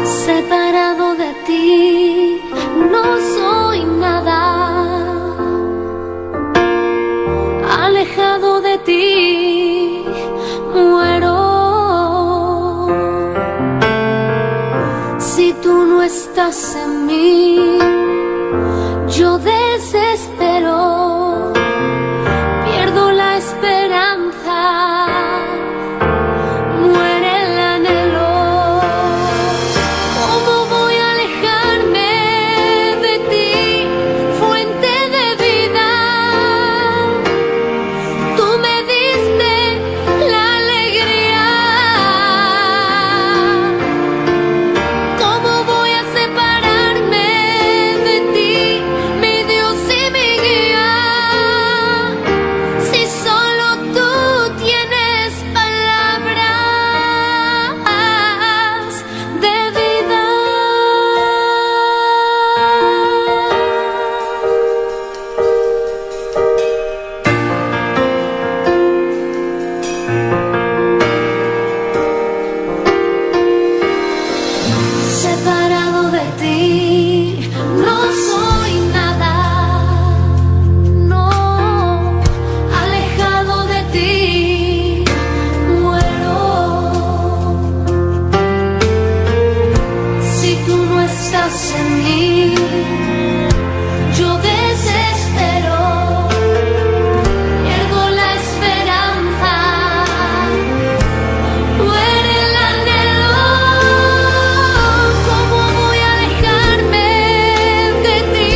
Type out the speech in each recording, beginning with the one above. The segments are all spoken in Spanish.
Separado de ti, no soy nada. Alejado de ti, muero. Si tú no estás en mí, yo desespero, pierdo la esperanza, muere el anhelo. ¿Cómo voy a alejarme de ti, fuente de vida? Tú me diste la alegría. ¿Cómo voy a separarme de ti, mi Dios y mi guía? Si solo tú tienes palabras de vida. Separado de ti, no soy nada. No, alejado de ti, muero. Si tú no estás en mí, yo desespero, pierdo la esperanza, muere el anhelo. ¿Cómo voy a alejarme de ti,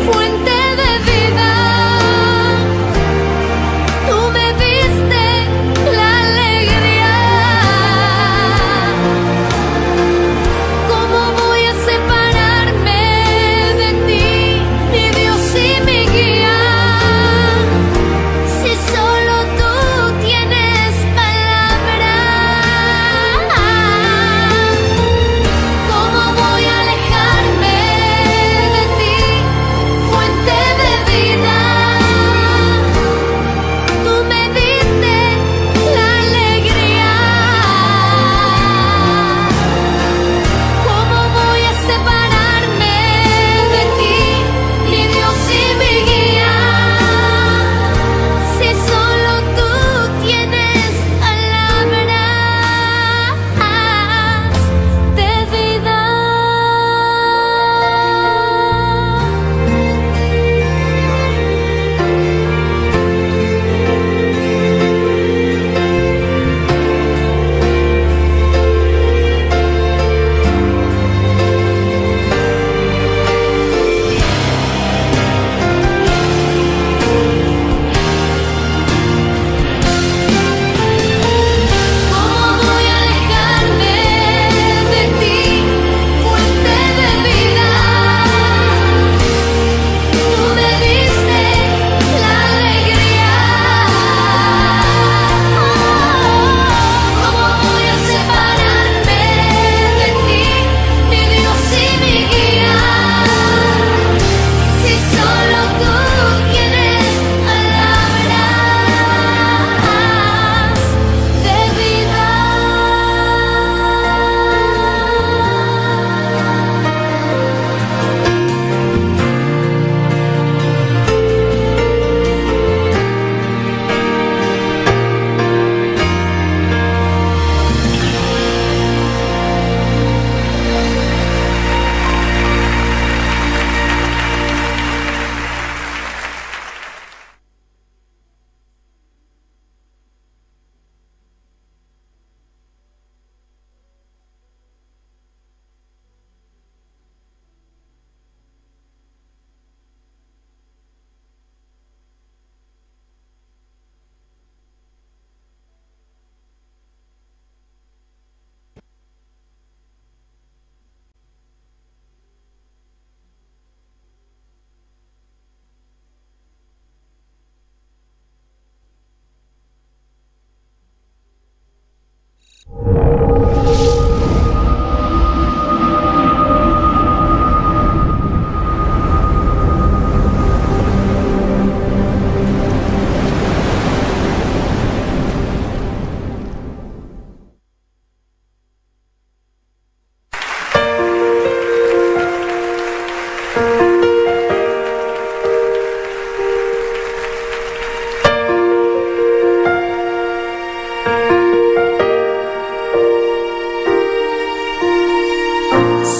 fuente de vida? Tú me diste la alegría. ¿Cómo voy a separarme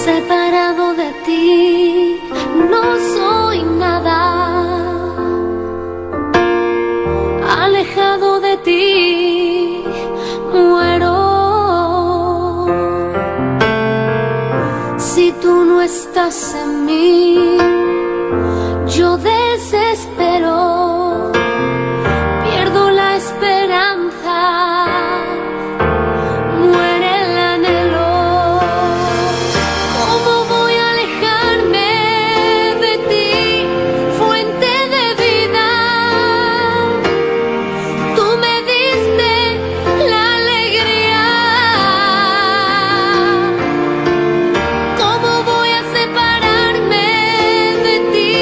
Separado de ti, no soy nada. Alejado de ti, muero. Si tú no estás en mí, yo desespero, pierdo la esperanza, muere el anhelo. ¿Cómo voy a alejarme de ti, fuente de vida? Tú me diste la alegría. ¿Cómo voy a separarme de ti,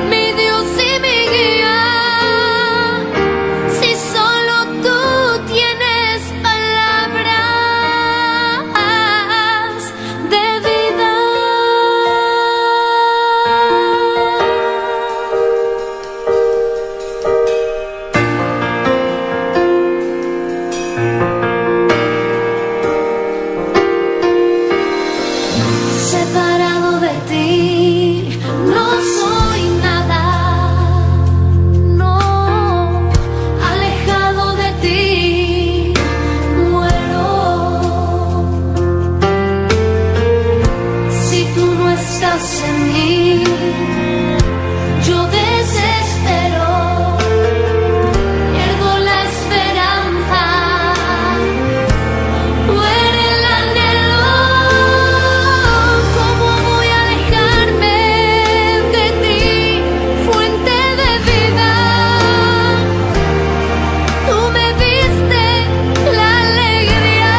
mi Dios y mi guía? Si solo tú tienes palabras de vida. Separado de ti, no soy nada. No, alejado de ti, muero. Si tú no estás en mí, yo desespero, pierdo la esperanza, muere el anhelo. ¿Cómo voy a alejarme de ti, fuente de vida? Tú me diste la alegría.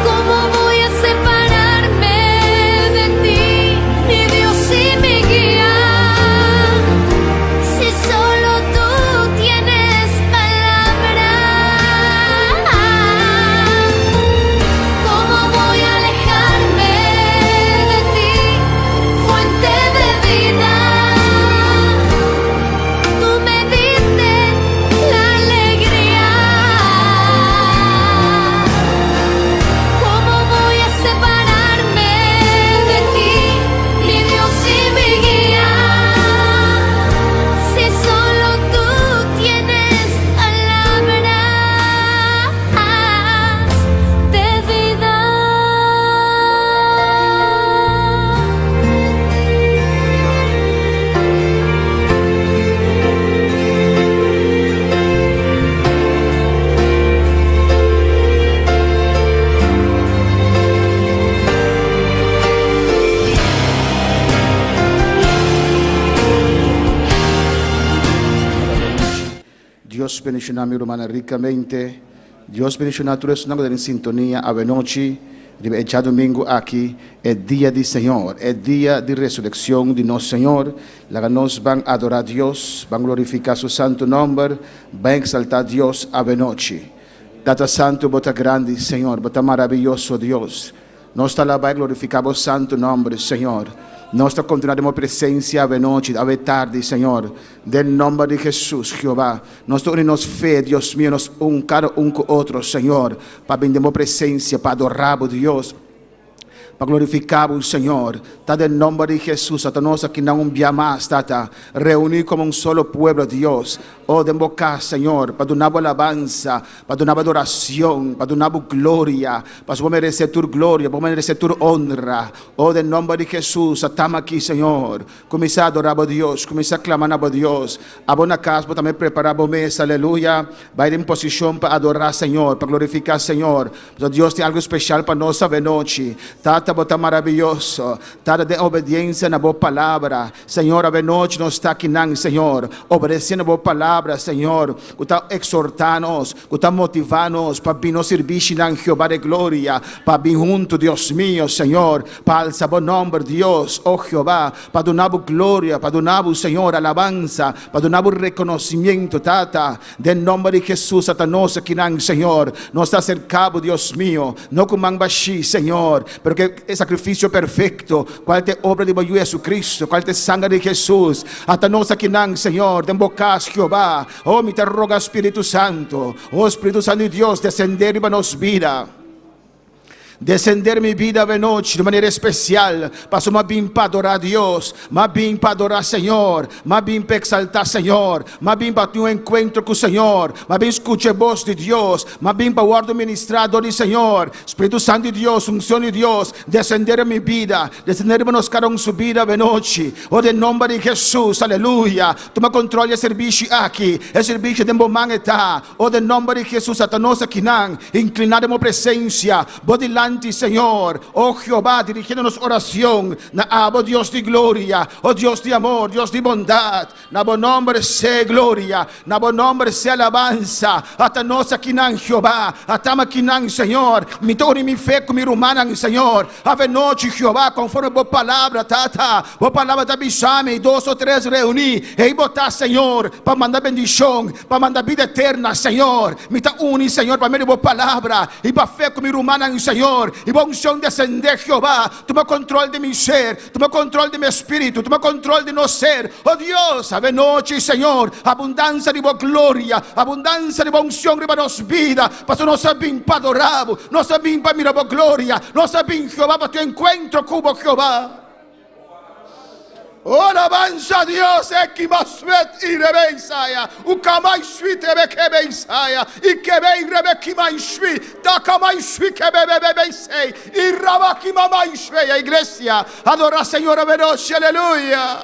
¿Cómo voy a separarme de ti, mi Dios y mi guía? Si solo tú tienes palabras. ¿Cómo voy a alejarme de ti, fuente de vida? Tú me diste la alegría. ¿Cómo voy a separarme de ti, mi Dios y mi guía? Si solo tú tienes palabras de vida. Dios bendicionar mi hermana ricamente. Dios bendicionar todos los que están en sintonía a noche. Ya domingo aquí, el día del Señor, el día de resurrección de nuestro Señor. La que nos van a adorar a Dios, van a glorificar su santo nombre, van a exaltar a Dios a noche. Data santo, bota grande, Señor, bota maravilloso Dios. Nós alabamos e glorificamos o santo nome, Senhor. Nós continuaremos presença a noite, a tarde, Senhor. Del nome de Jesus, Jeová. Nós unimos fé, Deus mío, nós cada com outro, Senhor. Para bendemos presença, para adorar a Deus. Para glorificar o Senhor. Está em nome de Jesus. Hasta nós aqui não enviamos mais, tata. Reunir como um solo pueblo, Deus. Oh, de boca, Senhor. Para dar alabança, para dar adoração, para dar glória. Para merecer tua glória, para merecer tua honra. Oh, em nome de Jesus. Estamos aqui, Senhor. Começar a adorar a Deus. Começar a clamar a Deus. A boa casa, para também preparar a mesa. Aleluia. Vai em posição para adorar, Senhor. Para glorificar, Senhor. Deus tem algo especial para nós essa noite. Tata, bota maravilhoso. Tata, de obediência na boa palavra. Senhor, a noite nós está aqui, Senhor. Obedecendo a boa palavra, Senhor. Que está exortando-nos, que está motivando-nos para vir nos servir, Jeová de glória. Para vir junto, Deus mío, Senhor. Para alçar o nome, Deus, oh Jeová. Para dar glória, para dar, Senhor, alabança. Para dar reconhecimento, Tata. De nome de Jesus, a nós aqui, Senhor. Nós está cercado, Deus mío. Não com manbaxi, Senhor. Porque é sacrifício perfeito. Qual é a obra de Jesus Cristo? Qual é a sangue de Jesus? Até nós aqui, Senhor. De boca, Jeová. Oh, me te roga, Espírito Santo. Oh, Espírito Santo de Deus, descender e nos vida. descender mi vida de noche de manera especial. Paso más bien para adorar a Dios, más bien para adorar al Señor, más bien para exaltar al Señor, más bien para tener un encuentro con el Señor, más bien escuchar voz de Dios, más bien para guardar ministrado del Señor. Espíritu Santo de Dios, unción de Dios, descender en mi vida, descender en cada uno su vida de noche. Oh, en nombre de Jesús, aleluya. Toma control del servicio aquí, el servicio de Bomán está. Oh, en nombre de Jesús, Satanás aquí, inclinado en presencia, vos delante, Señor, oh Jehová, dirigiéndonos oración, na abo Dios de gloria, oh Dios de amor, Dios de bondad, na buen nombre sea gloria, na buen nombre sea alabanza, hasta nos aquí nan Jehová, hasta aquí nan Señor, mi todo y mi fe con mi rumana, Señor, ave noche Jehová, conforme vos palabra, tata, vos palabra te avisame, 2 o 3 reuní, e botar Señor, para mandar bendición, para mandar vida eterna, Señor, mi ta uni, Señor, para medio vos palabra, y para fe con mi rumana, Señor, y va unción descender Jehová, toma control de mi ser, toma control de mi espíritu, toma control de no ser, oh Dios, ave noche Señor, abundancia de vos gloria, abundancia de vos unción de vos vida, para no sabim para adorar, no sabim para mirar vos gloria, no sabim Jehová para tu encuentro con vos Jehová. Oh, alabanza a Dios, equimasvet y rebeisaya, ukamai shui tebe kebeisaya, y kebei rebekimai shui, takamai shui kebebebeisei, y rabakimamai shui, iglesia, adora Señor veloce, aleluya.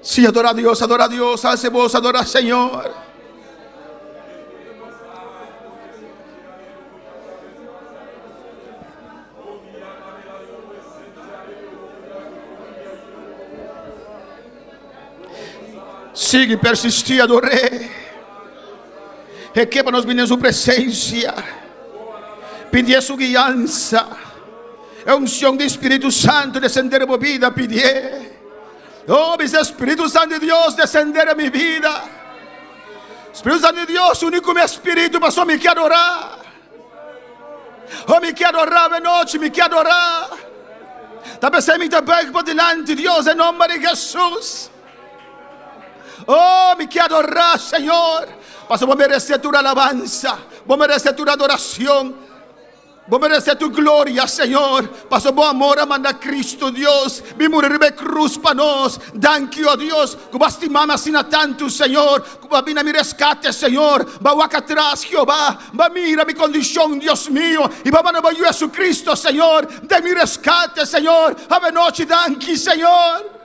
Sí, adora a Dios, hace voz, adora al Señor. Sigue, persistí, adoré. Es que para nos viene en su presencia, pidí su guianza, la unción del Espíritu Santo descender en mi vida, pidí. Oh, mi Espíritu Santo de Dios, descender en mi vida. Espíritu Santo de Dios, único mi espíritu, pasó me quiero adorar. Oh, me quiero adorar de noche, me quiero adorar. También se me te por delante, Dios, en nombre de Jesús. Oh, me quiero adorar, Señor. Paso, vos mereces tu alabanza, vos mereces tu adoración, vos mereces tu gloria, Señor. Paso, vos amor a mandar Cristo, Dios. Mi morir de cruz para nos. Thank you, Dios. Que vas ti mama sin tanto, Señor. Que va a mi rescate, Señor. Va acá atrás, Jehová. Va mira mi condición, Dios mío. Y va a Jesucristo, Señor. De mi rescate, Señor. Ave noche, thank you, Señor.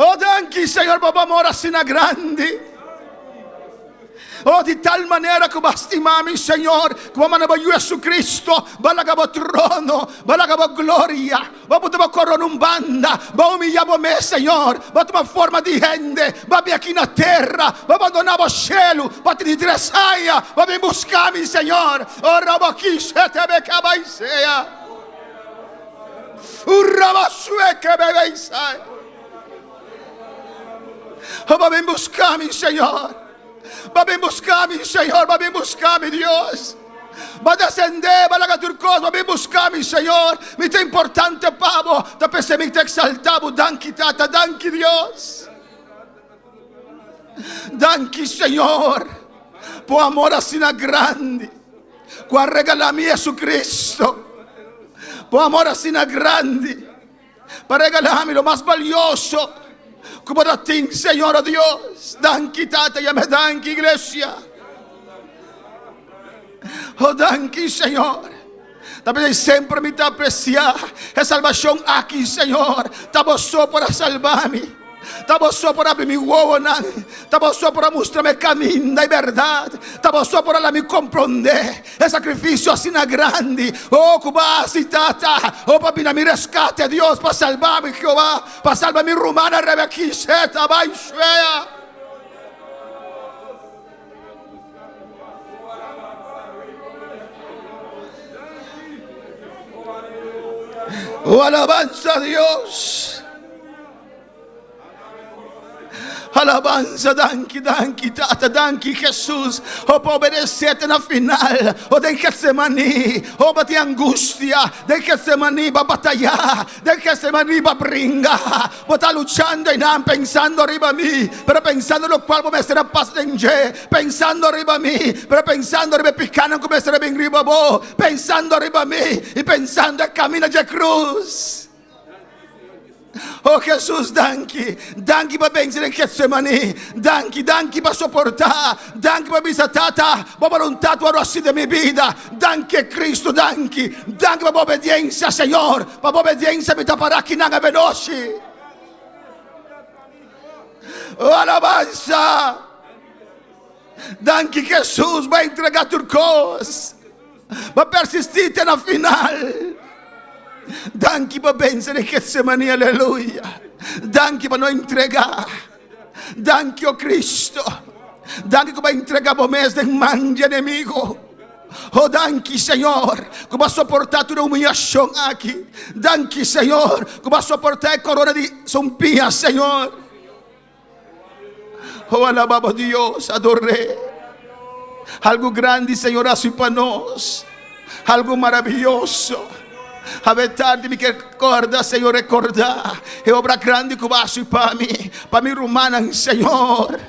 Oh, thank you, Señor, papá, amor así na grande. Oh, de tal manera que bastimami, Señor, que vamos a Jesucristo, va a cabo trono, va a cabo gloria, va a poder correr un banda, va a humillar me, Señor, va a tomar forma de gente, va a vir aquí en la tierra, va a abandonar el cielo, va a te interesar, va a venir buscarme, Señor. Oh, rabaki, se te ve que va a ser. Rabasue que bebe Isai. Oh, va a venir buscarme, Señor. Va a buscarme, Señor, va a buscarme, Dios. Va a descender, va a turcos, va a buscarme, Señor. Mi te importante, pavo. Te pensé, mi te exaltavo. Danki, tata, danki, Dios. Danki, Señor. Por amor así na grande. Qua regalami Jesucristo. Por amor así na grande. Para regalarme lo más valioso. Como da ti, Señor, oh Dios. Danki, tata, ya me danki, iglesia. Oh, danki, Señor. También siempre me te apreciar. La salvación aquí, Señor. Estamos solo para salvarme. Estamos solo para abrir mi huevo. Estamos solo para mostrarme camino y verdad. Estamos solo para me comprender. El sacrificio así na grande. Oh, cubasi, tata. Oh, para mi rescate, Dios, para salvarme, Jehová. Para salvar mi rumana, rebequiseta, baixea. Oh, alabanza a Dios. Alabanza, danki, tata, danki, Jesus. O pa obedecerte na final. O de Getsemani, o ba ti angustia. De Getsemani ba batallar. De Getsemani ba bringa. O ta luchando y nan pensando arriba a mí. Pero pensando lo cual me será paz en je. Pensando arriba a mí. Pero pensando arriba picano come será bien arriba bo. Pensando arriba a mí. Y pensando el camino de cruz. Oh Jesus, danki pa benzi nel Getsemani, danki pa sopportare, danki pa visitata, pa volontà tua rossi de mi vida, danki Cristo, danki pa obbedienza, Señor, pa obbedienza mi taparà chi non veloci. Oh alabanza, danki Jesus, va entregar tu cos, va persistite na final. Danki pa benzere Getsemani, alleluia. Danki pa noi entregar. Danki, oh Cristo. Danki que va entregar po mes de mangia inimigo. Oh, danki, Senhor, que vai suportar toda humilhação aqui. Danki, Senhor, que vai suportar a corona de zombia, Senhor. Oh, alabamos Deus, adoré. Algo grande, Senhor, assim para nós. Algo maravilhoso. A tarde me recorda, Senhor, recordar. É obra grande que vai ser para mim romana, Senhor.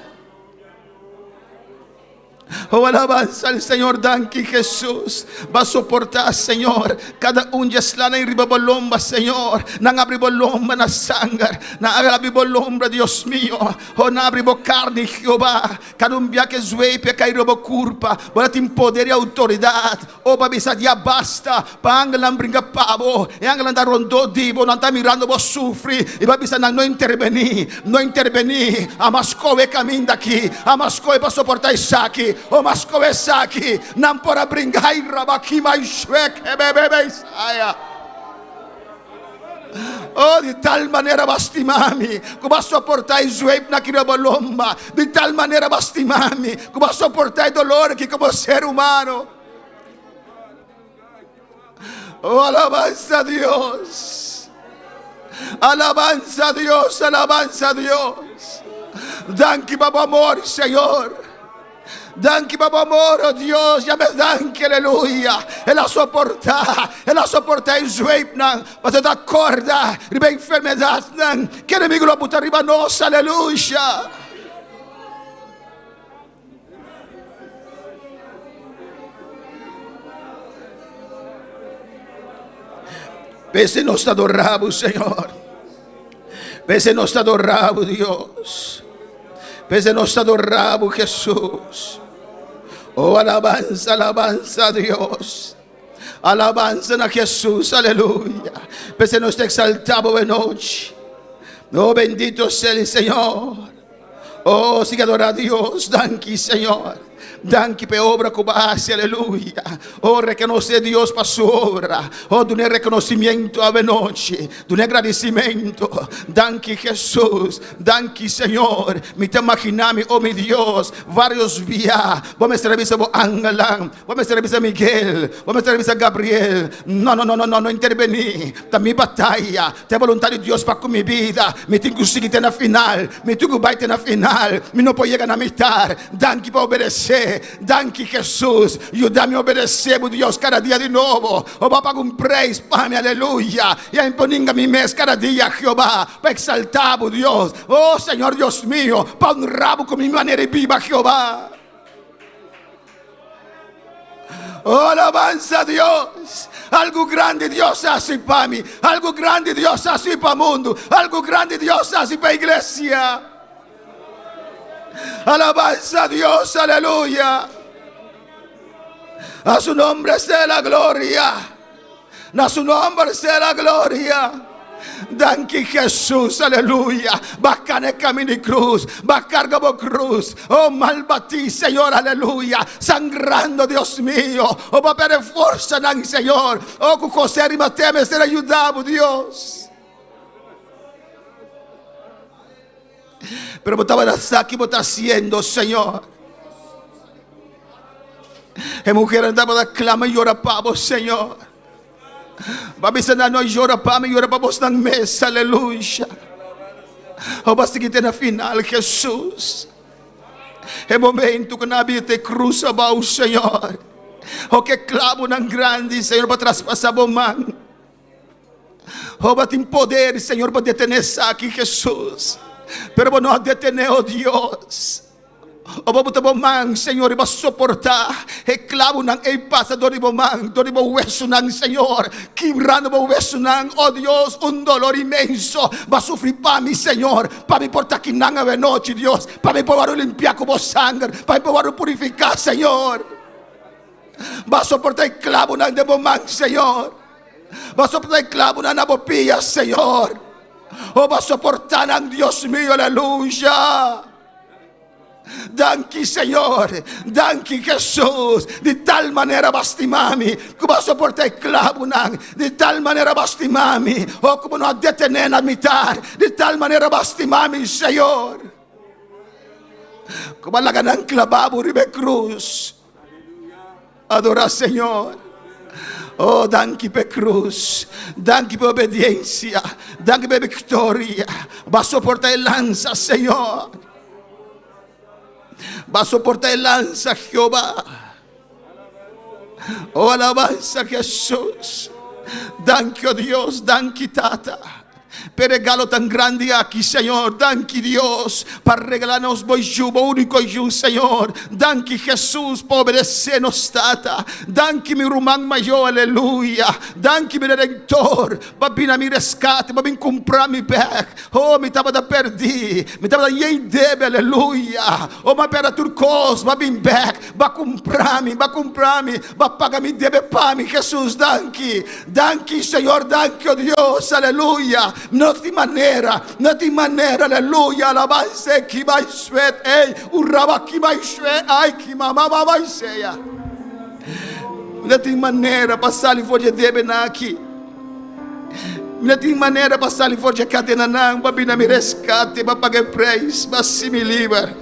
Oh, alabanza al Señor, danki Jesus. Va a soportar, Señor, cada un yaslana y ribabolomba, Señor. Nang abribolomba na sangar, na abribolomba, Dios mío. Oh, na abribo carne, Jehová. Cada un viaje zuepe, cairobo curpa. Volati in poder e autoridad. Oh, babisa dia basta. Pa angelan bringa pavo. E angelan da rondo dibo. Non sta mirando bo sufri. E babisa nang no interveni. No interveni. A Mascove camin daqui. A Mascove pa soportar Isaki. O Mascove Saki, non porrà bringai rabaki mai shwek bebe Isaia. Oh, di tal manera bastimami, come a sopportare il zuep na kirabolomba, di tal manera bastimami, come a sopportare il dolore che come ser umano. Oh, alabanza a Dios. Alabanza a Dios, alabanza a Dios. Danki babo amor, Señor. Danki babo amor, oh Dios, ya me danki, aleluia. E la soporta il zuep nan, ma te d'accorda, riba enfermedad nan, che nemico lo butta arriba nos, aleluia. Pese nos adoramos, Señor. Pese nos adoramos, Dios. Pese nos adoramos, Jesús. Oh, alabanza, alabanza a Dios. Alabanza a Jesús, aleluya. Pese nos exaltamos de noche. Oh, bendito sea el Señor. Oh, siga adorar a Dios. Danki, Señor. Danki pe obra que hace, aleluya. Oh, reconoce a Dios para su obra. Oh, de un reconocimiento a noche, de un agradecimiento. Danki Jesús, danki Señor. Me te imaginami, oh mi Dios, varios días. Vamos a servir a Angelan, vamos a servir a Miguel, vamos a servir a Gabriel. No intervení. Ta mi batalla, te voluntad de Dios para con mi vida. Me tengo que seguir na final, me tengo que baiter na final. Me no puedo llegar na mitad. Danki para obedecer. Danki Jesus, ayúdame a obedecer, Dios, cada día de nuevo. Oh, va a pagar un praise para mí, aleluya. Y a imponinga mi mes cada día, Jehová, para exaltar, Dios. Oh, Señor Dios mío, para honrar con mi manera viva, Jehová. Oh, alabanza a Dios. Algo grande Dios hace para mí. Algo grande Dios hace para el mundo. Algo grande Dios hace para la iglesia. Alabanza a Dios, aleluya. A su nombre sea la gloria. A su nombre sea la gloria. Danki Jesús, aleluya. Bajar el camino de cruz, bajar como cruz. Oh, malbatí, Señor, aleluya. Sangrando, Dios mío. Oh, va a perder fuerza, Señor. Oh, con José y Mateo me será ayudado, Dios. Pero botaba aquí, bota haciendo, Señor. La mujer andaba de clama y llora para vos, Señor. Babisa na no llora para mí, llora para vos en mesa, aleluya. O basta kita na final, Jesus. E momento que nabite cruz abaixo, Senhor. O que clavo ng grande, Senhor, para traspasar o man. O batim poder, Senhor, para detener aqui, Jesus. Pero não detener, oh Deus. O babuta mo man, Senhor, iba suportar. E clavo ng pasa do mo man, do mo hueso ng Senhor. Quebrando mo hueso ng, oh Dios, un dolor inmenso. Va sufrir para mi, Senhor. Para mi porta kinanga de noche, Dios. Para mi poder limpiar como sangre. Para mi poder purificar, Senhor. Va soportar el clavo ng de mo man, Senhor. Va soportar el clavo ng nabopia, Senhor. O va soportar ng Dios mío, aleluya. Danki, Senhor, danki, Jesus. De tal maneira bastimami, como soportar el clavo nang. De tal maneira bastimami, o como não detener na mitad. De tal maneira bastimami, Senhor. Como alaga ng clavabo ribe cruz. Adorar, Senhor. Oh, danki pe cruz, danki pe obediencia, danki pe victoria. Va soportar el lanza, Senhor. Va a soportar el lanza, Jehová. Oh, alabanza, Jesús. Danke, oh Dios, danke, Tata. Per regalo tan grande aqui, Senhor. Danke, Deus, para regalar-nos boi juba, único e um, Senhor. Danke, Jesus, para obedecer-nos, Tata. Danke, meu irmão maior, aleluia. Danke, meu redentor, para vir a me resgate, para vir comprar me back. Oh, me estava da perdi, me estava da debe, aleluia. Oh, mas pera turcos, para vir back, para comprar-me, para pagar me debe para mim, Jesus. Danke, danke, Senhor, danke, oh Deus, aleluia. Não tem maneira, aleluia, alabança, que vai ser, ei, o raba que vai ser, ai, que mamá vai ser. Não tem maneira passar em forja debe na aqui. Não tem maneira passar em forja cadena não, para vir me resgate, para pagar preço, para se me livrar.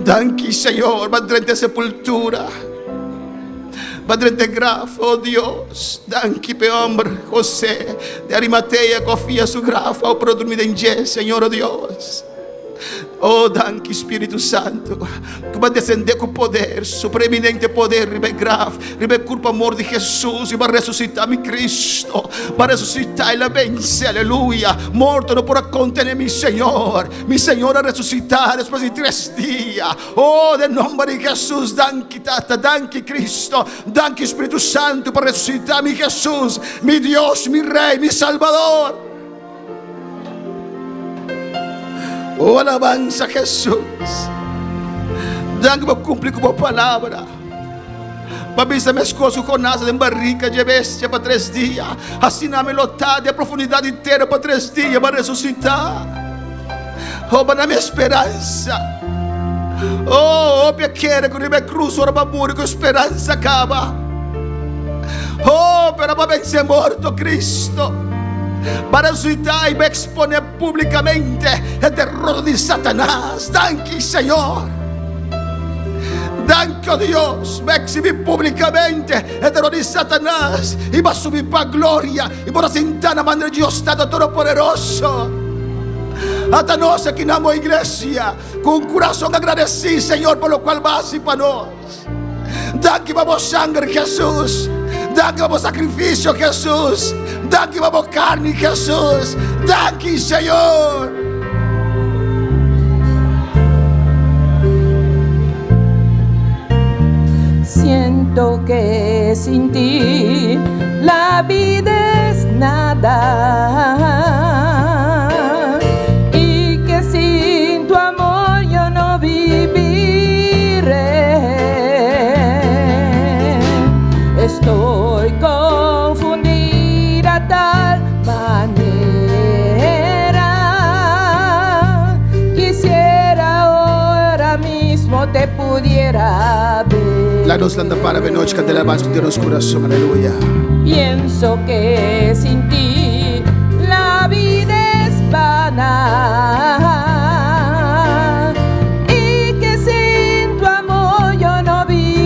Danke, Senhor, para durante a sepultura. Padre de graça, oh Deus, danke pe hombre José de Arimatea, confia su graça ao pro dormir em dia, Senhor, oh Deus. Oh, danke, Espírito Santo, que vai descender com poder, supreeminente poder, ribe graça, ribe culpa amor de Jesus, e vai ressuscitar mi Cristo, vai ressuscitar e vence, aleluia. Morto não podrá contener mi Senhor a ressuscitar depois de 3 dias. Oh, de nome de Jesus, danke, Tata, danke, Cristo, danke, Espírito Santo, para ressuscitar mi Jesus, mi Deus, mi Rei, mi Salvador. Oh, alabanza, Jesus. Danke por cumprir com a palavra. Babisa me escoso com asa de barrica de bestia para 3 dias. Assim na melotade, a profundidade inteira para 3 dias para ressuscitar. Oh, para minha esperança. Oh, óbvio quer que o cruz ora para morrer com esperança acaba. Oh, para vencer morto Cristo. Para ressuscitar e me exponer publicamente a derrota de Satanás. Danke, Senhor. Danke, oh Deus, me exhibir publicamente a derrota de Satanás e vai subir para a glória e para sentar na mão de Deus Todo-Poderoso. Até nós aqui na minha igreja, com o coração agradecido, Senhor, pelo qual vas para nós. Danke para o sangue, Jesus. Danke para o sacrifício, Jesus. Danke para a carne, Jesus. Danke, Senhor. Siento que sin ti la vida es nada y que sin tu amor yo no viviré. Estoy confundida tal manera. Quisiera ahora mismo te pudiera ver. La nos landa para noche que te la vas de los corazón, aleluya. Pienso que sin ti la vida es vana y que sin tu amor yo no viviré.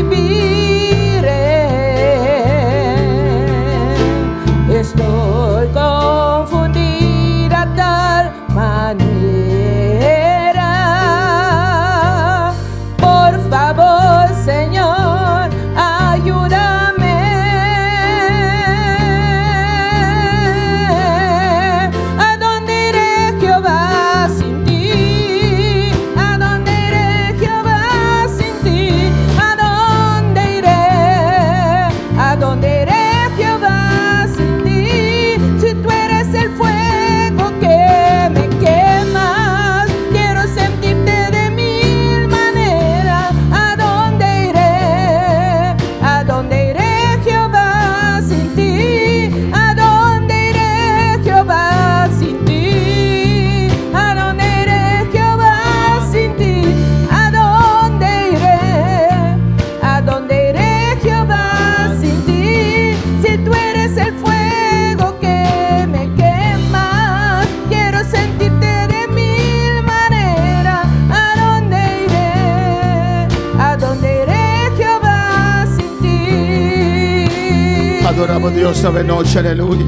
Estoy confundida tal Adoramos a Dios esta noche, aleluya.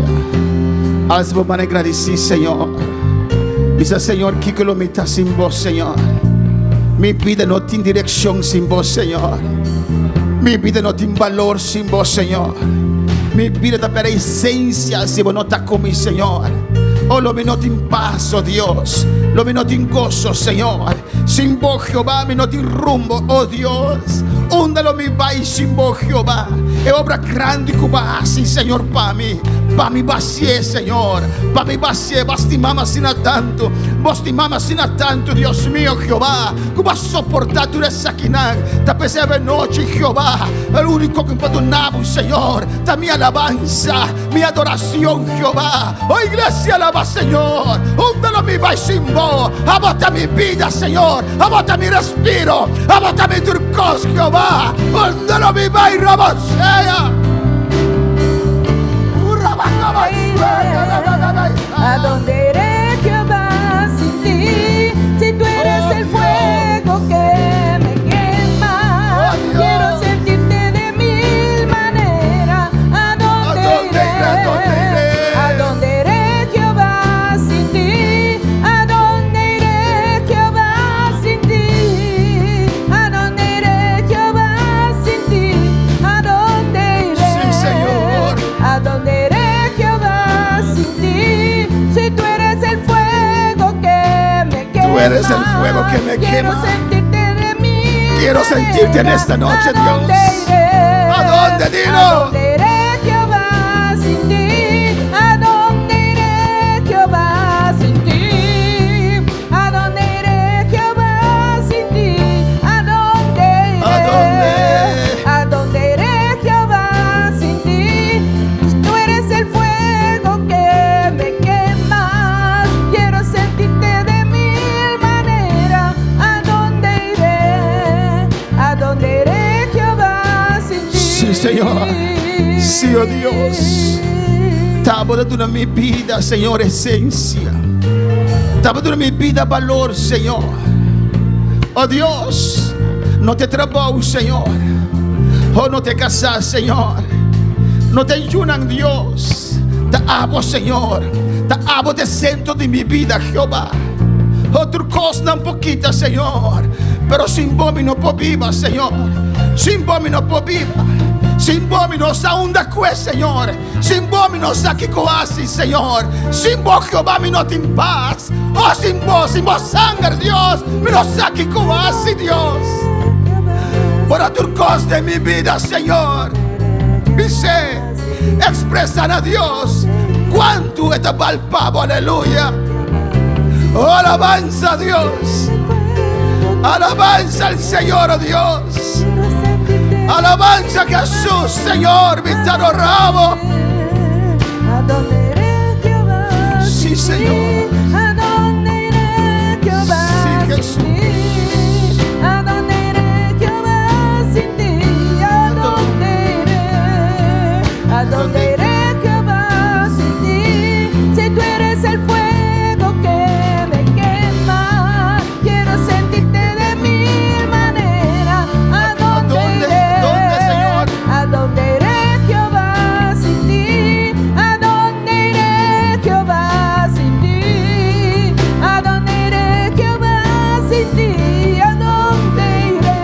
Alzamos mano agradecidas, Señor. Dice, Señor, ¿qué kilómetro sin vos, Señor? Mi vida no tiene dirección sin vos, Señor. Mi vida no tiene valor sin vos, Señor. Mi vida no tiene esencia si vos no estás conmigo, Señor. Oh, lo mío no tiene paz, oh Dios. Lo mío no tiene gozo, Señor. Sin vos, Jehová, mi no tiene rumbo, oh Dios. Óndalo mi vai sin vos, Jehová. Es obra grande que va así, Señor, para mí. Para mi vacío, Señor. Para mi vacío, vos te mamas sin tanto. Vos te mamas sin tanto, Dios mío, Jehová. Que vas a soportar tu desaquinar. Te pese de noche, Jehová. El único que imperdonable, Señor. Ta mi alabanza, mi adoración, Jehová. Oh, iglesia, alaba, Señor. Óndalo mi vai sin vos. Abota mi vida, Señor. Abota mi respiro. Abota mi turcos, Jehová. Óndalo mi vai, rabosea. ¿A dónde iré, Jehová, sin ti? Si tú eres el fuego que me quema, quiero sentirte de mil maneras. ¿A dónde iré? ¿A dónde iré, Jehová, sin ti? ¿A dónde iré, Jehová, sin ti? ¿A dónde iré, Jehová, sin ti? ¿A dónde iré? Sí, Señor. ¿A dónde iré? Si tú eres el fuego que me quema, tú eres el fuego que me quiero quema. sentirte de mí. Quiero sentirte en esta noche, Dios. ¿A dónde, dilo? ¿A dónde iré, Jehová, sin ti? ¿A dónde iré, Jehová, sin ti? ¿A dónde iré, Jehová, sin ti? ¿A dónde iré? ¿A dónde? ¿A dónde iré, Jehová, sin ti? Tú eres el fuego que me quema, quiero sentirte de mil maneras. ¿A dónde iré? ¿A dónde iré, Jehová, sin ti? Sí, Señor. Sí, oh Dios. Estaba dando mi vida, Señor, esencia. Estaba dando mi vida valor, Señor. Oh Dios, no te trabajo, Señor. Oh, no te casas, Señor. No te ayunan, Dios. Te amo, Señor. Te amo de centro de mi vida, Jehová. Otra cosa un poquito, Señor. Pero sin vos no puedo vivir, Señor. Sin vos no puedo vivir. Sin vos no sa onda que, Señor. Sin vos no sa que coasi, Señor. Sin vos, Jehová, no te paz. Oh, sin vos sangre, Dios. No sa que coasi, Dios. Por otro cosa de mi vida, Señor. Dice, expresan a Dios cuánto es palpable, aleluya. Oh, alabanza a Dios. Alabanza al Señor, oh Dios. Alabanza a Jesús, Señor, mi te adoramos. ¿A dónde iré, Jehová? Sí, Señor. ¿A dónde iré, Jehová? Sí, Jesús. Sin ti? ¿A dónde iré, Jehová, sin ti? ¿A dónde iré? ¿A dónde iré, Jehová, sin ti? Si tú eres el fuego que me quema, quiero sentirte de mil maneras. ¿A dónde iré? ¿Dónde, Señor? ¿A dónde iré, Jehová, sin ti? ¿A dónde iré, Jehová, sin ti? ¿A dónde iré, Jehová, sin ti? ¿A dónde iré?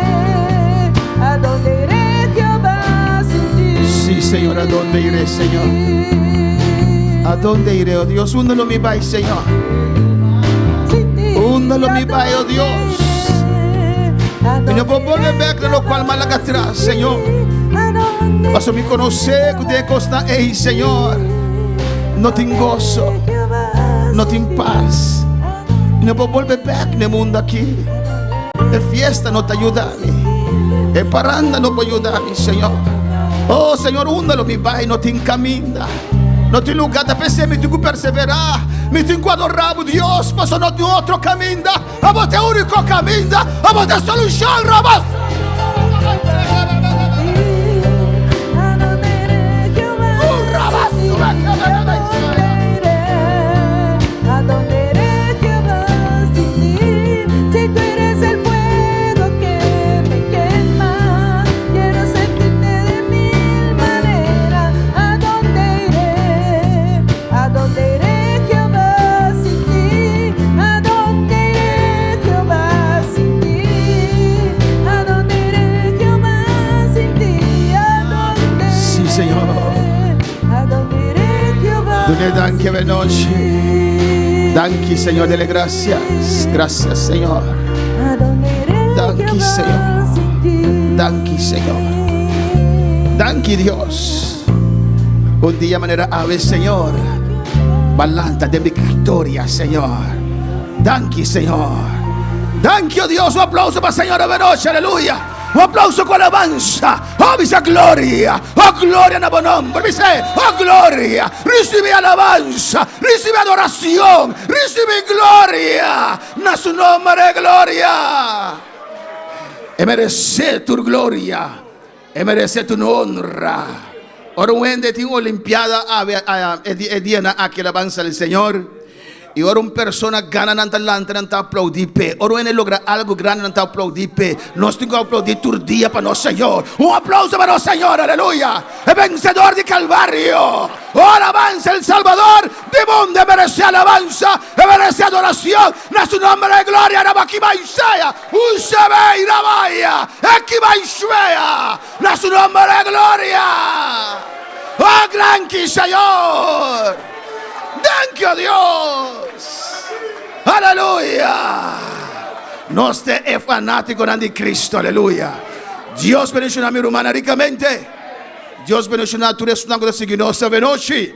¿A dónde iré, Jehová, sin ti? Sí, Señor, ¿a dónde iré, Señor? ¿A dónde iré, oh Dios? Úndalo mi vai, Señor. Sin ti, Úndalo mi ¿a vai, oh dónde Dios. iré? ¿A Y no dónde puedo volver iré, back de lo cual mal acá atrás, Señor. ¿A dónde Paso mi conocer que de costa, ey, Señor. No tengo gozo, no tengo paz. Y no puedo volver back en el mundo aquí. De fiesta no te ayuda a mí. De parranda no puede ayudar a mí, Señor. Oh, Señor, úndalo mi vai, no te encamina. No te lugar de pensar, me tengo que perseverar. Me tengo que adorar a Dios, mas no tengo otro camino. A vos te único camino. A vos te solución, Rabas. ¿A dónde iré, Jehová? ¿A dónde iré, Jehová, sin ti? Si tú eres el fuego que me quema, quiero sentirte de mil maneras. ¿A Señor. Adoraré Jehová. Dune danke venoci. Danke, Señor, dele gracias. Gracias, Señor. Adoraré Danke, Jehová Señor. sin ti. Danke, Señor. Danke, Dios. Un día manera ave, Señor. Balanta de victoria, Señor. Danke, Señor. Danke, oh Dios. Un aplauso para el Señor de noche, aleluya. Un aplauso con alabanza. Oh, misa gloria. Oh, gloria en el nombre. Dice, oh, gloria. Recibe alabanza. Recibe adoración. Recibe gloria. Na su nombre, gloria. E merece tu gloria. E merece tu honra. Ora wende ti olimpiada e diana a che alabanza del Señor. Y ora una persona gana nanta lanta nanta aplaudir pe. Ora wende logra algo grande nanta aplaudir pe. Nós temos que aplaudir todo dia para nosso Senhor. Aplauso para nosso Senhor, aleluya. El vencedor de Calvario. Oh, alabanza el Salvador. De mundo merece alabanza. Merece adoración. Na su nombre de gloria. Rabaki Isaiah. Usebe y Rabaya. Ekiba Ishwea. Na su nombre de gloria. Oh, gran Señor. Thank you, Dios. Aleluya. No esté fanático de Cristo. Aleluya. Dios bendice a mi hermana ricamente. Dios bendice a tu restaurante de Signosa Venoci.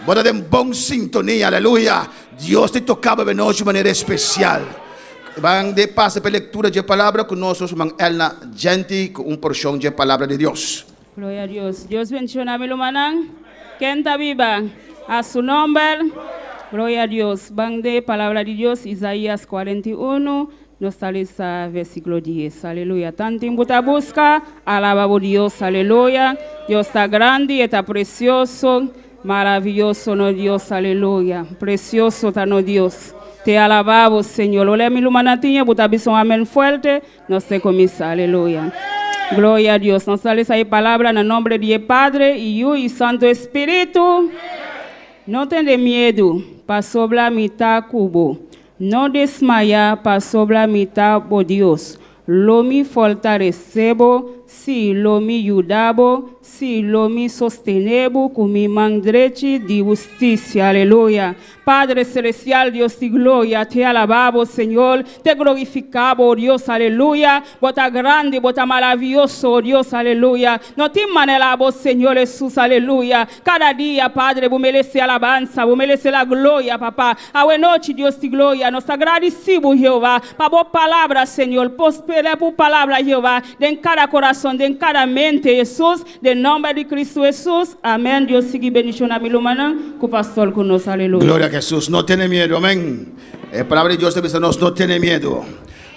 Boda de bon sintonía. Aleluya. Dios te tocaba Venoci de manera especial. Van de paso por lectura de palabra con nosotros, man Elna Genti, con un porción de palabra de Dios. Gloria a Dios. Dios bendiga a mi hermana. Quenta viva. A su nombre, gloria a Dios. Van de palabra de Dios, Isaías 41, nos sale a versículo 10. Aleluya. Tanto en buta busca, alaba a Dios. Aleluya. Dios está grande y está precioso, maravilloso, no Dios. Aleluya. Precioso está no Dios. Te alabamos, Señor. Ole mi lumana tiña, buta bison amén fuerte, nos te comisa. Aleluya. Gloria a Dios. Nos sale esa palabra en el nombre de Padre, Hijo y Santo Espíritu. No tenha medo, para sobre a mitad cubo. No desmaya, para sobre a mitad, oh Dios. Lo mi fortalecebo, si lo mi ayudabo, si lo mi sostenebo, con mi mandreche de justicia. Aleluya. Padre celestial, Dios de gloria, te alabamos, Señor, te glorificamos, Dios, aleluya. Bota grande, bota maravilloso, Dios, aleluya. No te manelamos, Señor Jesús, aleluya. Cada día, Padre, vos mereces alabanza, vos mereces la gloria, papá. A buena noche, Dios de gloria, nos agradecemos, Jehová, para vos palabras, Señor, prospera por palabra, Jehová, de en cada corazón, de en cada mente, Jesús, de nombre de Cristo Jesús, amén. Dios sigue bendición a mi lumana, con pastor con nosotros, aleluya. Gloria a Jesús, no tiene miedo, amén. La palabra de Dios te dice, no tiene miedo.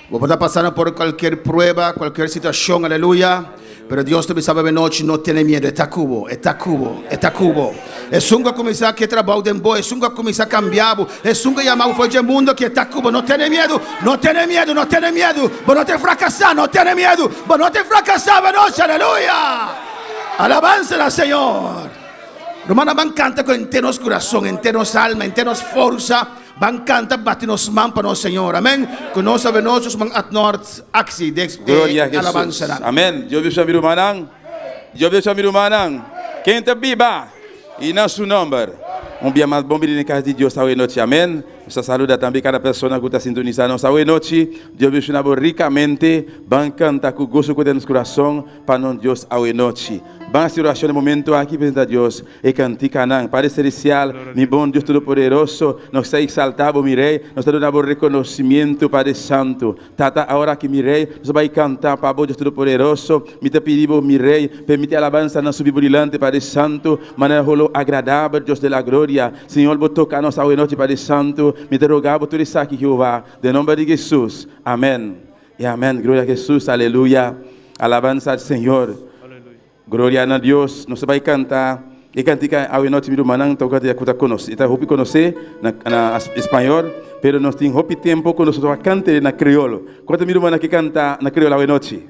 Vos podés pasar por cualquier prueba, cualquier situación, aleluya. Pero Dios te dice, noche, no tiene miedo. Está cubo, está cubo, está cubo. Es un que comienza a trabajar de boa, es un que comienza a cambiar, es un que llamado fue el mundo que está cubo. No tiene miedo, no tiene miedo, no tiene miedo. Vos no te fracasás, no tiene miedo. Vos no te fracasás, noche, aleluya. Alabanza al Señor. Romana van canta con enteros corazón, enteros alma, enteros fuerza. Van canta batinos man para nos Señor. Amén. Con nosotros man at north axi de Gloria a Jesús. alabanza. Amén. Dios bendiga a mi hermana. Dios bendiga a mi hermana. Quem te viva e na su nombre. Dia mais bom de casa de Deus, esta noite. Amém. Essa saluda também cada pessoa que está sintonizando. Esta noite, Deus bendiga ricamente. Van cantar com gosto com nosso coração para nós Deus esta noite. Van a oração no momento aqui presente a Deus e cantar canang. Padre celestial, mi bom Deus todo-poderoso, nos está exaltado, mi rei, nos está dando reconhecimento, Padre Santo. Tata, agora que mi rei, nos vai cantar para Deus todo-poderoso. Me te pedimos, mi rei, permite alabança na sua brilhante, Padre Santo, maneira rolo agradável, Deus de la glória. Senhor, vou tocar nossa noite, Padre Santo. Me te rogava por isso aqui, Jeová, de nome de Jesus. Amém. E amém. Glória a Jesus, aleluia. Alabança ao Senhor. Glória a Deus. Nós vamos cantar. E cantar a noite do manang toca de acuta conosco. Está hopi conhecer na espanhol, pero nós temos hopi tempo quando nós vamos cantar na crioulo. Quanto meu manang que canta na crioulo a noite.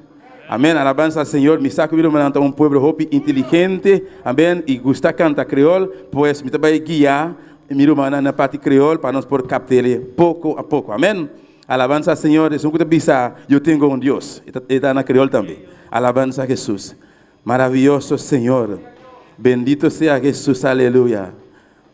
Amém. Alabança ao Senhor. Me saco meu manang um povo hopi inteligente. Amém. E gusta cantar crioulo, pois me vai guiar meu manang na parte crioulo para nós por captar ele pouco a pouco. Amém. Alabança ao Senhor. Se você pensa, eu tenho um Deus. Está na crioulo também. Alabança a Jesus. Maravilloso Señor, Bendito sea Jesús, aleluya.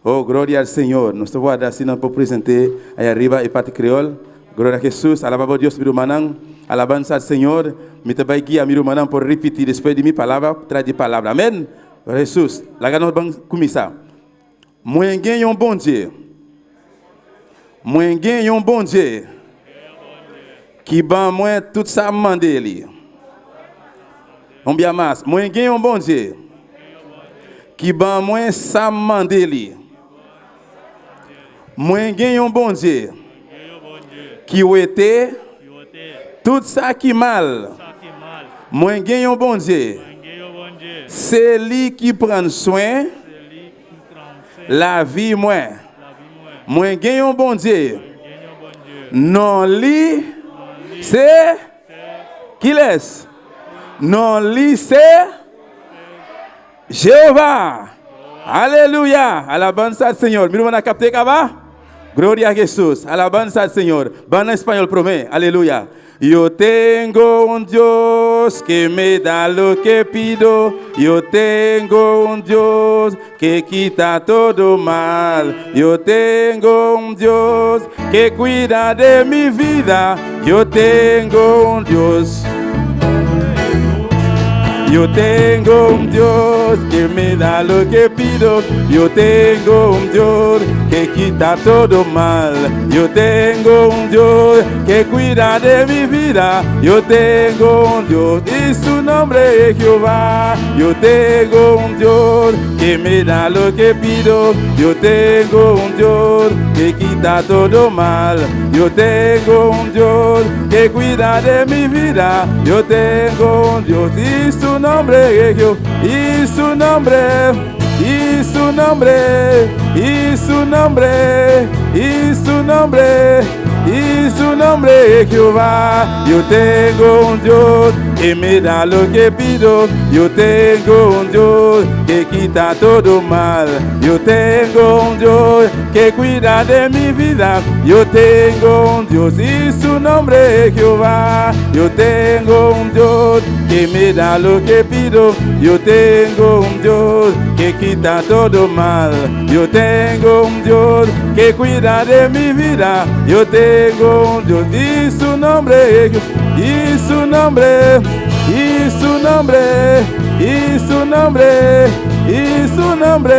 Oh, gloria al Señor. Nos te voy a dar así por presente ahí arriba el parte creol. Gloria a Jesús, alabamos a Dios, mi hermano. Alabanza al Señor. Me te voy a guiar, mi hermano, por repetir después de mi palabra, traer palabra. Amén. Gloria a Jesús. La ganos van começar. Moi gen un bon Dieu. Moi gen un bon Dieu. Qui ban moi tout ça mandé li. On bien mas. Moi gen un bon Dieu. Qui ban moi ça mandé li. Moi gen un bon Dieu. Qui ouete tout ça qui mal. Moi gen un bon Dieu. C'est lui qui prend soin la vie moi. Moi gen un bon Dieu. Non li c'est qui laisse. Non li c'est Jéhovah. Alléluia. Alabanza al Señor. Mira, van a captar acá. Gloria a Jesús. Alabanza al Señor. Van a español promete. Aleluya. Yo tengo un Dios que me da lo que pido. Yo tengo un Dios que quita todo mal. Yo tengo un Dios que cuida de mi vida. Yo tengo un Dios. Yo tengo un Dios que me da lo que pido. Yo tengo un Dios que quita todo mal. Yo tengo un Dios que cuida de mi vida. Yo tengo un Dios y su nombre es Jehová. Yo tengo un Dios que me da lo que pido. Yo tengo un Dios que quita todo mal. Yo tengo un Dios que cuida de mi vida. Yo tengo un Dios y su nombre es Jehová. Y su nombre, y su nombre, y su nombre, y su nombre, y su nombre es Jehová. Yo tengo un Dios que me da lo que pido. Yo tengo un Dios que quita todo mal. Yo tengo un Dios que cuida de mi vida. Yo tengo un Dios y su nombre es Jehová. Yo tengo un Dios que me da lo que pido. Yo tengo un Dios que quita todo mal. Yo tengo un Dios que cuida de mi vida. Yo tengo un Dios y su nombre es Jehová. Y su nombre, y su nombre, y su nombre, y su nombre,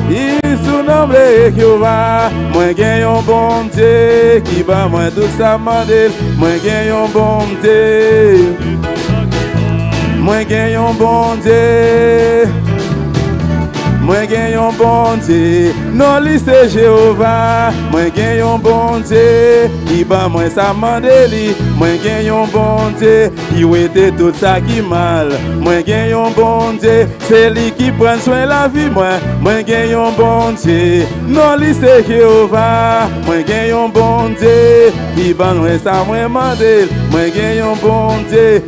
y su nombre es Jehová. Moi gen un bon Dieu qui va moi tout ça mandel. Moi gen un bon Dieu. Moi gen un bon Dieu. Moi gen un bon Dieu, non li c'est Jéhovah. Moi gen un bon Dieu, qui ba moi ça mandeli. Moi gen un bon Dieu, qui ouete tout ça qui mal. Moi gen un bon Dieu, c'est lui qui prend soin la vie moi. Moi gen un bon Dieu, non li c'est Jéhovah. Moi gen un bon Dieu, qui ba moi ça moi mandel. Moi gen un bon Dieu.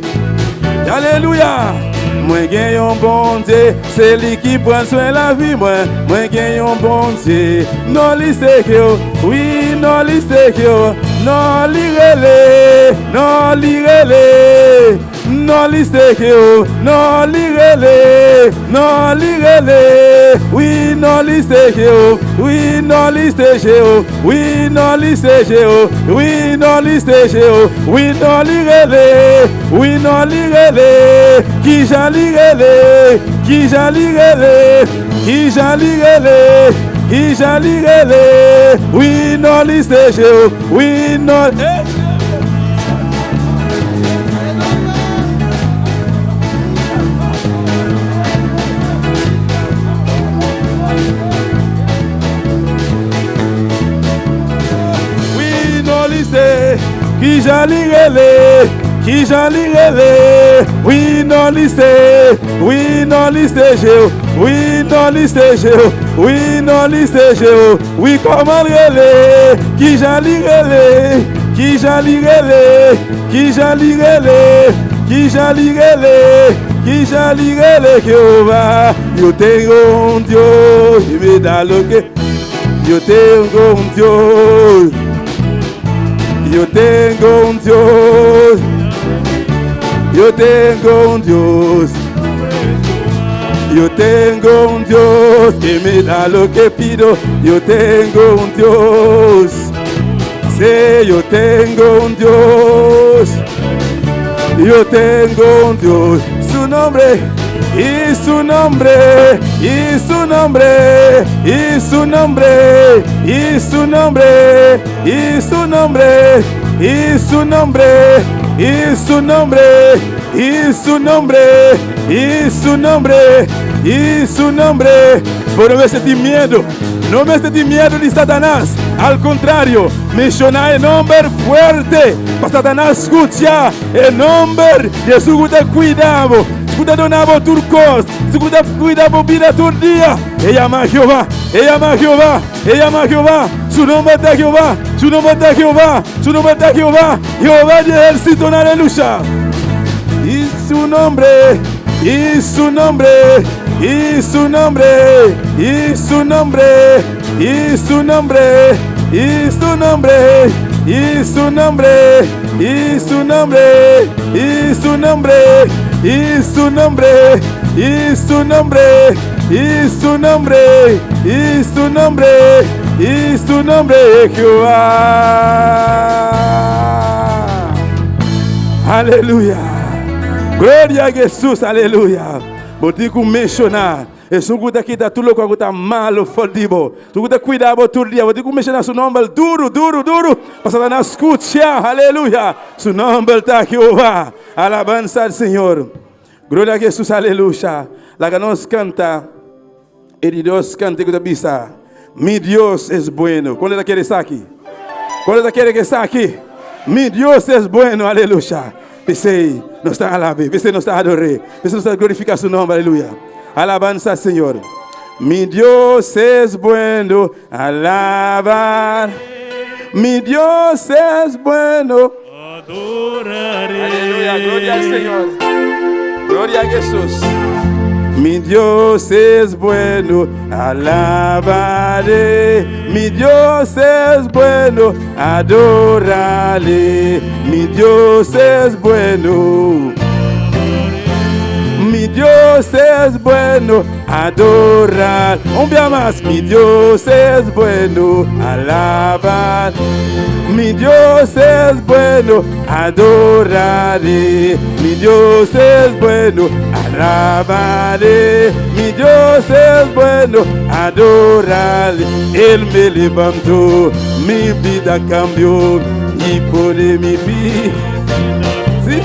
Alléluia. Moi gen un bon Dieu, c'est lui qui prend soin la vie moi. Moi gen un bon Dieu, non li c'est que, oui non li c'est que, non li relé, non li relé, non li c'est que, non li relé, non li relé, oui non li c'est que, oui non li c'est que, oui non li c'est que, oui non li c'est que, oui non li relé, oui non li relé, qui j'allais relé, qui j'allais relé, qui j'allais relé, qui j'allais relé, oui non li c'est que, oui non. Qui j'allais relé, qui j'allais relé, oui non lycée, oui non lycée géo, oui non lycée géo, oui non lycée géo, oui comment relé, qui j'allais relé, qui j'allais relé, qui j'allais relé, qui j'allais relé, qui j'allais relé Jehovah, yo tengo un Dios, y me da lo que, yo tengo un Dios. Yo tengo un Dios, yo tengo un Dios, Yo tengo un Dios que me da lo que pido. Yo tengo un Dios. Sí, yo tengo un Dios. Yo tengo un Dios. Su nombre. Y su nombre, y su nombre, y su nombre, y su nombre, y su nombre, y su nombre, y su nombre, y su nombre, y su nombre, y su nombre. Por no sentir miedo, no me sentí miedo de Satanás. Al contrario, mencionar el nombre fuerte para Satanás escuchar el nombre de su cuidado. Escuta donavo turcos, escuta cuidado vida todo día. Ella llama a Jehová, ella llama a Jehová, ella llama a Jehová. Su nombre está Jehová, su nombre está Jehová, su nombre está Jehová. Jehová de ejército, aleluya. Y su nombre, y su nombre, y su nombre, y su nombre, y su nombre, y su nombre, y su nombre, y su nombre, y su nombre. Y su nombre, y su nombre, y su nombre, y su nombre, y su nombre, Jehová. Aleluya. Gloria a Jesús, aleluya. Botico mencionar. Eso que está tudo louco, que está malo, fodido. Tu que cuidar todo dia. Botico mencionar seu nome duro, duro, duro. Para Satanás escuchar, aleluya. Su nombre está Jehová. Alabanza al Señor. Gloria a Jesús, aleluya. La que nos canta, el Dios canta que te pisa. Mi Dios es bueno. ¿Cuál es la que está aquí? ¿Cuál es la que está aquí? Mi Dios es bueno, aleluya. Pensei, no está alabé, pensei, no está adoré, pensei, no está glorificar su nombre, aleluya. Alabanza al Señor. Mi Dios es bueno, alabar. Mi Dios es bueno. Adoraré. Aleluya, gloria al Señor. Gloria a Jesús. Mi Dios es bueno, alabaré. Mi Dios es bueno, adoraré. Mi Dios es bueno. Mi Dios es bueno, adorar. Un día más. Mi Dios es bueno, alabar. Mi Dios es bueno, adoraré. Mi Dios es bueno, alabaré. Mi Dios es bueno, adoraré. Él me levantó, mi vida cambió y por mi vida. ¿Sí?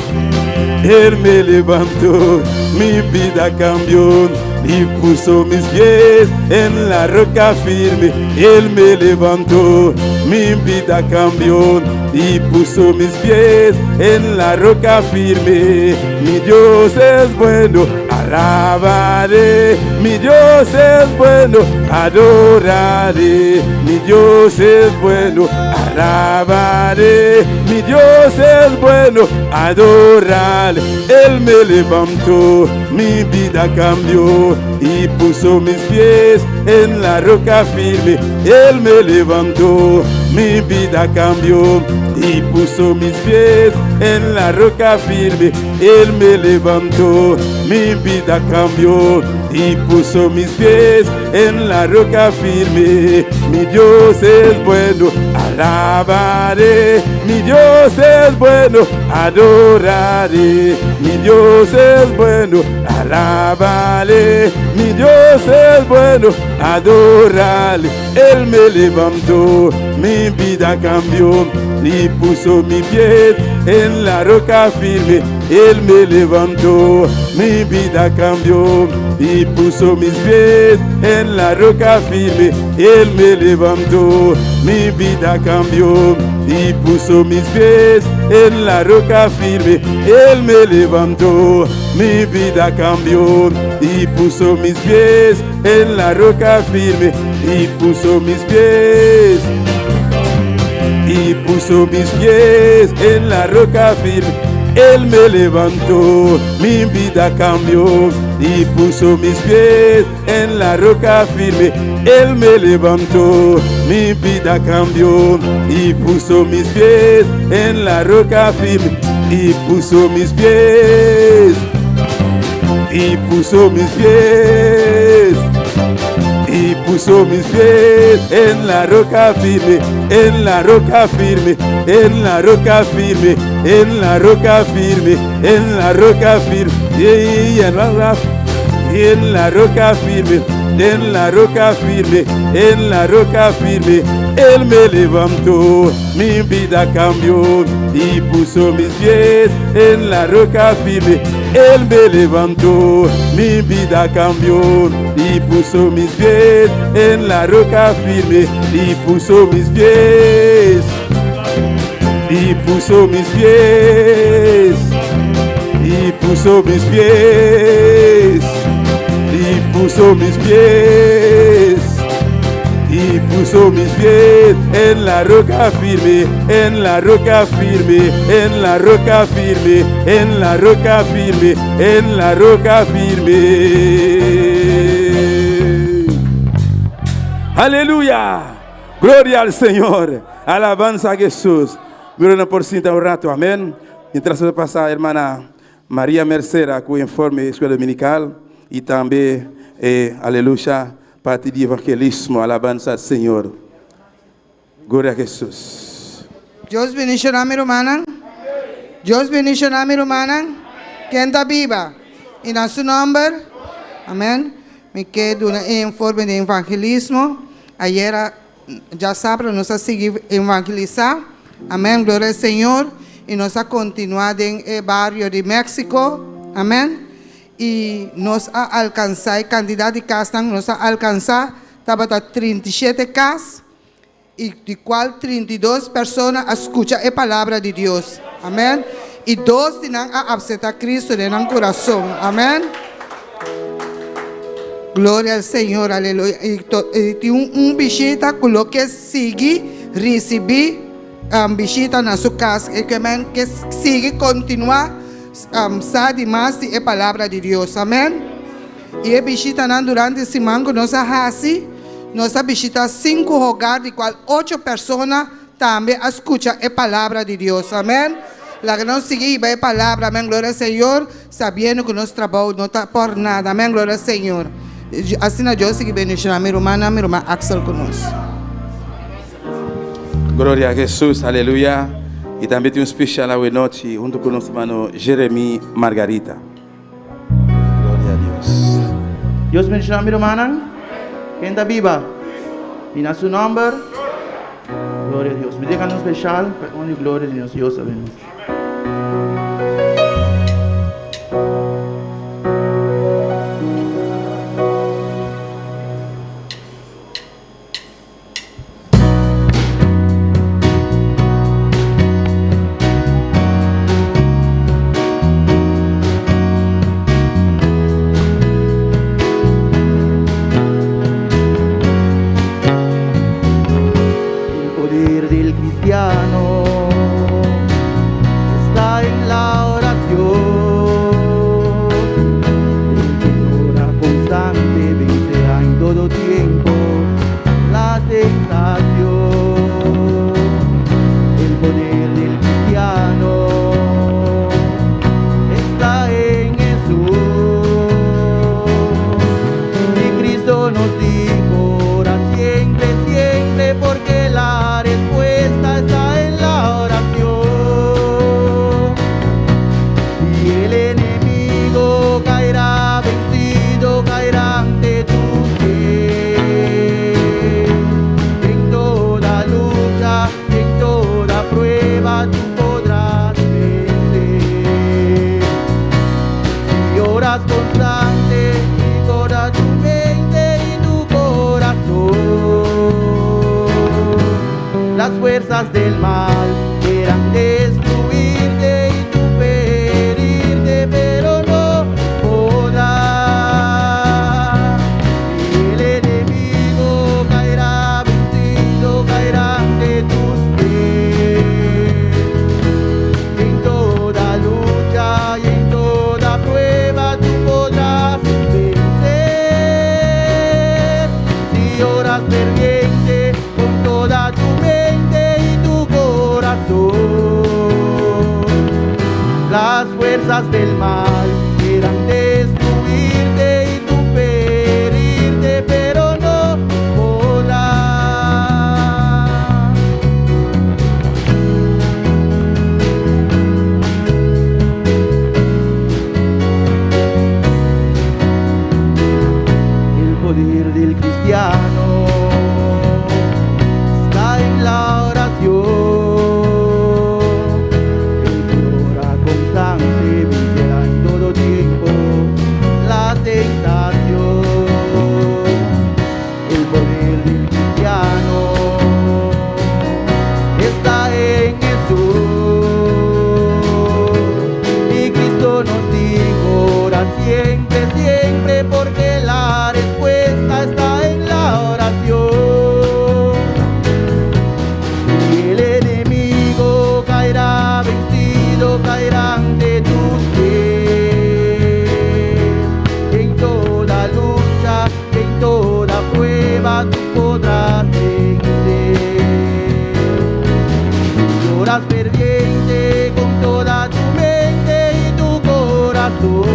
Él me levantó, mi vida cambió y puso mis pies en la roca firme. Él me levantó, mi vida cambió y puso mis pies en la roca firme. Mi Dios es bueno, alabaré. Mi Dios es bueno, adoraré. Mi Dios es bueno, alabaré. Mi Dios es bueno, adoraré. Él me levantó, mi vida cambió y puso mis pies en la roca firme. Él me levantó, mi vida cambió y puso mis pies en la roca firme. Él me levantó, mi vida cambió y puso mis pies en la roca firme. Mi Dios es bueno, alabaré. Mi Dios es bueno, adoraré. Mi Dios es bueno, alabaré. Mi Dios es bueno, adoraré. Él me levantó, mi vida cambió y puso mis pies en la roca firme. Él me levantó, mi vida cambió y puso mis pies en la roca firme. Él me levantó, mi vida cambió y puso mis pies en la roca firme. Él me levantó, mi vida cambió y puso mis pies en la roca firme. Y puso mis pies. Y puso mis pies en la roca firme. Él me levantó, mi vida cambió y puso mis pies en la roca firme. Él me levantó, mi vida cambió y puso mis pies en la roca firme. Y puso mis pies. y puso mis pies. Y puso mis pies en la roca firme, en la roca firme, en la roca firme, en la roca firme, en la roca firme, y en la roca firme, en la roca firme, en la roca firme. Él me levantó, mi vida cambió y puso mis pies en la roca firme. Él me levantó, mi vida cambió y puso mis pies en la roca firme. Y puso mis pies, y puso mis pies, y puso mis pies, y puso mis pies. Y puso mis pies en la roca firme, en la roca firme, en la roca firme, en la roca firme, en la roca firme. Aleluya. Gloria al Señor. Alabanza a Jesús. Miren por cinta un rato. Amén. Mientras se pasa, hermana María Mercera, con informe de escuela dominical. Y también, aleluya, parte de evangelismo, alabanza al Señor. Gloria a Jesús. Dios bendicioná a mi hermana. Dios bendicioná a mi hermana. Que está viva. Y en su nombre. Amén. Me quedo en informe de evangelismo. Ayer ya saben, nos ha seguido evangelizar. Amén. Gloria al Señor. Y nos ha continuado en el barrio de México. Amén. Y nos ha alcanzado, cantidad de casas nos ha alcanzado, estaba 37 casas, y de cual 32 personas escuchan la palabra de Dios. Amén. Y 2 tienen a aceptar a Cristo en el corazón. Amén. Gloria al Señor, aleluya. Y tiene un visita con lo que sigue, recibir visita en su casa, y que sigue continuar. Sabe más de la palabra de Dios. Amén. Y a visita durante esse mango nos hace, nos visita 5 hogares, de cual 8 personas también escuchan la palabra de Dios. Amén. La que nos sigue la palabra. Amén. Gloria al Señor. Sabiendo que nuestro trabajo no está por nada. Amén. Gloria al Señor. Así yo sigo bendicionando a mi hermana Axel con nosotros. Gloria a Jesús. Aleluya. Y también tiene un especial hoy noche junto con nuestro hermano Jeremy Margarita. Gloria a Dios. Dios bendiga a mi hermana. Que está viva. Y en su nombre. Gloria a Dios. Me dejan un especial. Para gloria a Dios. Dios sabe. Está en la oración, el que ora constante vencerá en todo tiempo la tentación. El poder del cristiano está en Jesús, y Cristo nos dijo: ora siempre, siempre, porque la respuesta está en la oración. Y el enemigo caerá vencido, caerá ante tus pies. En toda lucha, en toda prueba tú podrás vencer. Si oras constante y toda tu mente y tu corazón, las fuerzas del mal quieran destruirte y tú ferirte, pero no podrás. Y el enemigo caerá vencido, caerá ante tus pies. En toda lucha y en toda prueba tú podrás vencer. Si oras ferviente con toda tu mente y tu corazón, las fuerzas del mal quieran destruir poder del cristiano está en la oración. El ora constante vencerá en todo tiempo la tentación. El poder del cristiano está en Jesús. Y Cristo nos dijo: ora siempre, siempre, porque la respuesta está en la oración. Y el enemigo caerá vencido, caerá ante tus pies. En toda lucha, en toda prueba, tú podrás vencer. Si oras ferviente con toda tu mente y tu corazón,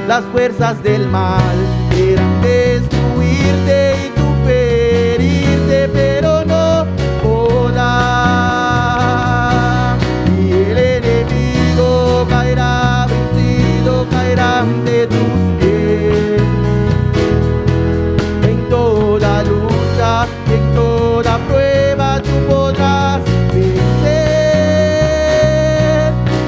las fuerzas del mal quieran destruirte y tú ferirte, pero no podrá. Y el enemigo caerá vencido, caerá ante tus pies. En toda lucha, en toda prueba, tú podrás vencer.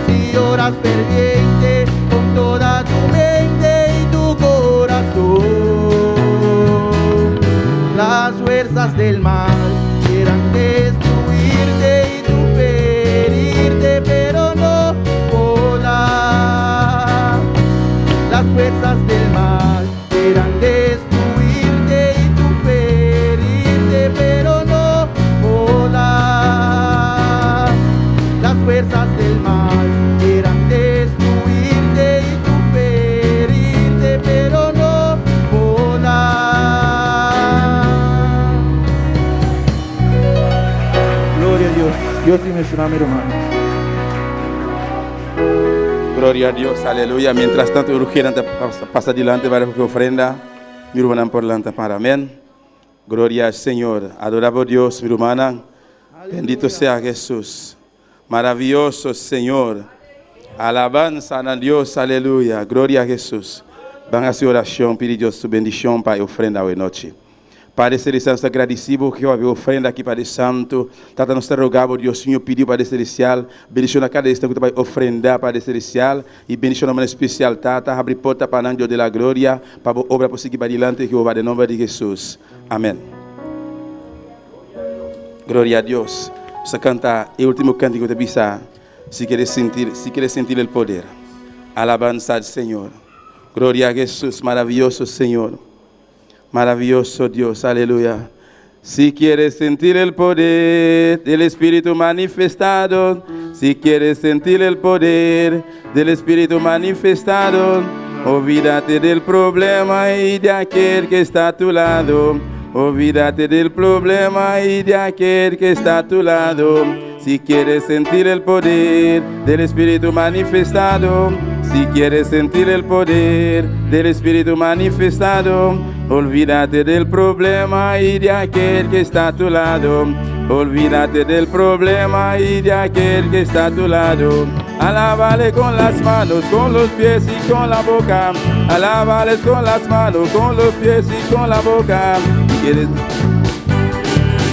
Si oras ferviente con toda tu mente y tu corazón, las fuerzas del mal quieran destruirte y tú ferirte, pero no podrá. Las fuerzas del mal quieran destruirte y tú ferirte, pero no podrá. Las fuerzas del mal quieran destruirte y tú ferirte, pero no podrá. Gloria a Dios. Dios tiene su nombre, hermano. Gloria a Dios, aleluya. Mientras tanto, urgieran pasa adelante para que ofrenda. Mi hermana por delante para amén. Gloria al Señor. Adorable Dios, mi hermana. Bendito sea Jesús. Maravilloso Señor. Alabanza a Dios, aleluya. Gloria a Jesús. Van a hacer oración, pedir Dios su bendición para ofrenda hoy noche. Padre Celestial, estamos agradecidos que hoy ofrenda aqui, Padre Santo. Tata, nós te rogamos, Deus Senhor, pediu, Padre Celestial, bendição a cada instante que vai ofrendar, Padre Celestial, e bendição de maneira especial, Tata, abre porta para o Deus da glória, para a obra possa seguir para adiante, que vai em nome de Jesus. Amém. Glória a Deus. Você canta o último cântico de Bisa, se queres sentir o poder. Alabanza al Senhor. Glória a Jesus, maravilhoso Senhor. Maravilloso Dios, aleluya. Si quieres sentir el poder del Espíritu manifestado, si quieres sentir el poder del Espíritu manifestado, olvídate del problema y de aquel que está a tu lado. Olvídate del problema y de aquel que está a tu lado. Si quieres sentir el poder del Espíritu manifestado, si quieres sentir el poder del Espíritu manifestado, olvídate del problema y de aquel que está a tu lado. Olvídate del problema y de aquel que está a tu lado. Alábale con las manos, con los pies y con la boca. Alábales con las manos, con los pies y con la boca. Si quieres,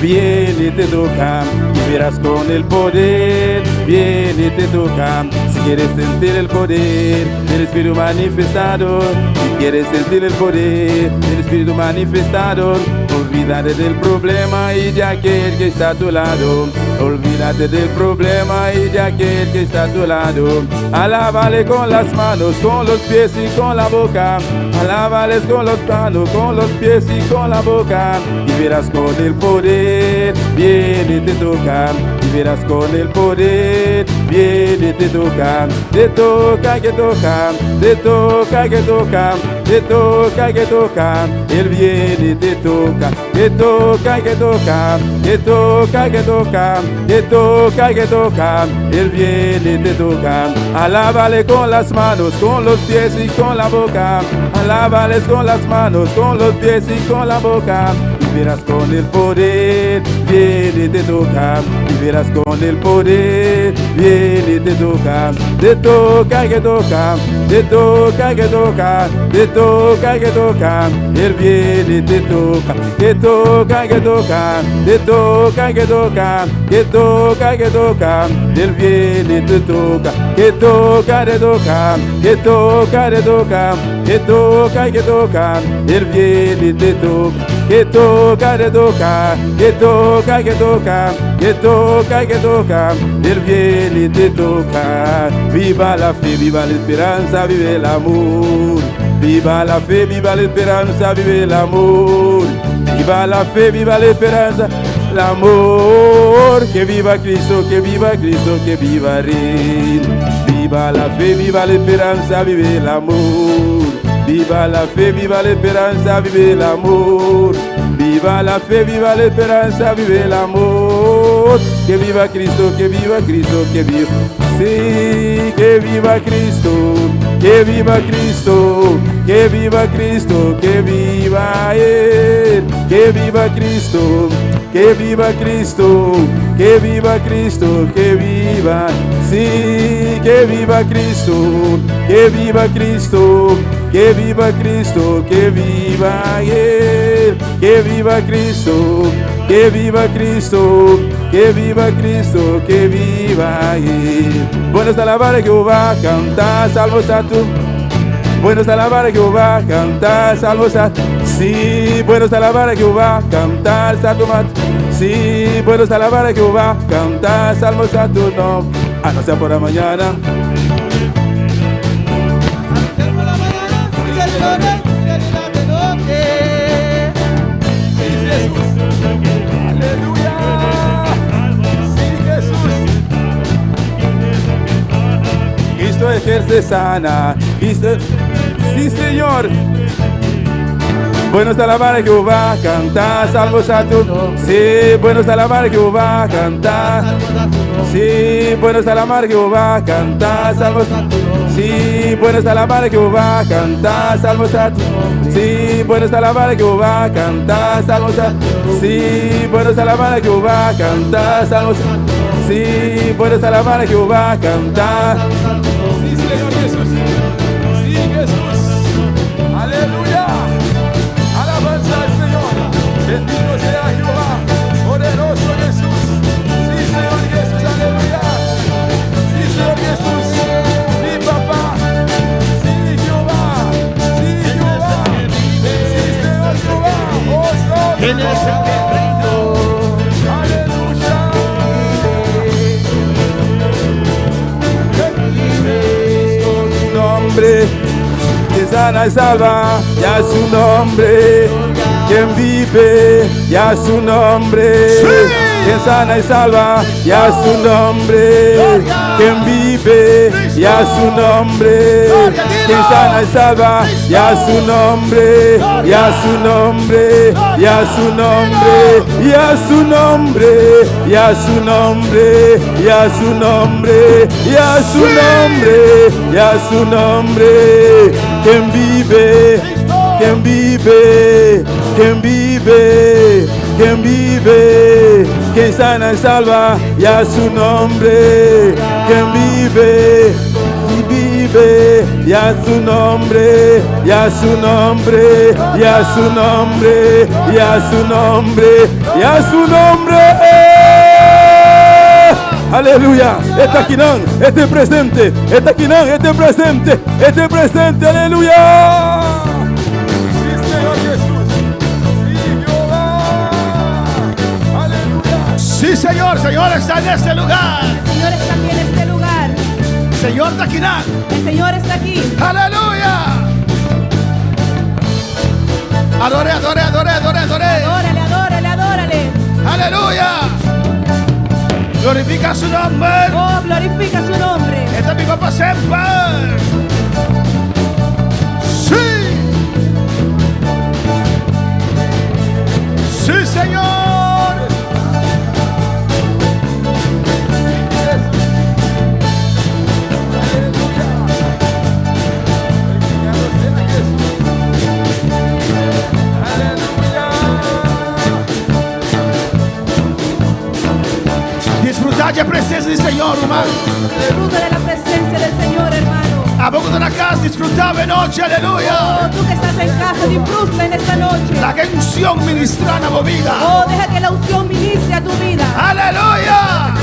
viene y te toca, y verás con el poder. Viene y te toca, si quieres sentir el poder del Espíritu manifestado. Si quieres sentir el poder del Espíritu manifestado, olvídate del problema y de aquel que está a tu lado. Olvídate del problema y de aquel que está a tu lado. Alábale con las manos, con los pies y con la boca. Alábales con los manos, con los pies y con la boca. Y verás con el poder, viene y te toca. Y verás con el poder, viene y te toca. Te toca, que toca, te toca, que toca. Te toca, que toca, Él viene y te toca. Te toca, que toca, te toca, que toca. Te toca, que toca, Él viene y te toca. Alábale con las manos, con los pies y con la boca. Lávales con las manos, con los pies y con la boca. Y verás con el poder, viene y te toca. Y verás con el poder, viene y te toca. Te toca y que toca, te toca y que toca, te toca y que toca. Él viene y te toca, que toca y que toca, te toca y que toca, que toca y que toca. Él viene y te toca, que toca, te toca, que toca, te toca, que toca y que toca. Él viene y te toca, que toca, te toca, que toca y que toca, que toca y que toca. Él viene y te toca. Viva la fe, viva la esperanza, vive el amor. Viva la fe, viva la esperanza, vive el amor. Viva la fe, viva la esperanza, el amor. Que viva Cristo, que viva Cristo, que viva Rey. Viva la fe, viva la esperanza, vive el amor. Viva la fe, viva la esperanza, vive el amor. Viva la fe, viva la esperanza, vive el amor. Que viva Cristo, que viva Cristo, que viva. Sí, que viva Cristo, que viva Cristo, que viva Cristo, que viva Él. Que viva Cristo, que viva Cristo, que viva Cristo, que viva. Sí, que viva Cristo, que viva Cristo, que viva Cristo, que viva Él. Que viva Cristo, que viva Cristo, que viva Cristo, que viva Él. Bueno está alabar a Jehová, cantar salmos a tu. Bueno está alabar a Jehová, cantar salmos a. Sí, bueno está alabar a Jehová, cantar salmos a. Sí, bueno está alabar a Jehová, cantar salmos a tu nombre. No sea por la mañana. Aleluya. Sí, Jesús. Cristo ejerce sana. Cristo. Sí, Señor. Bueno está alabar a Jehová, cantar salmos a tu. Sí, bueno está alabar a Jehová, cantar. Sí, bueno está alabar a Jehová, cantar salmos a tu. Sí, bueno está alabar a Jehová, cantar salmos a tu. Sí, bueno está alabar a Jehová, cantar salmos a tu. Sí, bueno está alabar a Jehová, cantar salmos a tu. Sí, bueno está alabar a Jehová, cantar. Sí, Señor Jesús. Sí, Jesús. Aleluya. Alabanza al Señor. Bendito sea Jehová. Poderoso Jesús. Sí, Señor Jesús. Aleluya. Sí, Señor Jesús. Sí, papá. Sí, Jehová. Sí, Jehová. Sí, Señor Jehová. Oh, ¿Quién es el que reina? Aleluya. Su nombre, que sana y salva, ya su nombre. Quien vive, ya su nombre. Quien sana y salva, ya su nombre. Quien vive, ya su nombre. Quien sana y salva, ya su nombre. Ya su nombre, ya su nombre, ya su nombre, ya su nombre, ya su nombre, ya su nombre, ya su nombre. Quien vive, quien vive, quien vive, quien vive, quien sana y salva, ya su nombre. Quien vive y vive, ya su nombre, ya su nombre, ya su nombre, ya su nombre, ya su nombre. Aleluya, está aquí, este presente, está aquí, este presente, este presente, aleluya. Sí, Señor Jesús. Sí, Jehová. Aleluya. Sí, Señor, Señor está en este lugar. El Señor está aquí en este lugar. Señor Taquinán. El Señor está aquí. Aleluya. Adore, adore, adore, adore, adore. Adórale, adórale, adórale. Aleluya. Glorifica su nombre. Oh, glorifica su nombre. Este es mi papá siempre. Sí. Sí, Señor. Haya presencia del Señor, hermano. Disfruta de la presencia del Señor, hermano. A poco de la casa disfrutaba noche, aleluya. Oh, tú que estás en casa, disfruta en esta noche. La que unción ministra la vida. Oh, deja que la unción ministre a tu vida. Aleluya.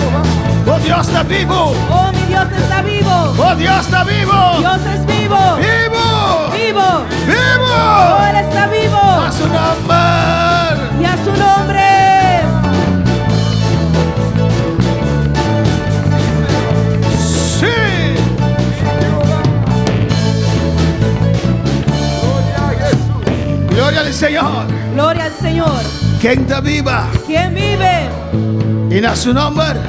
Oh, Dios está vivo. Oh, mi Dios está vivo. Oh, Dios está vivo. Dios es vivo. Vivo. Vivo. Vivo. Oh, Él está vivo. A su nombre. Y a su nombre. Sí. Gloria al Señor. Gloria al Señor. ¿Quién está viva? ¿Quién vive? Y a su nombre.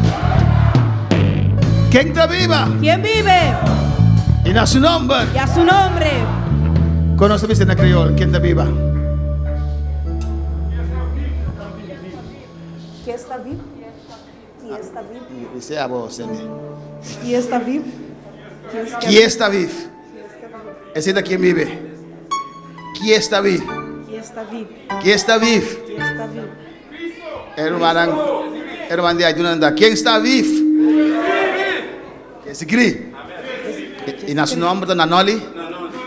¿Quién está viva? ¿Quién vive? Y a su nombre. Y a su nombre. Conoce en creol. ¿Quién está viva? ¿Quién está vivo? ¿Quién está vivo? Dice a vos, ¿Quién está vivo? ¿Quién está vivo? Es decir, ¿quién vive? ¿Quién está vivo? ¿Quién está vivo? ¿Quién está vivo? ¿Quién está vivo? Hermano de ayuda, ¿quién está vivo? ¿Quién se cree? Y en su nombre de Nanoli.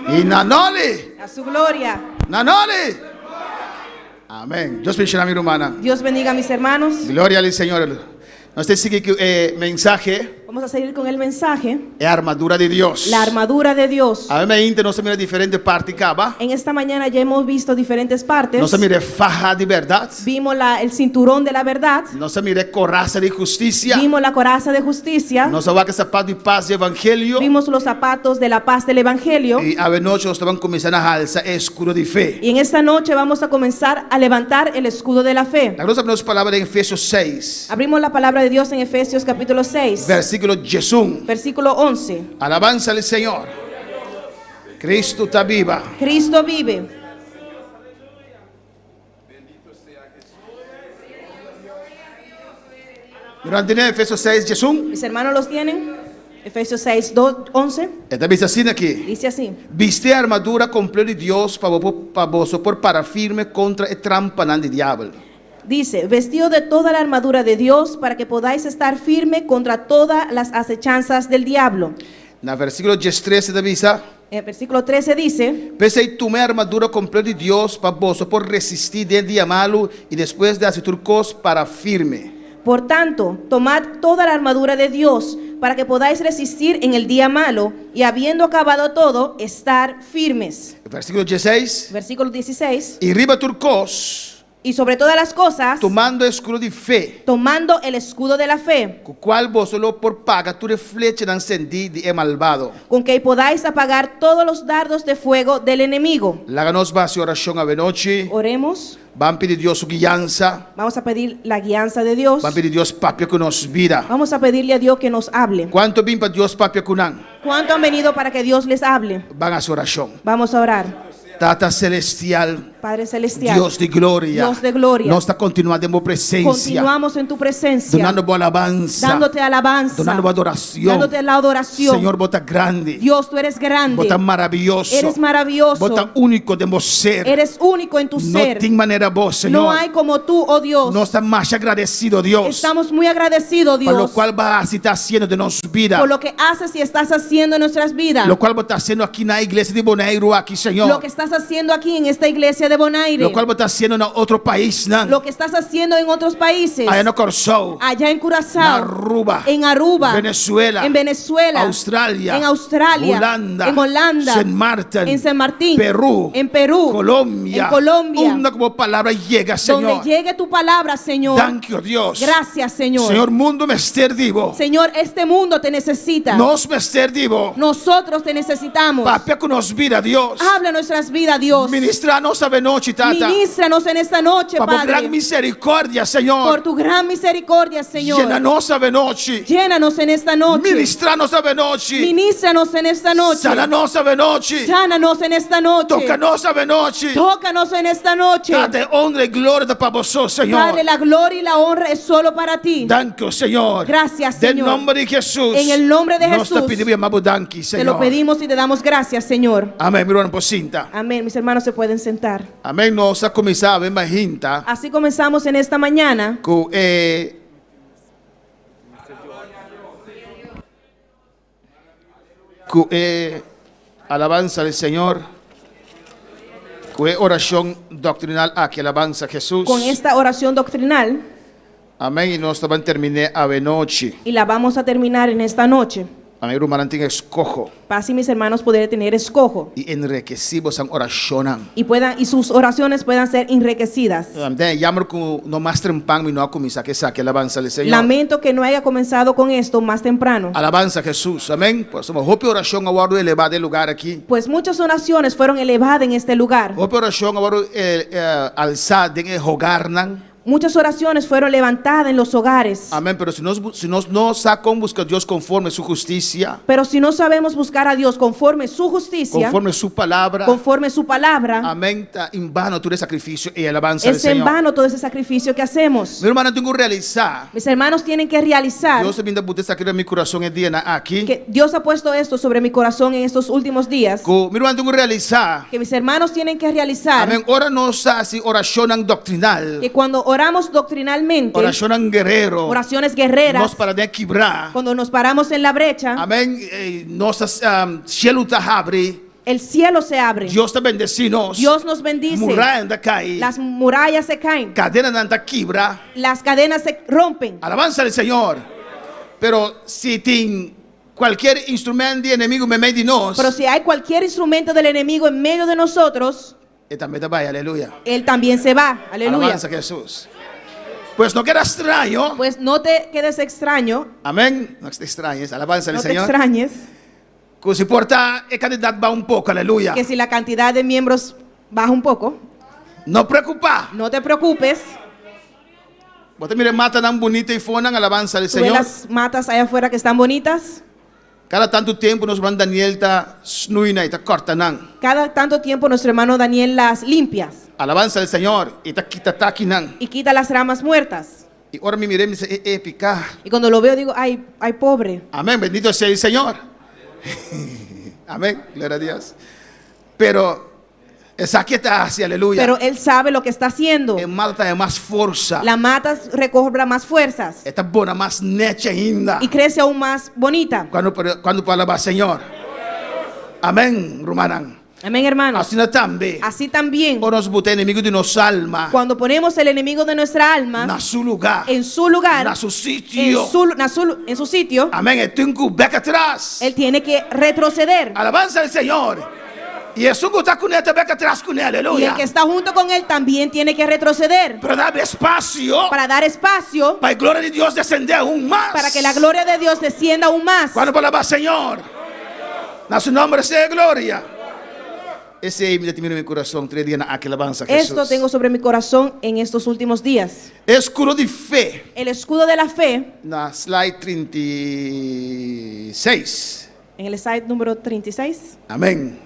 Y Nanoli. A su gloria. Nanoli. Amén. Dios bendiga a mi hermana. Dios bendiga a mis hermanos. Gloria al Señor. Usted sigue que mensaje. Vamos a seguir con el mensaje. Es armadura de Dios. La armadura de Dios. A mí me no se mira diferentes partes acá. En esta mañana ya hemos visto diferentes partes. No se mire faja de verdad. Vimos el cinturón de la verdad. No se mire coraza de justicia. Vimos la coraza de justicia. No se va que zapato de paz de evangelio. Vimos los zapatos de la paz del evangelio. Y a ver noche nos van a comenzar a alzar escudo de fe. Y en esta noche vamos a comenzar a levantar el escudo de la fe. La gloria de palabra en Efesios 6. Abrimos la palabra de Dios en Efesios capítulo 6. Versículo Jesús. Versículo 11. Alabanza al Señor. Cristo está viva. Cristo vive. Durante Efesios 6, Jesús. Mis hermanos los tienen. Efesios 6, 11. Esta dice así aquí. Dice así. Viste a armadura completa de Dios para vos por para firme contra el trampa del diablo. Dice, vestido de toda la armadura de Dios para que podáis estar firme contra todas las acechanzas del diablo. En el versículo 13 dice, En el versículo 13 dice, pese y tomé armadura completa de Dios para vos por resistir del día malo y después de hacer turcos para firme. por tanto, tomad toda la armadura de Dios para que podáis resistir en el día malo y habiendo acabado todo, estar firmes. El versículo 16, Versículo 16. y riba turcos, Y sobre todas las cosas, tomando escudo de fe, tomando el escudo de la fe, con cual vos solo por paga tu flecha de encendí de malvado. con que podáis apagar todos los dardos de fuego del enemigo. Láganos base oración a noche. Oremos. Van a pedir Dios su guianza. Vamos a pedir la guianza de Dios. Van a pedir Dios papia que nos vida. Vamos a pedirle a Dios que nos hable. ¿Cuánto bien para Dios papia kunan? ¿Cuánto han venido para que Dios les hable? Van a su oración. Vamos a orar. Tata celestial, Padre celestial, Dios de gloria, Dios de gloria, nos está continuando en presencia, continuamos en tu presencia, donando buena alabanza, dándote alabanza, donando adoración, dándote la adoración. Señor, bota grande, Dios, tú eres grande, bota maravilloso, eres maravilloso, bota único de vos ser, eres único en tu no ser. tiene manera vos, Señor, No hay como tú, oh Dios. no está más agradecido, Dios, Estamos muy agradecidos, Dios, por lo cual vas a estar haciendo de nuestra vida, por lo que haces y estás haciendo en nuestras vidas, lo cual vos estás haciendo aquí en la iglesia de Bonaire, aquí, Señor, lo que estás haciendo aquí en esta iglesia de Bonaire, lo cual vos estás haciendo en otro país, lo que estás haciendo en otros países, allá en Corzón, allá en Curazao, Aruba, en Aruba, Venezuela, en Venezuela, Australia, en Australia, Holanda, en Holanda, San Martín, en San Martín, Perú, en Perú, Colombia, en Colombia, una como palabra llega, Señor. donde llegue tu palabra, Señor. Thank you, Dios. Gracias, Señor. Señor, mundo me esté vivo. Señor, este mundo te necesita. Nos me esté vivo. Nosotros te necesitamos. Papá que nos vida, Dios. Habla nuestras vidas, Dios. Ministranos a noche, tata. Ministranos en esta noche, Por Padre. gran misericordia, Señor. Por tu gran misericordia, Señor. Llenanos a noche. Llénanos en esta noche. Ministranos a noche. Ministranos en esta noche. Sánanos a noche. Sánanos en esta noche. Tócanos a noche. Tócanos en esta noche. Date honra y gloria para vosotros, Señor. Padre, la gloria y la honra es solo para ti. Thank you, Señor. Gracias, En Señor. nombre de Jesús. En el nombre de Nos te Jesús. pedimos, amado Danki, Te Señor. lo pedimos y te damos gracias, Señor. Amén, mi hermano, por cinta. Amén. Mis hermanos se pueden sentar. Amén. Nos ha comenzado a ver más jinta. Así comenzamos en esta mañana. Alabanza al Señor. Oración doctrinal aquí, alabanza a Jesús. Con esta oración doctrinal, Amén. Y nós também terminé a noche. y la vamos a terminar en esta noche, Amém. Irmão, tem escojo para así mis hermanos poder tener escojo e enriquecimos en oración. y sus oraciones puedan ser enriquecidas. Amém. Llamar com no mais trempang e não começar que saque alabanza al Señor. Lamento que no haya comenzado con esto más temprano, Alabanza a Jesús. Amém. Por isso, hope oração agora elevada el lugar aqui. pues muchas oraciones fueron elevadas en este lugar. Hope oração agora alçada em hogar nan. Muchas oraciones fueron levantadas en los hogares. Amém. Pero se nós não sacamos buscar Deus conforme sua justiça, Pero si no sabemos buscar a Dios conforme su justicia, conforme sua palavra, conforme su palabra, amém, está em vano todo esse sacrifício e alabanza al es en Señor. vano todo ese sacrificio que hacemos. Meu irmão, eu tenho que realizar. Mis hermanos tienen que realizar Deus me botou isso aqui no meu coração el dia aqui. que Dios ha puesto esto sobre mi corazón en estos últimos días, Meu irmão, tenho que realizar. que mis hermanos tienen que realizar Amém. Ora nós assim oração doctrinal, que cuando oramos doctrinalmente, oração guerreiro, oraciones guerreras, nós para de quebrar. cuando nos paramos en la brecha, Amém. Nossas cielo está abre. el cielo se abre, Deus está bendecindo. Dios nos bendice, Muralha anda cai. las murallas se caen, Cadena anda quebra. las cadenas se rompen. Alabanza al Señor. Pero si tem qualquer instrumento de inimigo me meio de nós, Pero si hay cualquier instrumento del enemigo en medio de nosotros, ele também vai, aleluia. él también se va. Aleluya. Alabanza a Jesús. Pues no queda extraño. Pues no te quedes extraño, Amén. No te extrañes. Alabanza al no te Señor. extrañes, Que se porta el candidato va un poco, aleluya. que si la cantidad de miembros baja un poco, No preocupa. no te preocupes. Vos mire mata tan bonita y fonan alabanza al Tú ves Señor. las matas allá afuera que están bonitas. Cada tanto tiempo nos van Daniel ta snuina y ta cortanan. Cada tanto tiempo nuestro hermano Daniel las limpias Alabanza al Señor y ta quita taquinan. y quita las ramas muertas. Y ahora me miré y me dice, pica. Y cuando lo veo digo, ay, ay pobre. Amén, bendito sea el Señor. Amén, gloria a Dios. Pero esa que está así, aleluya. Pero él sabe lo que está haciendo. El mata de más fuerza. La mata recobra más fuerzas Esta buena más necha ainda. y crece aún más bonita. Cuando palabra Señor. Amén, Rumanan. Amén, hermanos. Así no también. Así también, O nos bote enemigo de nos alma. cuando ponemos el enemigo de nuestra alma Na su lugar. en su lugar, Na su sitio. en su sitio, Amén. El tengo beca atrás. él tiene que retroceder. Alabanza al Señor. Y eso que está con él, te beca atrás con él, Y aleluya. el que está junto con él también tiene que retroceder Pero dame espacio para dar espacio para la gloria de Dios descender aún más. para que la gloria de Dios descienda aún más. Cuando palabra Señor. A su nombre sea gloria. Ese es mi corazón. 3 días a que alabanza a Jesús. Esto tengo sobre mi corazón en estos últimos días. Escudo de fe. El escudo de la fe, Na slide 36. en el slide número 36, Amén.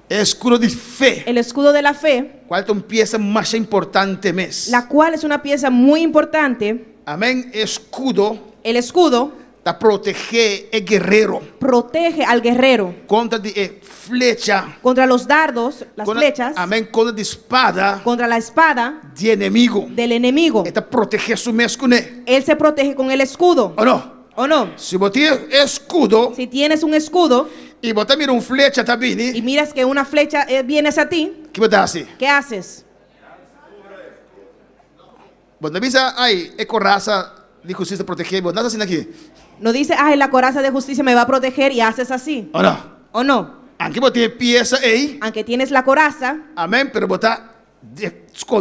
Escudo de fe. el escudo de la fe, ¿Cuál es una pieza más importante mes? la cual es una pieza muy importante. Amén. Escudo El escudo para proteger el guerrero protege al guerrero contra de flecha. contra los dardos, las Contra- flechas, Amén. Contra de espada contra la espada de enemigo. del enemigo. Esta protege su mes con él. Él se protege con el escudo, ¿O no? ¿o no? Si vos tienes escudo Si tienes un escudo y vos también una flecha y también, miras que una flecha viene hacia ti, ¿qué vos haces? ¿qué haces? Vos no dices, ay, es coraza de justicia proteger. Vos no estás haciendo aquí. No dice, ay, la coraza de justicia me va a proteger y haces así, ¿O no? ¿o no? Aunque vos tienes pieza ahí, Aunque tienes la coraza, amén, pero vos estás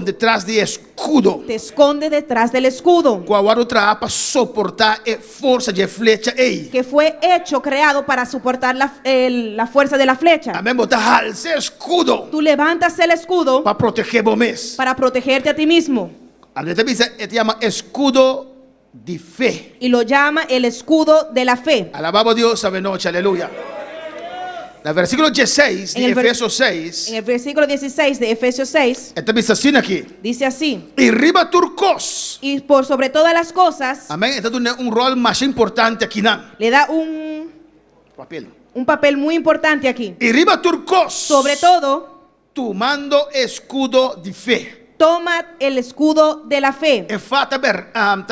detrás de escudo. te esconde detrás del escudo, Cual otra para soportar la fuerza de flecha ahí. que fue hecho, creado para soportar la fuerza de la flecha. Amén, vos estás al escudo Tú levantas el escudo para proteger vos mes. para protegerte a ti mismo A veces dice, te llama escudo de fe. y lo llama el escudo de la fe. Alabamos a Dios esta noche, aleluya. El versículo 16 de En el vers- Efesios 6. En el versículo 16 de Efesios 6 Esta dice así aquí. dice así: Y riba turcos. y por sobre todas las cosas Amén. Este tiene un rol más importante aquí. ¿No? le da un papel muy importante aquí. Y riba turcos. Sobre todo, tomando escudo de fe. toma el escudo de la fe. E fate verdad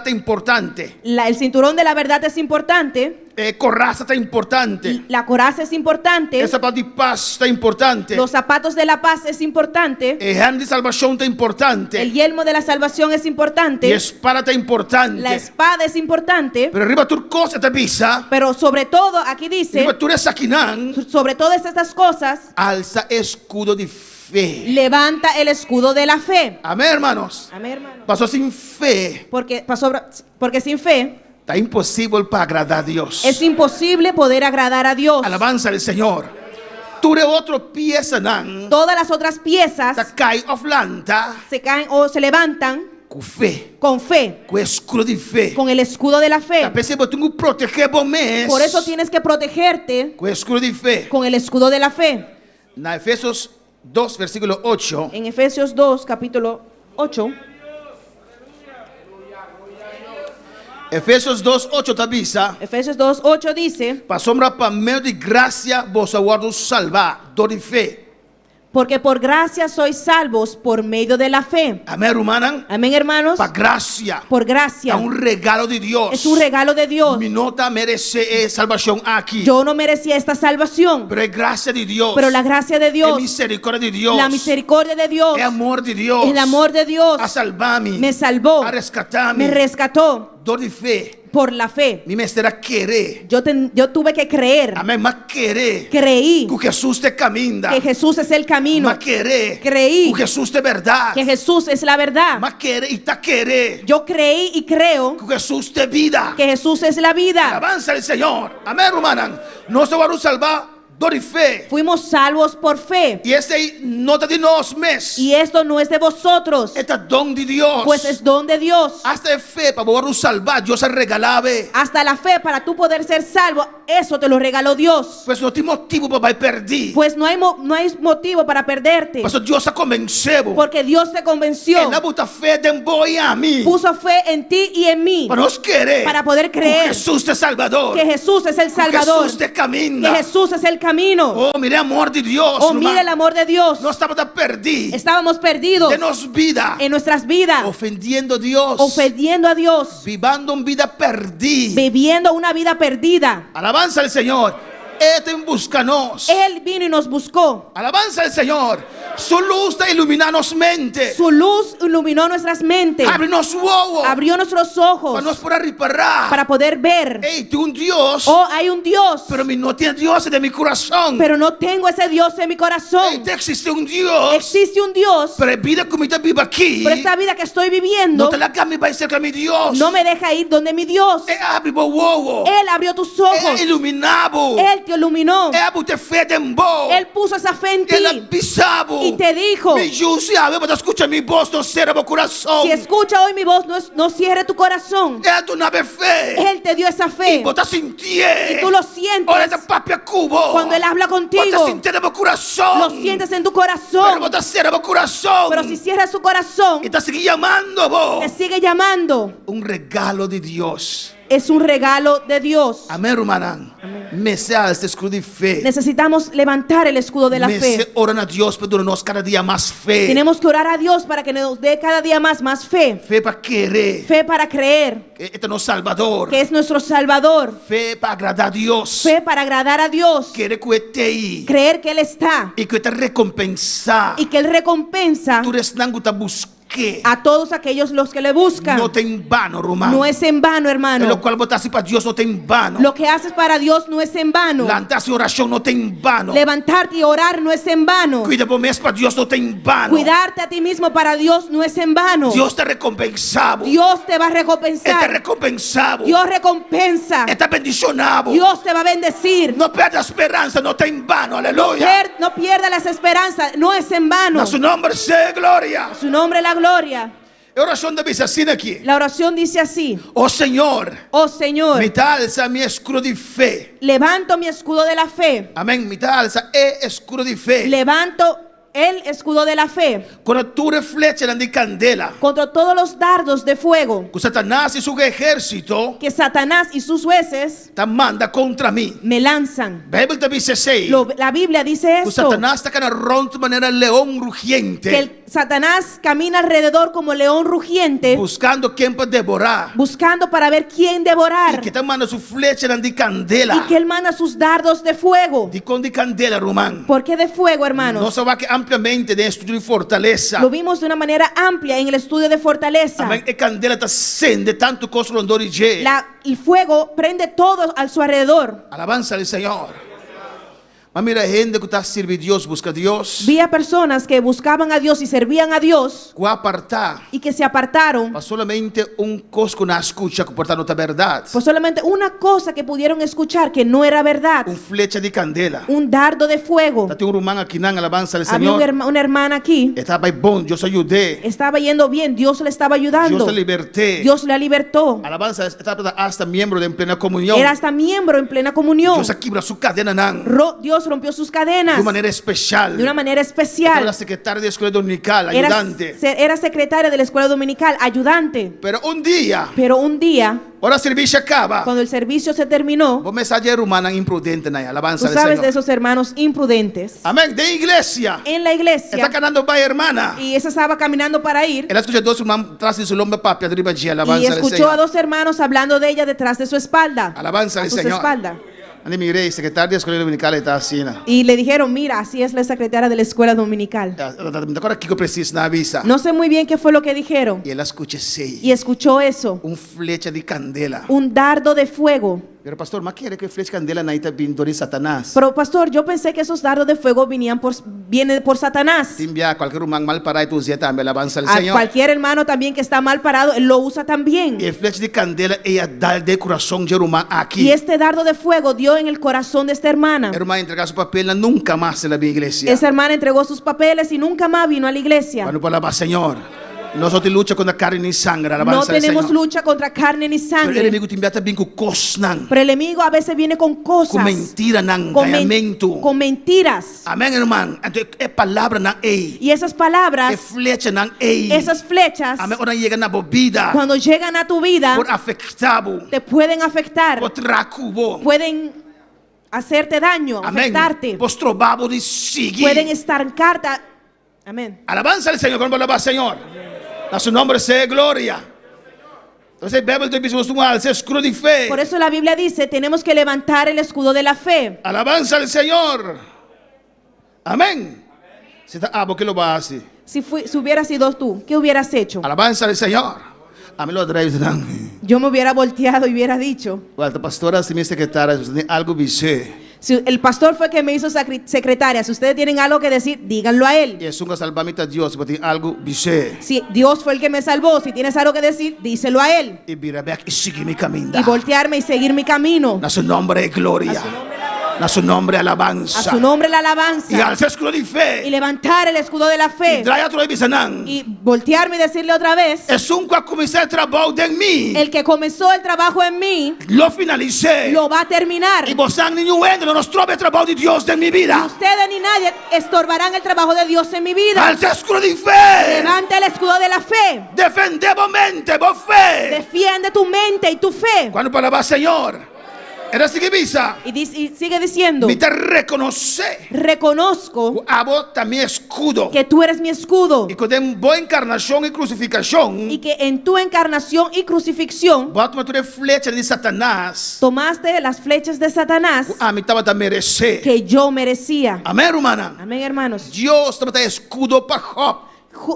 è importante. El cinturón de la verdad es importante. E coraza è importante. La coraza es importante. E sapato di paz è importante. Los zapatos de la paz es importante. E hand di salvazione è importante. El yelmo de la salvación es E importante. spada è importante. La espada es importante. Pero arriba tu cosa te avisa. Pero sobre todo, aquí dice, Arriba tu saquinan. sobre todas estas cosas, Alza escudo di fe. levanta el escudo de la fe. Amén, hermanos. Amén, hermano. Pasó sin fe. Porque sin fe Está imposible para agradar a Dios. es imposible poder agradar a Dios. Alabanza al Señor. Tú de otro pieza nan. Todas las otras piezas Ta cae oflanta. se caen o se levantan Con fe. con fe, Con escudo di fe. con el escudo de la fe. Ta pensé que tú proteger vos mes. Por eso tienes que protegerte Con escudo di fe. con el escudo de la fe. Na Efesios 2, versículo 8. En Efesios 2, capítulo 8, Efesios 2, 8 te avisa. Efesios 2, 8 dice, Pa sombra pa meio de gracia vos aguardo salvar. Do de fe. porque por gracia sois salvos por medio de la fe. Amén, hermana. Amén, hermanos. Pa gracia. Por gracia. Es un regalo de Dios. Es un regalo de Dios. Mi nota merece salvación aquí. Yo no merecía esta salvación, Pero es gracia de Dios. pero la gracia de Es Dios, misericordia de Dios. la misericordia de Dios, Es amor de Dios. el amor de Dios A salvarme. me salvó, A rescatarme. me rescató Do de fe. por la fe. Mi mestra querer. Yo tuve que creer, Amén. Más querer. creí Que Jesús te camina. que Jesús es el camino, Más querer. creí Que Jesús te verdad. que Jesús es la verdad. Más querer y ta querer. Yo creí y creo Que Jesús te vida. que Jesús es la vida. Alabanza al Señor. Amén, hermana. No se va a salvar. Do de fe. Fuimos salvos por fe. Y ese nota de nos mes. Y esto no es de vosotros, Este don de Dios. pues es don de Dios. Hasta de fe para poder salvar. Dios se regalaba. Hasta la fe para tú poder ser salvo, eso te lo regaló Dios. Pues no tiene motivo para perder. Pues no hay motivo para perderte, Pues Dios se convenció. porque Dios te convenció, Él puso fe en vos y a mí. puso fe en ti y en mí, Para nos querer. para poder creer Que Jesús te salvador. que Jesús es el Que Salvador, Jesús te que camina. Jesús es el camino. Oh, mire el amor de Dios. Oh, mire el amor de Dios. No estaba perdidos. Estábamos perdidos Denos vida. en nuestras vidas, Ofendiendo a Dios. ofendiendo a Dios, Vivando en vida perdida. viviendo una vida perdida. Alabanza al Señor. Él te búscanos. Él vino y nos buscó. Alabanza al Señor. Su luz te iluminanos mente. Su luz iluminó nuestras mentes, Ábrenos ojos. abrió nuestros Para ojos nos poder reparar. para poder ver. Hey, tú un Dios. Oh, hay un Dios, Pero no tiene Dios de mi corazón. pero no tengo ese Dios en mi Hey, corazón. te existe un Dios. Existe un Dios, Pero vida como te vive aquí. pero esta vida que estoy No viviendo te la cambie para cerca de mi Dios. no me deja ir donde mi Dios. Abre vos ojos. Él abrió tus ojos, Iluminado. Él te iluminó, Abre te fe en vos. Él puso esa fe en ti Él avisaba. y te dijo, Me dice, a ver, para escuchar mi voz, no cierra mi corazón. si escucha hoy mi voz, no cierre tu corazón. Él tu nave fe. Él te dio esa Y fe vos te sintiendo. y tú lo sientes. Ahora te papia cubo. Cuando Él habla Vos te contigo, sientes en mi corazón. lo sientes en tu Pero corazón. vos te cierra mi corazón. Pero si cierras su corazón, Y te sigue llamando vos. te sigue llamando. Un regalo de Dios. Es un regalo de Dios. Amén, hermana. Me sea este escudo de fe. Necesitamos levantar el escudo de la Me fe. se oran a Dios para darnos cada día más fe. Tenemos que orar a Dios para que nos dé cada día más fe. Fe para querer. Fe para creer Que este no es Salvador. que es nuestro Salvador. Fe para agradar a Dios. Fe para agradar a Dios. Quiere que te ahí. Creer que Él está Y que te recompensa. y que Él recompensa Tú eres nango te busque. a todos aquellos los que le buscan. No te en vano, Román. No es en vano, En lo hermano. cual votas para Dios no te en vano. Lo que haces para Dios no es en vano. Levantarse oración no te en vano. Levantarte y orar no es en vano. Cuida por mes para Dios no te en vano. Cuidarte a ti mismo para Dios no es en vano. Dios te recompensaba. Dios te va a Él te recompensar. recompensaba. Dios recompensa. Él te bendicionaba. Dios te va a bendecir. No pierdas esperanza, no te en vano. Aleluya. No pierda las esperanzas, no es en vano. A su nombre sea gloria. Su nombre es la gloria. Oración de dice así aquí. La oración dice así: Oh Señor, oh Señor, mi alza mi escudo de fe. levanto mi escudo de la fe. Amén. Mi alza escudo de fe. Levanto el escudo de la fe Cuando tú reflechas en la candela. contra todos los dardos de fuego Que Satanás y su ejército que Satanás y sus jueces te manda contra mí. me lanzan. Bible te dice así. La Biblia dice Que esto, Satanás está cara ronto de manera león rugiente. que Satanás camina alrededor como león rugiente, buscando quien para devorar. buscando para ver quién Y devorar. que te manda su flecha de candela. Y que él manda sus dardos de fuego. Di con de candela, Román. ¿Por qué de fuego, No hermanos? se va que ampliamente de estudio de fortaleza. Lo vimos de una manera amplia en el estudio de fortaleza. Amén. E candela está acende tanto coso rondori je. El fuego prende todo a su alrededor. Alabanza al Señor. Mas mira, gente que está sirviendo a Dios, busca a Dios. Vi a personas que buscaban a Dios y servían a Dios Que apartar. y que se apartaron Mas solamente coso que no escucha que portar nuestra verdad. por solamente una cosa que pudieron escuchar que no era verdad. Flecha de candela. Un dardo de fuego. Tem romano aqui na alabanza al Había Señor. una hermana aquí. Estaba bom, Dios ayudé. Estaba yendo bien. Dios le estaba ayudando. Dios te liberté. Dios la libertó. Alabanza estaba hasta miembro de plena comunión. Era hasta miembro en plena comunión. Dios quebra su cadena nan. Dios rompió sus cadenas De manera especial. de una manera Estaba especial. la secretaria de escuela dominical, Era, ayudante. era secretaria de la escuela dominical, ayudante. Pero un día, Pero un día, ahora el servicio acaba. cuando el servicio se terminó, Vos mensaje romana imprudente na alabanza tú al sabes Señor. de esos hermanos imprudentes. Amén. De iglesia. En la Está iglesia, ganando para hermana. y esa estaba caminando para ir, Ela escucha dos hermanos atrás de su lomba papi arriba de y alabanza al escuchó a Señor. dos hermanos hablando de ella detrás de su espalda. Alabanza A al su Señor. espalda. Ande miré, secretaria de escuela dominical está así. Y le dijeron, mira, así es la secretaria de la escuela dominical. Agora que preciso na avisa. No sé muy bien qué fue lo que dijeron. E ela escucha sei. Y escuchó eso. Flecha de candela. Un dardo de fuego. Pero pastor, mas quiere que flecha de candela na ita vindo de Satanás. Pero pastor, yo pensé que esos dardos de fuego vienen por Satanás. Timbia qualquer humano mal para tu zeta me alabanza al A Señor. cualquier hermano también que está mal parado, él lo usa también. E flecha de candela ela dá de coração de humano Y aqui. este dardo de fuego dio en el corazón de esta hermana. Hermana entregar su papel nunca más en la iglesia. Esa hermana entregó sus papeles y nunca más vino a la iglesia. Cuando palabra Señor, nosotros lucha contra carne y sangre, No alabanza al tenemos Señor. lucha contra carne ni Pero el sangre. enemigo te envía también con cosas, Pero el enemigo a veces viene con cosas, con mentira, nan, con, engañamiento. con mentiras. Amén, hermano. Entonces, es palabra nan ei. Y esas Es palabras, flecha nan ei. esas flechas, Amén. Ahora llegan a bobida. cuando llegan a tu vida, Por afectado. te pueden afectar, Por tracubo. pueden hacerte daño, Amén. afectarte, Por trobabo de seguir. pueden estancarte. Amén. Alabanza al Señor. Cuando palabra Señor. A su nombre sea gloria. Entonces, Bíblia te dice, se escudo de fe. Por eso la Biblia dice, tenemos que levantar el escudo de la fe. Alabanza al Señor. Amén. ¿Por qué lo va a hacer? Si hubiera sido tú, ¿qué hubieras hecho? Alabanza al Señor. A mí lo drives. Yo me hubiera volteado y hubiera dicho. Bueno, la pastora, si mi secretaria, algo dice. Si el pastor fue que me hizo secretaria, si ustedes tienen algo que decir, díganlo a él. Y es un salvamento a Dios, pero tiene algo dice. Si Dios fue el que me salvó, si tienes algo que decir, díselo a él. Y mira, ve y sigue mi camino. Y voltearme y seguir mi camino. A su nombre de gloria. A su nombre alabanza. A su nombre la alabanza. Y al escudo de Y fe. levantar el escudo de la Y fe. trae a tu visanan. Y voltearme y decirle otra vez, Es un que comenzó el trabajo de mí. el que comenzó el trabajo en mí, Lo finalicé. lo va a terminar. Y vos ni no nos trobe el trabajo de Dios de mi Ni vida. ustedes ni nadie estorbarán el trabajo de Dios en mi vida. Al escudo de fe. Levanta el escudo de la fe. Defendemos mente, vos fe. Defiende tu mente y tu fe. Cuando palabra Señor. Era así que visa. Y sigue diciendo, Me te reconoce. reconozco A vos también escudo. que tú eres mi escudo Y con buena encarnación y crucificación. y que en tu encarnación y crucifixión Vos tomaste una flecha de Satanás. tomaste las flechas de Satanás A mí estaba a merecer. que yo merecía. Amén, hermana. Amén, hermanos. Dios estaba escudo para Job.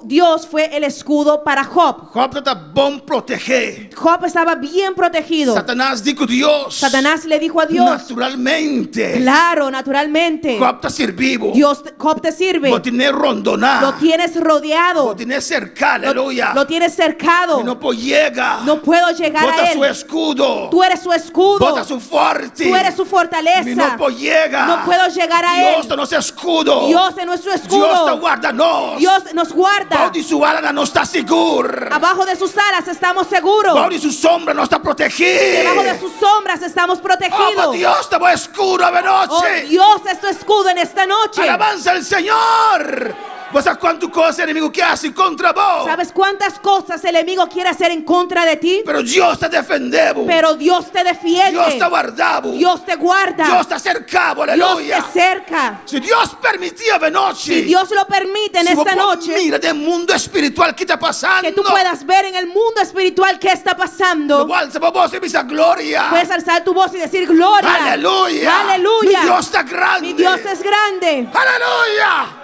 Dios fue el escudo para Job. Job está bom proteger. Job estaba bien protegido. Satanás dijo Dios. Satanás le dijo a Dios, Naturalmente. claro, naturalmente, Job está servido. Job te sirve. Lo tiene rondonado. Lo tienes rodeado. Lo tiene cercado. Aleluya. Lo tienes cercado. Y no puedo llegar. No puedo llegar Bota a su él. escudo. Tú eres su escudo. Bota su fuerte. Tú eres su fortaleza. Y no puedo llegar. No puedo llegar a Dios él. no es escudo. Dios es nuestro Dios te escudo. guarda nos. Dios nos guarda. Bajo de su ala no está seguro. Abajo de sus alas estamos seguros. Bajo de su sombra no está protegido. Debajo de sus sombras estamos Oh, protegidos. Dios te va escudo a Oh, noche. Dios es tu escudo en esta noche. Alabanza al Señor. ¿Vos sabés cuántas cosas el enemigo quiere hacer contra vos? ¿Sabes cuántas cosas el enemigo quiere hacer en contra de ti? Pero Dios te defiende. Pero Dios te defiende. Dios te guarda. Dios te guarda. Dios te acerca. Dios Aleluya. te cerca. Si Dios permitía de noche. Si Dios lo permite en si vos esta noche, mira del mundo espiritual que está pasando. que tú puedas ver en el mundo espiritual qué está pasando. Igual se vos esa gloria. Puedes alzar tu voz y decir gloria. Aleluya. Aleluya. Mi Dios está grande. Mi Dios es grande. Aleluya.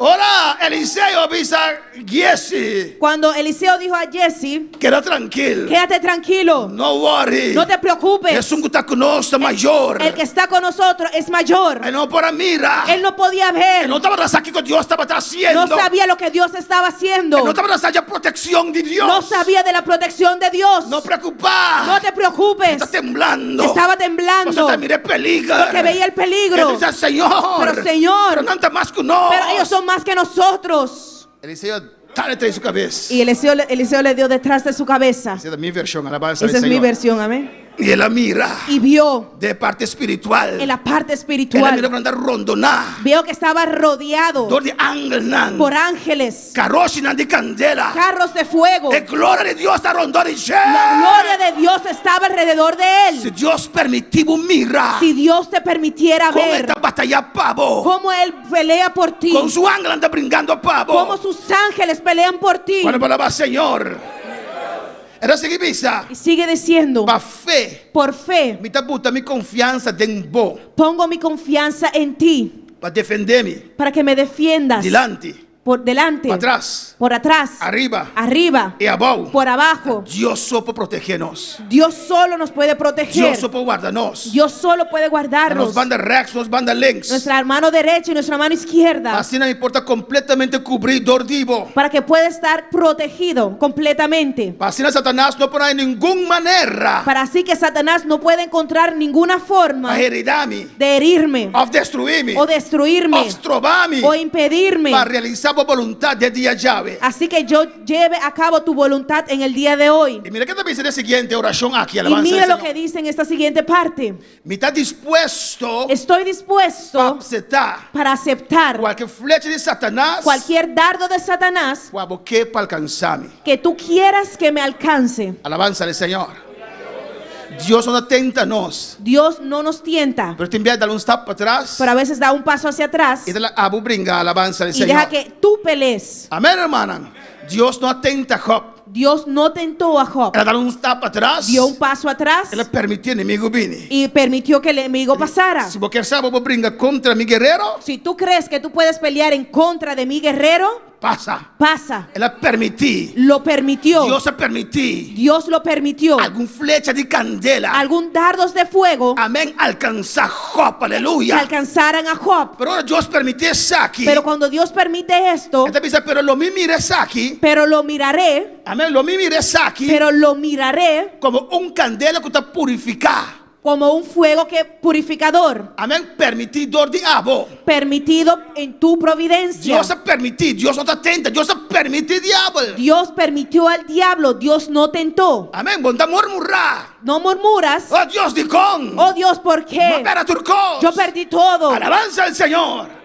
Ahora Eliseo avisa a Giesi. Cuando Eliseo dijo a Jesse, Queda tranquilo. quédate tranquilo, No worry. no te preocupes. Es un que está con nosotros mayor. El que está con nosotros es mayor. Él no para mira. Él no podía ver. Él no estaba aquí que Dios estaba haciendo. No sabía lo que Dios estaba haciendo. Él no estaba la protección de Dios. No sabía de la protección de Dios. No preocupar. No te preocupes. Está temblando. Estaba temblando. Entonces miré peligro. Porque veía el peligro. Él dice, Señor. Pero Señor. Pero no anda más que nosotros. Pero ellos son más que nosotros. Eliseo está detrás de su cabeza. Y Eliseo le dio detrás de su cabeza. Esa es mi versión, alabanza Esa al es mi Señor. versión, amén. Y él la mira Y vio de parte espiritual. en la parte Él la espiritual. mira para andar rondonar. Vio que estaba rodeado Dor de ángel. por ángeles, Carros de candela. carros de fuego. La gloria de Dios está rondando y La gloria de Dios estaba alrededor de Si él. Dios permitió mirar. Si Dios te permitiera Con ver esta batalla pavo. cómo él pelea por ti, Con su ángel anda brincando pavo. cómo sus ángeles pelean por ti. Cuando palabra Señor. Era seguir visa. Y sigue diciendo, Pa fe. por fe, Mi tabuta mi confianza en vos. pongo mi confianza en ti Para defenderme. para que me defiendas. Delante. Por delante, Para atrás. por atrás, Arriba. arriba, Y abajo. por abajo. Dios solo protegernos. Dios solo nos puede proteger. Dios solo guardarnos. Dios solo puede guardarnos. Nos banda rex, nos banda links. Nuestra mano derecha y nuestra mano izquierda. Así no importa completamente cubrir dordivo. Para que pueda estar protegido completamente. Así no Satanás no pone en ninguna manera. Para así que Satanás no pueda encontrar ninguna forma Para heredarme. de herirme O destruirme. o destruirme O estrobarme. o impedirme. Para realizar la voluntad de día llave. Así que yo lleve a cabo tu voluntad en el día de hoy. Y mira que te dice la siguiente oración aquí. Y Alabanza mira del lo Señor. que dice en esta siguiente parte. Me está dispuesto Estoy a dispuesto aceptar para aceptar cualquier flecha de Satanás. cualquier dardo de Satanás Para alcanzarme. que tú quieras que me alcance. Alabanza al Señor. Dios no tenta nos. Dios no nos tienta, Pero te envía a dar un step para atrás. pero a veces da un paso hacia atrás Y te la abu brinca alabanza al y Señor. deja que tú pelees. Amén, hermana. Dios no tenta a Job. Dios no tentó a Job, Él da un step atrás. dio un paso atrás Él permitió al enemigo venir. y permitió que el enemigo pasara. Si vos quieres saber, vos brinca contra mi guerrero, Si tú crees que tú puedes pelear en contra de mi guerrero, pasa. pasa. Él permitió. Lo permitió. Dios permitió. Dios lo permitió. Algún flecha de candela. Algún dardos de fuego Amén. Alcanza Job. que Aleluya. alcanzaran a Job. Pero ahora Dios permitió eso aquí. Pero cuando Dios permite esto, Esta dice, pero lo mi mires aquí. pero lo miraré, Amén. Lo mi mires aquí. pero lo miraré Como un candela que está purificado. como un fuego que purificador, Amén. Permitidor de abo. permitido en tu providencia. Dios ha permitido. Dios no te tenta. Dios ha permitido diablo. Dios permitió al diablo, Dios no tentó. Amén. Bondad murmurar. No murmuras, Oh Dios de con. oh Dios, ¿por No qué? espera turcos. Yo perdí todo. Alabanza al Señor.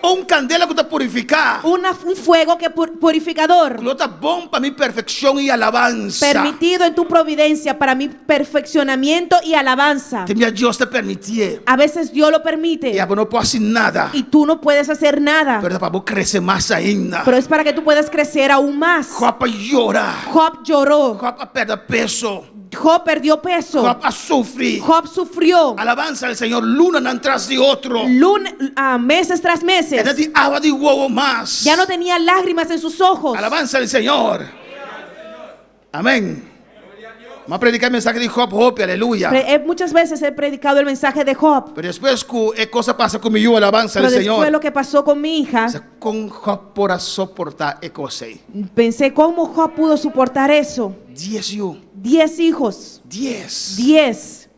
Un candela que te purifica. Un fuego que purificador, Lo está bom para mi perfección y alabanza. permitido en tu providencia para mi perfeccionamiento y alabanza. Temía Dios te permitió. A veces Dios lo permite Y no puedo hacer nada. y tú no puedes hacer nada, Pero para vos crece más ainda. pero es para que tú puedas crecer aún más. Job llora. Job lloró, Job pierde peso. Job perdió peso, Job sufre. Job sufrió Alabanza al Señor. Luna tras de otro. meses tras meses. Es decir, agua de huevo más. Ya no tenía lágrimas en sus ojos. Alabanza al Señor. Amén. Vamos a predicar el mensaje de Job. Aleluya. Muchas veces he predicado el mensaje de Job, Pero después, ¿qué cosa pasa conmigo? Alabanza pero al después Señor. lo que pasó con mi hija, Con Job por soportar cosa. pensé cómo Job pudo soportar eso. 10 hijos, 10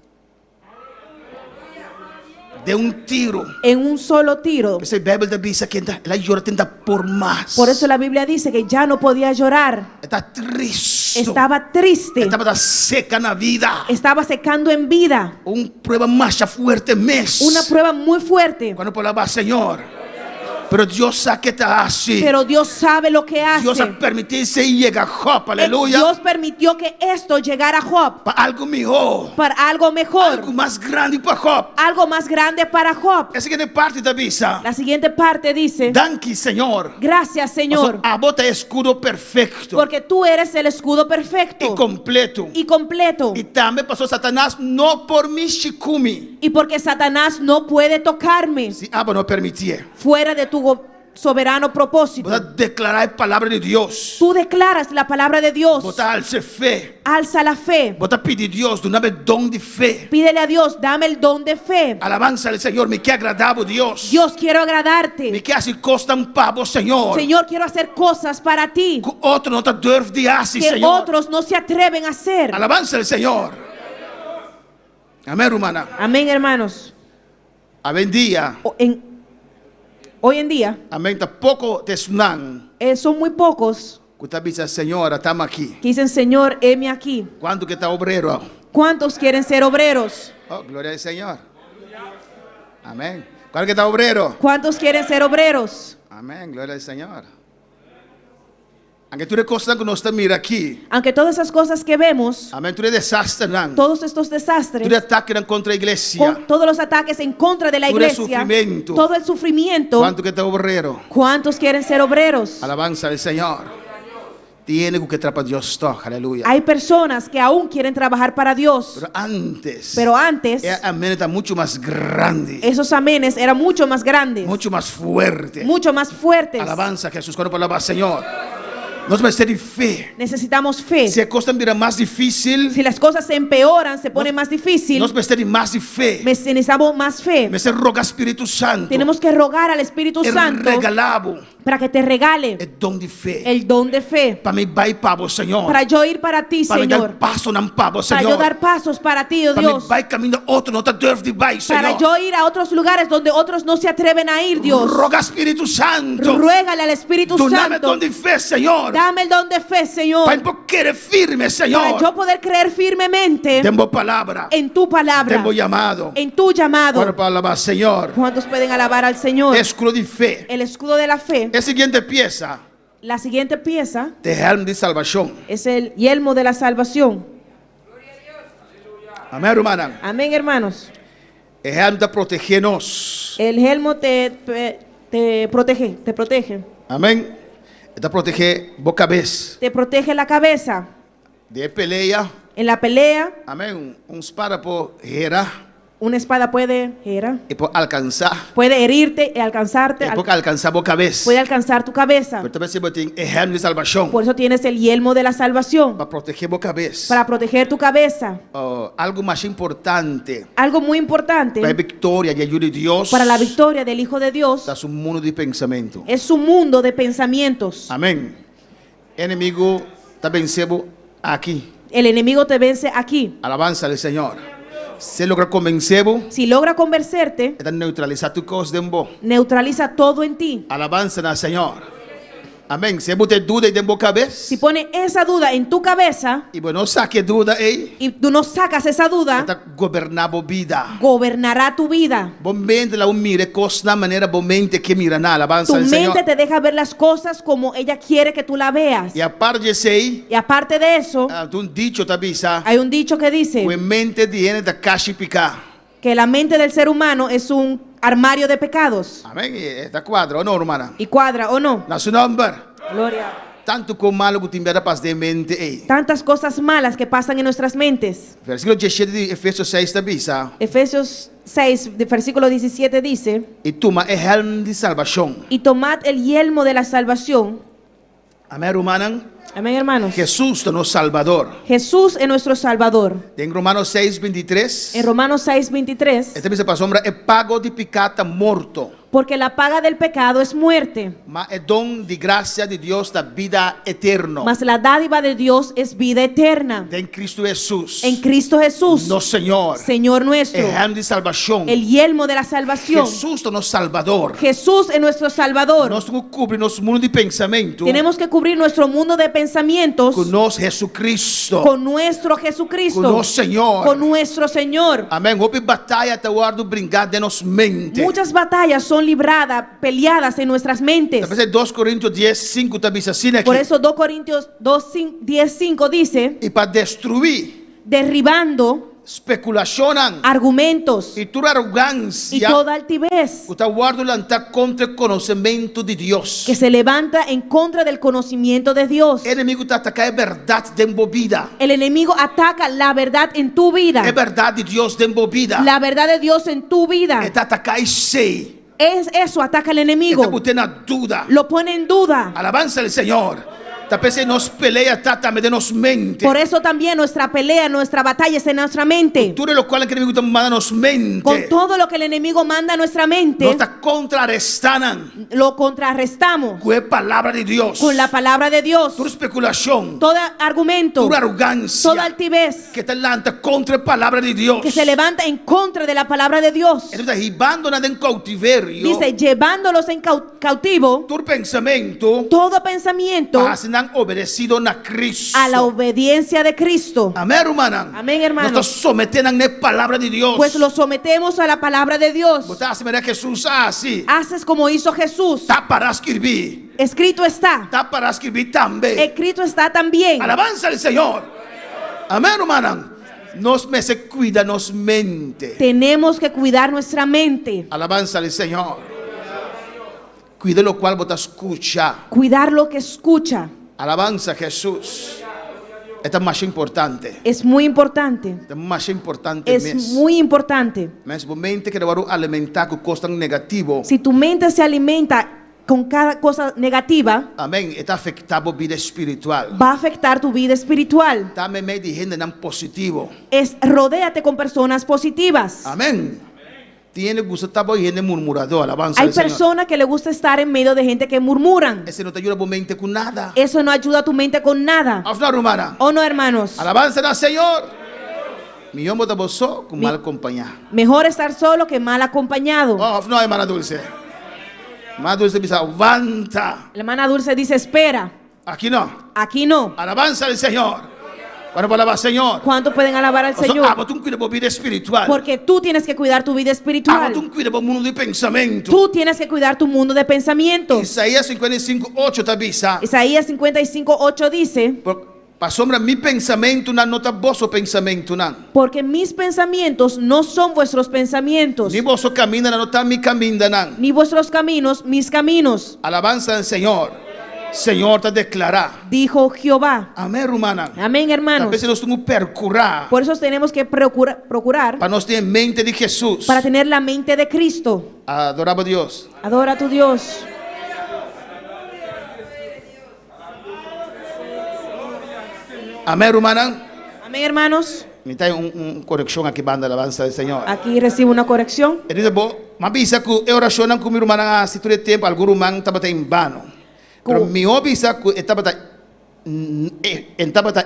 de un tiro. en un solo tiro. Esa Biblia te dice que la llora tenta por más. Por eso la Biblia dice que ya no podía llorar. Está triste. Estaba triste. Estaba seca en la vida. Estaba secando en vida. Un prueba más fuerte mes. Una prueba muy fuerte. Cuando palabra Señor. Pero Dios sabe que está así. Pero Dios sabe lo que hace. Dios ha permitido ese llega a Job, aleluya. Dios permitió que esto llegara a Job Para algo mejor. para algo mejor, Algo más grande para Job. algo más grande para Job. Esa siguiente parte te avisa. La siguiente parte dice: Danke, Señor. gracias, Señor, A bota escudo perfecto. porque tú eres el escudo perfecto Y completo. y completo, Y también pasó Satanás no por mi shikumi. y porque Satanás no puede tocarme Si Abba no permitía. fuera de tu soberano propósito. Voy a declarar la palabra de Dios. Tú declaras la palabra de Dios. Voy a alzar fe. Alza la fe. Voy a pedir a Dios de un don de fe. Pídele a Dios, dame el don de fe. Alabanza al Señor. Me que agradable Dios. Dios, quiero Me agradarte. que hace costa un pavo, Señor. Señor, quiero hacer cosas para ti Que otro no te debe de hacer, que Señor. otros no se atreven a hacer. Alabanza al Señor. Amén, hermana. Amén, hermanos. Amén día. Hoy en día Amén. Tampoco te sunan. son muy pocos Que te avisa, Señor, estamos aquí. que dicen: Señor, heme aquí. ¿Cuánto que está obrero? ¿Cuántos quieren ser obreros? Oh, gloria al Señor. Amén. ¿Cuánto que está obrero? ¿Cuántos quieren ser obreros? Amén. Gloria al Señor. Aunque tú recostas que no está mira aquí. Aunque todas esas cosas que vemos, Amén. Tú eres desastre. todos estos Tú desastres, eres ataque contra la iglesia. con todos los ataques en contra de la Todo el iglesia, sufrimiento. todo el sufrimiento, ¿Cuánto que está obrero? ¿cuántos quieren ser obreros? Alabanza al Señor. Tiene que tratar Dios todo. Aleluya. Hay personas que aún quieren trabajar para Dios, Pero antes. pero antes Amén está mucho más grande. esos amenes eran mucho más grandes, Mucho más fuerte. mucho más fuertes. Alabanza a Jesús. Cuando palabra Señor. Nos va a ser de fe. Necesitamos fe. Si la cosa mira más difícil. Si las cosas se empeoran, se pone más difícil, Nos va a ser más de fe. necesitamos más fe. Me se roga Espíritu Santo. Tenemos que rogar al Espíritu Santo regalado para que te regale el don de fe. el don de fe, Para mí va pavo, Señor. para yo ir para ti, Para mí Señor, dar paso en pavo, para yo Señor. dar pasos para ti, oh Para mí Dios, va camino otro no te debe de vai, para Señor. yo ir a otros lugares donde otros no se atreven a ir, Dios. Roga Espíritu Santo. Ruégale al Espíritu Dame el Santo, don de fe, Señor. dame el don de fe, Señor, Para poder firme, para Señor. yo poder creer firmemente Tengo palabra. en tu palabra, Tengo llamado. en tu llamado. Para palabra, Señor. ¿Cuántos pueden alabar al Señor? Escudo de fe. El escudo de la fe. La siguiente pieza. La siguiente pieza De helm de salvación. es el yelmo de la salvación. Amén, hermana. Amén, hermanos. El helm de protegernos. El yelmo te protege, te protege. Amén. Te protege boca vez. Te protege la cabeza. De pelea. En la pelea, Amén. Un espada por herir una espada puede y por alcanzar. puede herirte y alcanzarte, Por alcanzar boca vez. puede alcanzar tu cabeza. Pero también se botín el helm de salvación. Por eso tienes el yelmo de la salvación, Para proteger boca vez. para proteger tu cabeza. Algo más importante. Algo muy importante Para la victoria y ayuda de Dios. para la victoria del Hijo de Dios Da su mundo de pensamiento. es su mundo de pensamientos. Amén. Enemigo está vencido aquí. El enemigo te vence aquí. Alabanza al Señor. Se logra convencerlo. Si logra convencerte, Está neutralizar tu cosa de embo. neutraliza todo en ti. Alabanza al Señor. Amén. Si usted duda y de boca vez. Si pone esa duda en tu cabeza Y bueno, saque duda ahí. y tú no sacas esa duda, Está gobernando vida. gobernará tu vida. Bom mente la mire cosa de manera bom mente que mira na alabanza Tu al Señor. mente te deja ver las cosas como ella quiere que tú la veas. Y aparte de ese, Y aparte de eso, tú un dicho tabisa. hay un dicho que dice Tu mente tiene da caixa picar. que la mente del ser humano es un armario de pecados. Amén. Está cuadro, ¿o no, hermana? ¿Y cuadra o no? Na su nombre. Gloria. Tanto como malo que timbera paz de mente aí. Tantas cosas malas que pasan en nuestras mentes. Versículo 17 de Efesios 6 tabisa. Efesios 6, de versículo 17 dice: E toma el helm de salvación. y tomad el yelmo de la salvación. Amén, hermana. Amén, hermanos. Jesús, nuestro Salvador. Jesús es nuestro Salvador. En Romanos 6, 23. En Romanos 6, 23, Esta dice para sombra, é pago de pecado morto. porque la paga del pecado es muerte, Mas é dom de graça de Deus da vida eterna. mas la dádiva de Dios es vida eterna. En Cristo Jesús. En Cristo Jesús, No Señor. Señor nuestro, El helm de salvación. el yelmo de la salvación. Jesús, nuestro Salvador. Jesús es nuestro Salvador. Nós cubre nosso mundo de pensamento Tenemos que cubrir nuestro mundo de pensamientos com nosso Jesucristo. con nuestro Jesucristo, Com nosso Senhor. con nuestro Señor. Amém. Houve batalha até o ar do brincar de nossa mente. Muchas batallas son son libradas, peleadas en nuestras mentes. Entonces 2 Corintios 10:5 está dice así aquí. Por eso 2 Corintios 10:5 dice, Y para destruir derribando especulacionan argumentos y tu arrogancia. y toda altivez Usted guarda levantar contra el conocimiento de Dios. que se levanta en contra del conocimiento de Dios. El enemigo te ataca es verdad de embobida. El enemigo ataca la verdad en tu vida, Es verdad de Dios de embobida. la verdad de Dios en tu vida. Te ataca y sé. Es eso, ataca al Te enemigo, pone en duda. lo pone en duda. Alabanza al Señor. Te pese nos pelea tátame de nos mente. Por eso también nuestra pelea, nuestra batalla es en nuestra mente. Tú eres lo cual el enemigo te manda nos mente. Con todo lo que el enemigo manda a nuestra mente, Nos está contrarrestanan. lo contrarrestamos Con palabra de Dios. con la palabra de Dios. Tu especulación. Todo argumento, Tu arrogancia. toda altivez Que te levanta contra la palabra de Dios. que se levanta en contra de la palabra de Dios. Entonces, llevándonos en cautiverio. Dice, llevándolos en cautivo, Tu pensamiento. todo pensamiento Para ser obedecido a Cristo. a la obediencia de Cristo. Amén, hermana. Amén, hermanos. Nos someten a la palabra de Dios. Pues lo sometemos a la palabra de Dios. Você hace ver Jesús así. Haces como hizo Jesús. Está para escribir. Escrito está. Está para escribir también. Escrito está también. Alabanza al Señor. Amén, hermana. Nos me se cuida, nos mente. Tenemos que cuidar nuestra mente. Alabanza al Señor. Cuida lo cual vos escucha. Cuidar lo que escucha. Alabanza a Jesús. Esta es más importante. Es muy importante. Esta es más importante. Es muy importante. Mas tu mente que deve alimentar con cosas negativas. Si tu mente se alimenta con cada cosa negativa, Amén. Está afectando tu vida espiritual. va a afectar tu vida espiritual. Está me meio de gente não positivo. Rodéate con personas positivas. Amén. Tiene gusto estar con gente murmurador. Alabanza Hay al Señor. personas que le gusta estar en medio de gente que murmuran. Ese no te ayuda a tu mente con nada. Eso no ayuda a tu mente con nada. Afna romana. ¿O no, hermanos? Alabanza al Señor. Mi hombre te bozó con mal compañía. Mejor estar solo que mal acompañado. Oh, afna hermana Dulce. Hermana Dulce dice, aguanta. La hermana Dulce dice, espera. Aquí no. Aquí no. Alabanza al Señor. Bueno, palabra Señor. ¿Cuánto pueden alabar al O sea, Señor? tú cuidas tu vida espiritual. Porque tú tienes que cuidar tu vida espiritual. Tú cuidas tu mundo de pensamiento. Tú tienes que cuidar tu mundo de pensamientos. Isaías 55:8 te avisa. Isaías 55:8 dice, Para sombra mi pensamento não nota vosso pensamento não. porque mis pensamientos no son vuestros pensamientos, Ni vosso caminho não está mi caminho não. ni vuestros caminos mis caminos, Alabanza al Señor. Señor te declara. dijo Jehová. Amén, hermana. Amén, A hermanos. veces nos tenemos que procurar Por eso tenemos que procurar para nos tener mente de Jesús. para tener la mente de Cristo. Adoraba a Dios. Adora a tu Dios. Amén, hermana. Amén, hermanos. Me trae una corrección aquí, banda alabanza del Señor. Aquí recibo una corrección. Ele diz, bom, mas bisa que eu oraciono com meu irmão, se todo tempo, algum irmão estava em vano. Pero mi obisa que estava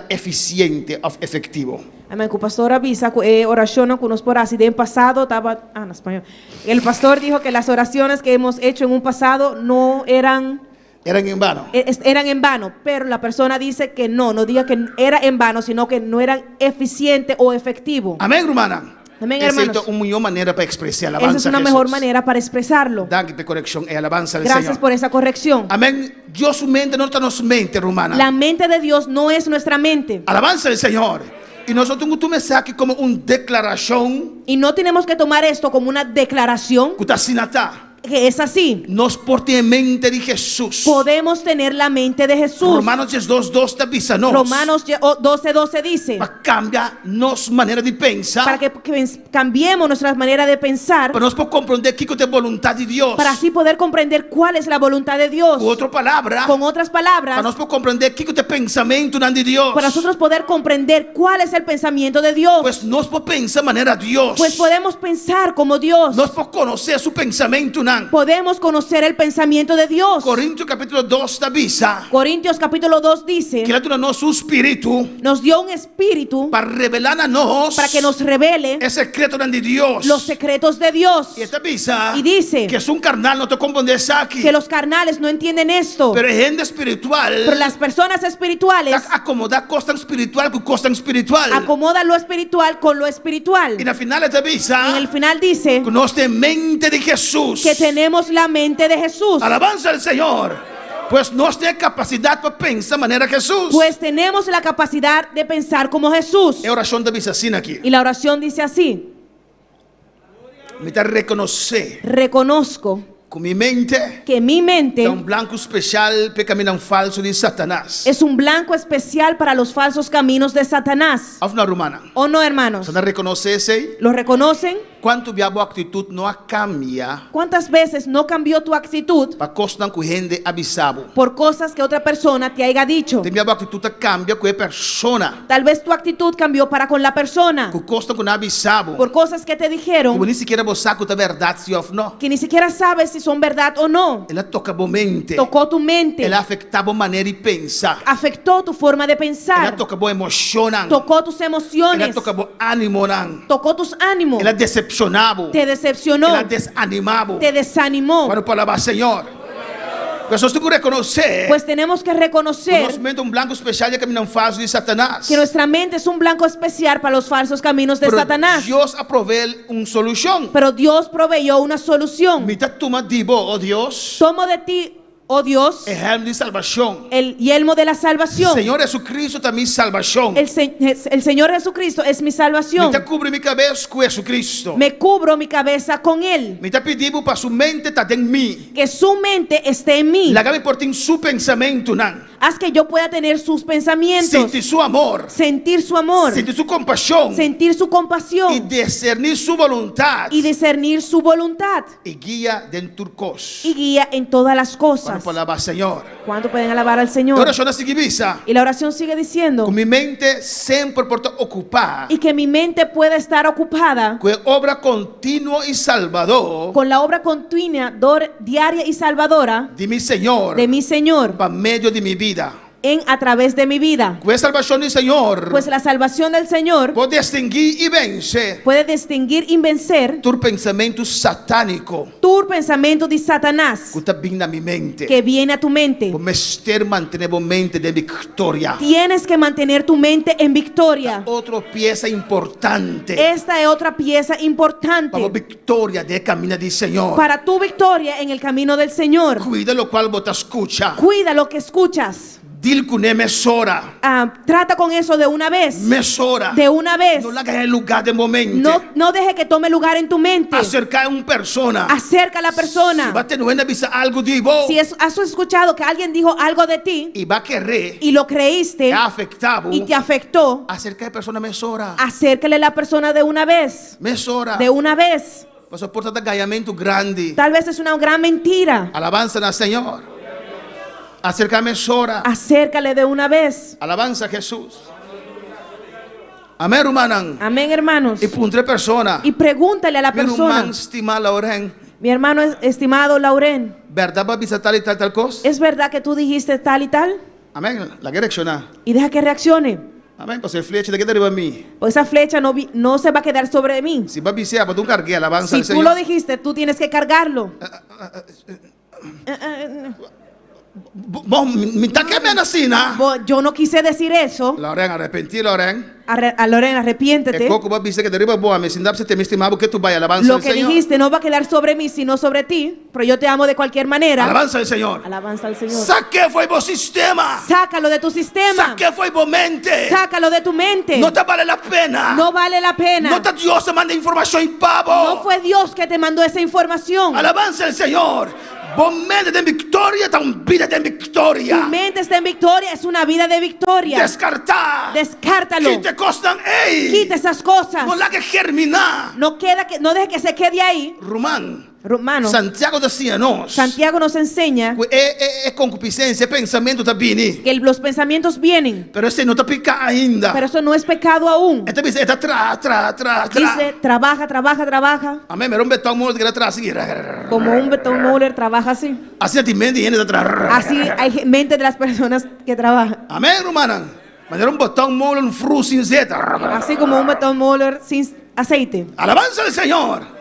eficiente, efectivo. Amén. Que o pastor avisa que oraciones que unos por así de pasado estaba en español. El pastor dijo que las oraciones que hemos hecho en un pasado no eran Eran en vano. eran en vano, pero la persona dice que no diga que era en vano, sino que no eran eficiente o efectivo. Amén, hermana. Amén, Esa hermanos. es una mejor manera para expresar alabanza. Esa es una a mejor Jesús. manera para expresarlo. Dá-te correção e alabanza al Gracias Señor. por esa corrección. Amén. Dios su mente no está en nuestra mente, hermana. La mente de Dios no es nuestra mente. Alabanza al Señor. Y nosotros tenemos que tomar aquí como una declaración Y no tenemos que tomar esto como una declaración que está sin atar. que es así. Nos porte en mente de Jesús. Podemos tener la mente de Jesús. Romanos 2:2 te avisa nos. Romanos 12:12 dice, Para cambiar nuestra manera de pensar. para que cambiemos nuestra manera de pensar, Para nós compreender que é a vontade de Deus. para así poder comprender cuál es la voluntad de Dios. Com outra palavra, Con otras para palabras, nós compreender que é o pensamento de Deus. para nosotros poder comprender cuál es el pensamiento de Dios. Pues nós podemos pensar de maneira de Deus. Pues podemos pensar como Dios. Nós podemos conhecer seu pensamento. Podemos conocer el pensamiento de Dios. Corintios capítulo 2 te avisa Corintios capítulo 2 dice, que ele dá nosso espírito nos dio un espíritu para revelar a nós para que nos revele o secreto de Deus. los secretos de Dios. E te avisa Y dice que es un carnal, não te compreende aqui. que los carnales no entienden esto, Pero gente espiritual pero las personas espirituales acomodar costa espiritual com costa espiritual. acomodan lo espiritual con lo espiritual. E na final te avisa En el final dice que nós temos mente de Jesús. que tenemos la mente de Jesús. Alabanza al Señor. Pues nós temos capacidade para pensar de maneira Jesús. Pues tenemos la capacidad de pensar como Jesús. A oração da diz assim aqui. Y la oración dice así: Me está reconhecer reconozco com minha mente que mi mente é blanco especial para caminhar falso de Satanás. es un blanco especial para los falsos caminos de Satanás. Afna romana. ¿O no, hermanos? Você não reconhece esse? ¿Lo reconocen? Quanto diabo atitude não cambia ¿Cuántas veces no cambió tu actitud para costar com gente avisado? por cosas que otra persona te haya dicho? Tem diabo atitude cambia com a persona. Tal vez tu actitud cambió para con la persona Que costa com avisado. por cosas que te Como dijeron nem sequer você sabe a verdade se ou não. que ni siquiera sabes si son verdad o no. Ela toca a mente. Tocó tu mente, Ela afetava a maneira de pensar. afectó tu forma de Ela pensar, toca a emoção. tocó tus Ela emociones, toca a ânimo. tocó tus ánimos, Ela decepcionava. te decepcionó, Ela desanimava. te desanimó. Quando falava Senhor. Pessoas têm que reconhecer. Pues tenemos que Que reconocer nosso mente blanco especial é caminhão falso de Satanás. que nuestra mente es un blanco especial para los falsos caminos de Pero Satanás. Deus aproveu uma solução. Pero Dios proveyó una solución. Me está tomando de boa, oh Deus. Tomo de ti, oh Dios, É helm de salvação. el yelmo de la salvación. Senhor Jesucristo também salvação. El Señor Jesucristo es mi Me salvación. está cobrindo minha cabeça com Jesucristo. Me cubro mi cabeza con Él. Me está pedindo para sua mente estar em mim. Que su mente esté en mí. Lágame por ti su pensamento, não. Haz que yo pueda tener sus pensamientos, Sentir su amor. sentir su amor, Sentir su compasión. sentir su E compasión discernir su voluntad. y discernir su voluntad E guia dentro de cosas. y guía en todas las Quando cosas. falava Senhor. ¿Cuánto pueden alabar al A Señor? oração na seguivisa. Y la oración sigue diciendo, Com minha mente sempre por ocupar. y que mi mente pueda estar ocupada Com a obra contínua e salvador con la obra continua, diaria y salvadora de mi Senhor. de mi Señor Para meio de minha vida. a través de mi vida. Com a salvação do Senhor. Pues la salvación del Señor Pode distinguir e vencer puede distinguir y vencer tu pensamento satânico. tu pensamiento de Satanás Que está bem na minha mente. que viene a tu mente. Para me manter a mente de victoria. Tienes que mantener tu mente en victoria. Outra peça importante. Esta es otra pieza importante Para a victoria de caminho do Senhor. para tu victoria en el camino del Señor. Cuida lo qual você escucha. Cuida lo que escuchas. Dil com é mesora. Trata con eso de una vez. Mesora. De una vez. Não larga el lugar de momento. No deje que tome lugar en tu mente. Acercar a uma persona. Acerca a la persona. Va a tener avisar algo de vos. Si has escuchado que alguien dijo algo de ti E vai querer. y lo creíste É afetado. y te afectó, Acercar a persona mesora. acércale a la persona de una vez. Mesora. De una vez. Você porta de ganhamento grande. Tal vez es una gran mentira. Alabança na Senhor. Acercar a mesora. Acércale de una vez. Alabança a Jesus. Amém, irmão. Amén, hermanos. E para persona. Y pregúntale a la Meu persona, irmão estima Lauren. mi hermano estimado Lauren, Verdade para visitar tal e tal coisa? ¿es verdad que tú dijiste tal y tal? Amém. La que reaccionar. Y deja que reaccione. Amém. Pues el flecha de que derriba a mí. O esa flecha no se va a quedar sobre mí. Si va a visitar, pues tú cargué alabanza Si al tú Señor. lo dijiste, tú tienes que cargarlo. Bom, me está quemando assim, né? Yo no quise decir eso. Lauren, arrepentir, Lauren. A Lauren, É arrepiéntete. coco vai dizer que derriba boa, mas se dá para você ter me estimado que tu vai alabança Lo al que Señor. dijiste no va a quedar sobre mí, sino sobre ti. Pero yo te amo de cualquier manera. Alabança al Señor. Alabanza al Señor. Saque foi bom sistema. Sácalo de tu sistema. Saque foi bom mente. Sácalo de tu mente. Não te vale a pena. No vale la pena. Não te Deus te manda informação em pavo. No fue Dios que te mandó esa información. Alabança al Señor. Bom mente de victoria, então vida de Tu victoria. mente está en victoria, es una vida de victoria. Descartar. Descártalo. Que te costan, ei. Quita esas cosas. Não lá que germinar. No deje que se quede ahí. Román. Hermano, Santiago decía nos. Santiago nos enseña É concupiscência, é pensamento tá vindo. que los pensamientos vienen, Pero esse não tá pica ainda. pero eso no es pecado aún. Então dice, está tra. Dice, trabaja. Amém, mas um betão mundo que atrás assim. Como un Beton Moller trabaja así. Assim a mente e atrás. Así hay mente de las personas que trabajan. Amém, romana. Mas era um botão mole, um fru cinzeta. Así como un Beton Moller sin aceite. Alabanza al Señor.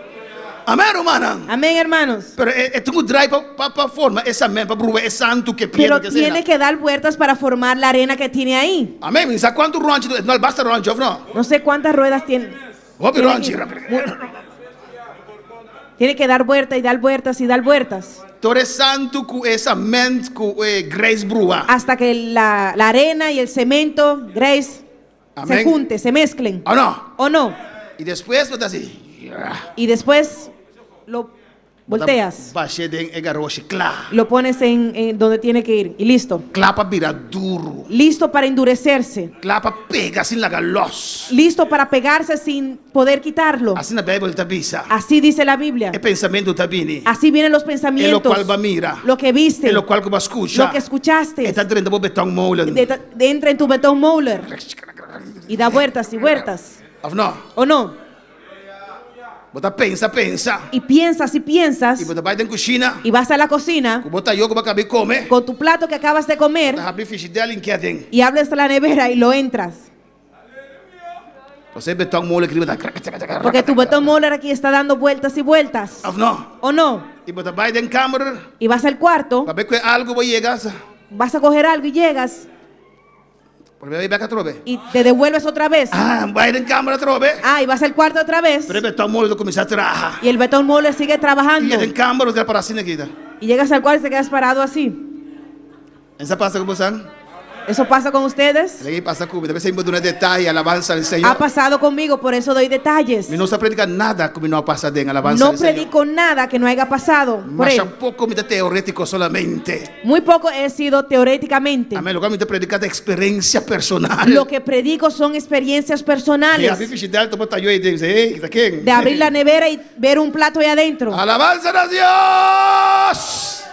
Amém, romana. Amén, hermanos. Pero tengo drive para forma essa mente, para provar é santo que Pero pierde que tiene que dar vueltas para formar la arena que tiene ahí. Amém, sabe quanto rancho? Não basta rancho, não. No sé cuántas ruedas tiene. Vou Tiene rancho. que- Tiene que dar vueltas y dar vueltas y dar vueltas. Tore santo ku esa ment ku grace brua. Hasta que la arena y el cemento, Grace, Amén. se junten, se mezclen. ¿O no? ¿O no? Y después bota así. Y después lo volteas. Baixé den egaroshi kla. Lo pones en donde tiene que ir. Y listo. Clapa vira duro. Listo para endurecerse. Clapa pega sin la galos. Listo para pegarse sin poder quitarlo. Assim na Bíblia tabisa. Así dice la Biblia. E pensamento tabini. Así vienen los E lo pensamientos. qual va mira. Lo que viste. E lo qual va escucha. Lo que escuchaste. E tá dentro do betão molen. Entra en tu betón moler. Y da vueltas y vueltas. Of no? ¿O no? Bota pensa. Y piensas y piensas. E bota vai dentro cozinha. Y vas a la cocina Bota yo como acabei come. con tu plato que acabas de comer. Tá abrir fish dela em que tem. Y abres la nevera y lo entras. Você betão mole que bota. Porque tu betón moler aquí está dando vueltas y vueltas. Of no? ¿O no? E bota vai dentro câmara. Y vas al cuarto, Para ver que algo vai chegar. vas a coger algo y llegas Por ver vai cá trobe. y te devuelves otra vez. Vai dentro câmara trobe. Ah, y vas al cuarto otra vez. Pero betão mole do começar a trabalhar. Y el betón moler sigue E trabajando. dentro câmara você para assim aqui. Y llegas al cuarto y te quedas parado así. Essa passa com você? ¿Eso pasa con ustedes? Lagi passa comigo. Deve ser muito um detalhe, alabanza al Senhor. Ha pasado conmigo, por eso doy detalles. Me não se predica nada como não passa de alabanza No al Senhor. predico nada que no haya pasado por Mas él. um pouco me teórico solamente. Muy poco he sido teóricamente. Amém. Lugar me predica de experiência personal. Lo que predico son experiencias E personales. a fidelidade tu bota eu e diz, ei, tá quem? De abrir la nevera y ver un plato ahí adentro. Alabanza a Deus.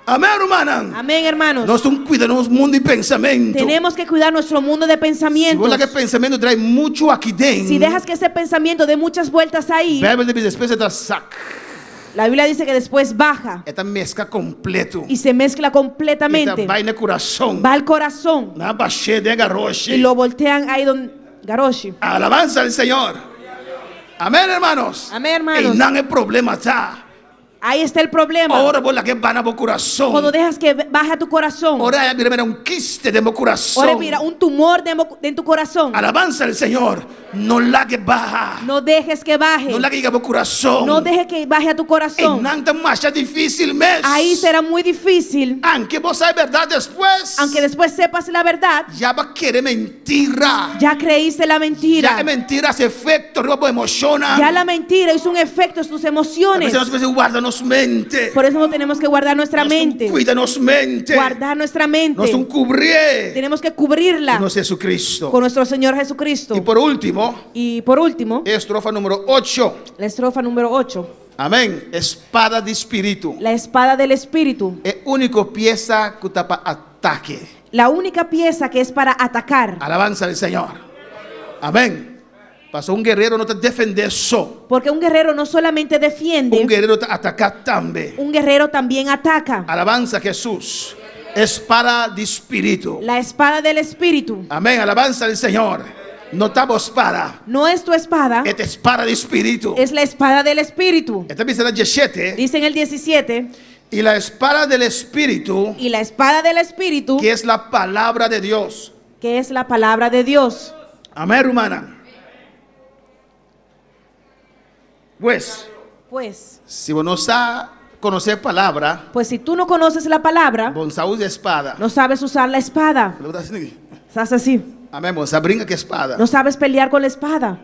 Amém, hermana. Amén, hermanos. Nós estamos cuidando do mundo de pensamento. Tenemos que cuidar nuestro mundo de Se pensamientos. você que pensamento traz muito aqui dentro. Si dejas que ese pensamiento dé muchas vueltas ahí, Bíblia diz despeça da sac. la Biblia dice que después baja Esta mezcla completo. y se mezcla Esta completamente. vai no coração. Va al corazón Na baixê de garroche. y lo voltean ahí donde Garoshi. Alabanza al Señor. Amén, hermanos. Amén, hermanos. E não é problema, tá? Ahí está el problema. Ora, bola que van a meu coração. Cuando dejas que baje a tu corazón. Ora, mira, quiste de meu coração. Ahora mira, un tumor en tu corazón. Alabanza al Señor. No la que baja. No dejes que baje. No la que llegue a meu coração. No dejes que baje a tu E corazón. não tá mais difícil mesmo. Ahí será muy difícil. Aunque você é verdade depois. Aunque después sepas la verdad, Já vai querer mentira. ya creíste la Já mentira. é mentira, esse efeito, riba emociona. Ya la mentira hizo un efecto en tus emociones. Nós precisamos guardar nos mente. Por eso no tenemos que guardar nuestra mente. Cuida nos mente. Guardar nuestra mente. Nós vamos cobrir. Tenemos que cubrirla Nosso Jesucristo. con nuestro Señor Jesucristo. Y por último, Y por último, estrofa número 8. la estrofa número 8. Amén. Espada de espíritu. La espada del Espíritu. É única pieza que tapa ataque. La única pieza que es para atacar. Alabanza al Señor. Amén. Pasó un guerrero no te defender só. Porque un guerrero no solamente defiende, Un guerrero te ataca también. un guerrero también ataca. Alabanza a Jesús. Espada de espíritu. La espada del Espíritu. Amén. Alabanza al Señor. No estamos espada. No es tu espada, Esta espada de espíritu. es la espada del Espíritu. Esta dice la 17. Dice en el 17, Y la espada del espíritu, y la espada del Espíritu, que es la palabra de Dios. que es la palabra de Dios. Amén, hermana. Pues, si vos no sabes conocer palabra, Pues si tú no conoces la palabra, vos usa espada. no sabes usar la espada. Estás así. Amén, vos brinca que espada. No sabes pelear con la espada.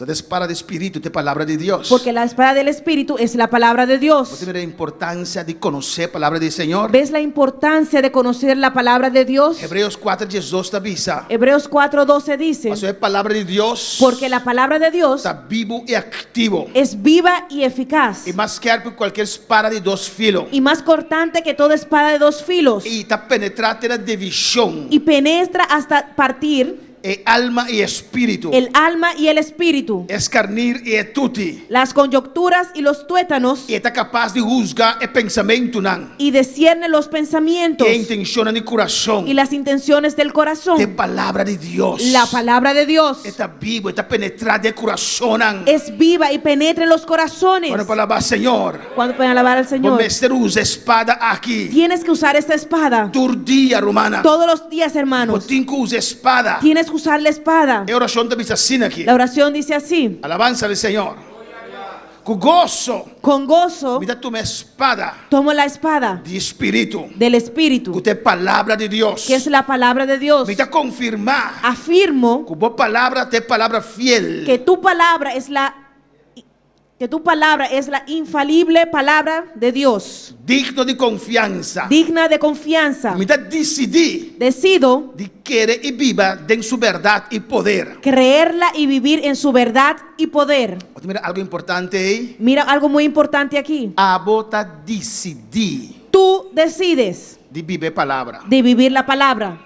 Esa espada de espíritu es palabra de Dios. Porque la espada del Espíritu es la palabra de Dios. Vos la importancia de conocer palabra del Señor. ¿Ves la importancia de conocer la palabra de Dios? Hebreos 4:18 te avisa. Hebreos 4:12 dice, Eso es palabra de Dios. porque la palabra de Dios Está vivo y activo. es viva y eficaz, Y más que cualquier espada de dos filos. y más cortante que toda espada de dos filos, Y está penetrante la división. y penetra hasta partir Alma y espíritu. el alma y el espíritu, Escarnir y tutti. las coyunturas y los tuétanos, Y está capaz de juzgar el pensamiento y discierne los pensamientos y intención en el corazón. y las intenciones del corazón. De palabra de Dios. La palabra de Dios Está vivo, está penetrante el corazón. es viva y penetra en los corazones. Bueno, palabra Señor. Cuando pueden alabar al Señor, Vos usa espada aquí. tienes que usar esta espada Día, romana. todos los días, hermanos. Vos tienes que usar espada. Tienes que usar la espada. E oração te dice así aquí. La oración dice así: Alabanza al Señor. Con gozo. Con gozo Mira tu espada tomo la espada de espíritu. del Espíritu, Que es palabra de Dios. que es la palabra de Dios. Mira confirmar. Afirmo Que vos palabra te palabra fiel. que tu palabra es la infalible palabra de Dios, Digno de confianza. digna de confianza. Mira decidí. Decido De querer y viva en su verdad y poder. creerla y vivir en su verdad y poder. Mira algo importante ahí. Mira algo muy importante aquí. Abota decidí Tú decides de vivir palabra. de vivir la palabra.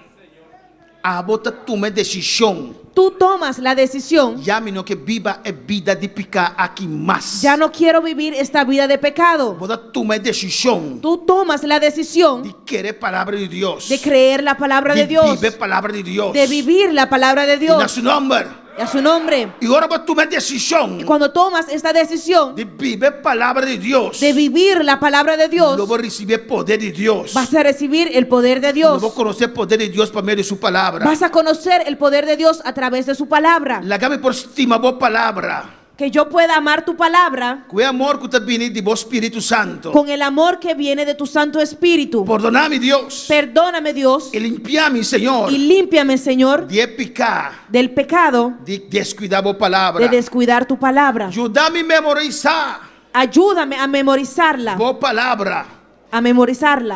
Abota tome decisión. Tú tomas la decisión. Ya no que viva es vida de picar aquí más. Ya no quiero vivir esta vida de pecado. Abota tome decisión Tú tomas la decisión de querer palabra de Dios. de creer la palabra de Dios, vivir palabra de Dios. de vivir la palabra de En Dios su nombre. y a su nombre. Y ahora vos tome decisión Y cuando tomas esta decisión de vivir palabra de Dios. de vivir la palabra de Dios, Luego recibir poder de Dios. vas a recibir el poder de Dios. Luego conocer poder de Dios por medio de su palabra. Vas a conocer el poder de Dios a través de su palabra. Lágame por estima vos palabra. Que yo pueda amar tu palabra Que amor que te viene de vos Espíritu Santo. con el amor que viene de tu Santo Espíritu. Perdoname Dios. Perdóname, Dios, Y limpiame Señor. y límpiame, Señor, De pecar. del pecado De descuidar vos palabra. de descuidar tu palabra. Ayúdame a memorizar Ayúdame a memorizarla, vos palabra.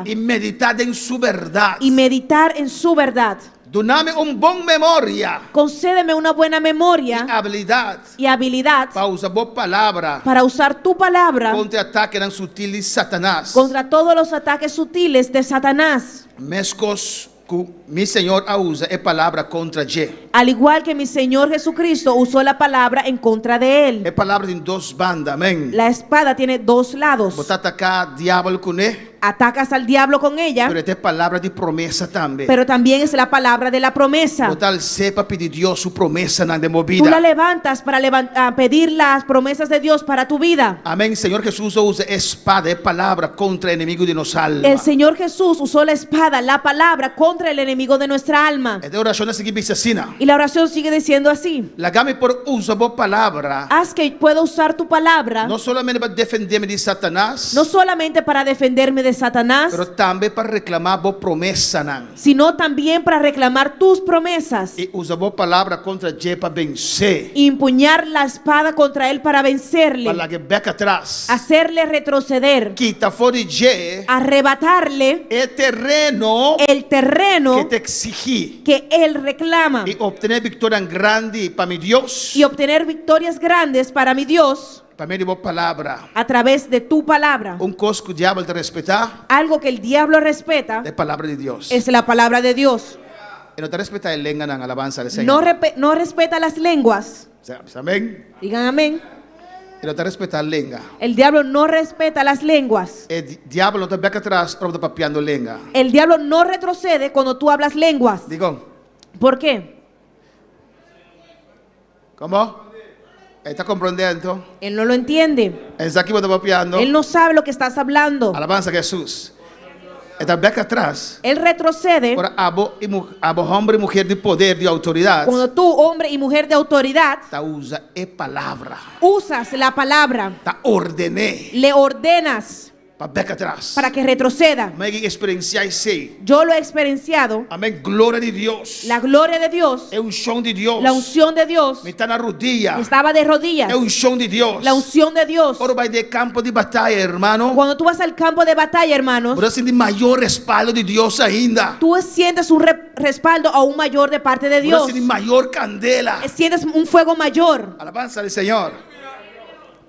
y meditar en su verdad. y meditar en su verdad. Doname un buen memoria. Concédeme una buena memoria Habilidad. y habilidad Para usar vos palabra. para usar tu palabra Contra ataques tan sutiles Satanás. contra todos los ataques sutiles de Satanás. Mescos que mi Señor usa es palabra contra Ye. Al igual que mi Señor Jesucristo usó la palabra en contra de él. Es palabra en dos bandas. Amén. La espada tiene dos lados. Vos atacar diablo con él. Atacas al diablo con ella, Pero esta es palabra de promesa también. pero también es la palabra de la promesa. Vos tal sepa pedir Dios su promesa en de Tú la movida. levantas para pedir las promesas de Dios para tu vida. Amén. Señor Jesús usa espada, es palabra contra el enemigo de nos alma. El Señor Jesús usó la espada, la palabra, contra el enemigo de nuestra alma. Esta oración es seguir asesina. Y la oración sigue diciendo así: La gama por uso vos palabra. haz que pueda usar tu palabra, No solamente para defenderme de Satanás. no solamente para defenderme de Satanás, Pero también para reclamar vos promesa. sino también para reclamar tus promesas. Y usa vos palabra contra Ye para vencer. Y empuñar la espada contra él para vencerle, Para que beca atrás. hacerle retroceder, Quita fuera de Ye arrebatarle el terreno el terreno que te exigí. que él reclama Y obtener victoria grande para mi Dios. y obtener victorias grandes para mi Dios Para mí de vos palabra. a través de tu palabra. Un cosco diablo te respeta. Algo que el diablo respeta Es palabra de Dios. es la palabra de Dios. Y no te respeta el lenga en alabanza del Señor. No respeta las lenguas. Amén. Digan amén. Y no te respeta el lenga. El diablo no respeta las lenguas. El diablo no te beca atrás, pero te papiando lenga. El diablo no retrocede cuando tú hablas lenguas. Digo, ¿Por qué? ¿cómo? ¿Está comprendiendo? Él no lo entiende. Está aquí te papiando. Él no sabe lo que estás hablando. Alabanza a Jesús. Está beca atrás. Él retrocede Por abo hombre y mujer de poder, de autoridad. cuando tú, hombre y mujer de autoridad, Te usa palabra. usas la palabra, Te ordené. le ordenas Para beca atrás. para que retroceda. Me experienciar sí. Yo lo he experienciado. Amén. Gloria de Dios. La gloria de Dios, Es un show de Dios. la unción de Dios, Me está en la rodilla. estaba de rodillas. Es un show de Dios. La unción de Dios. Ahora va de campo de batalla, hermano. Cuando tú vas al campo de batalla, hermanos, Pero sin mayor respaldo de Dios ainda. tú sientes un respaldo aún mayor de parte de Pero Dios. sin mayor candela. Sientes un fuego mayor. Alabanza al Señor.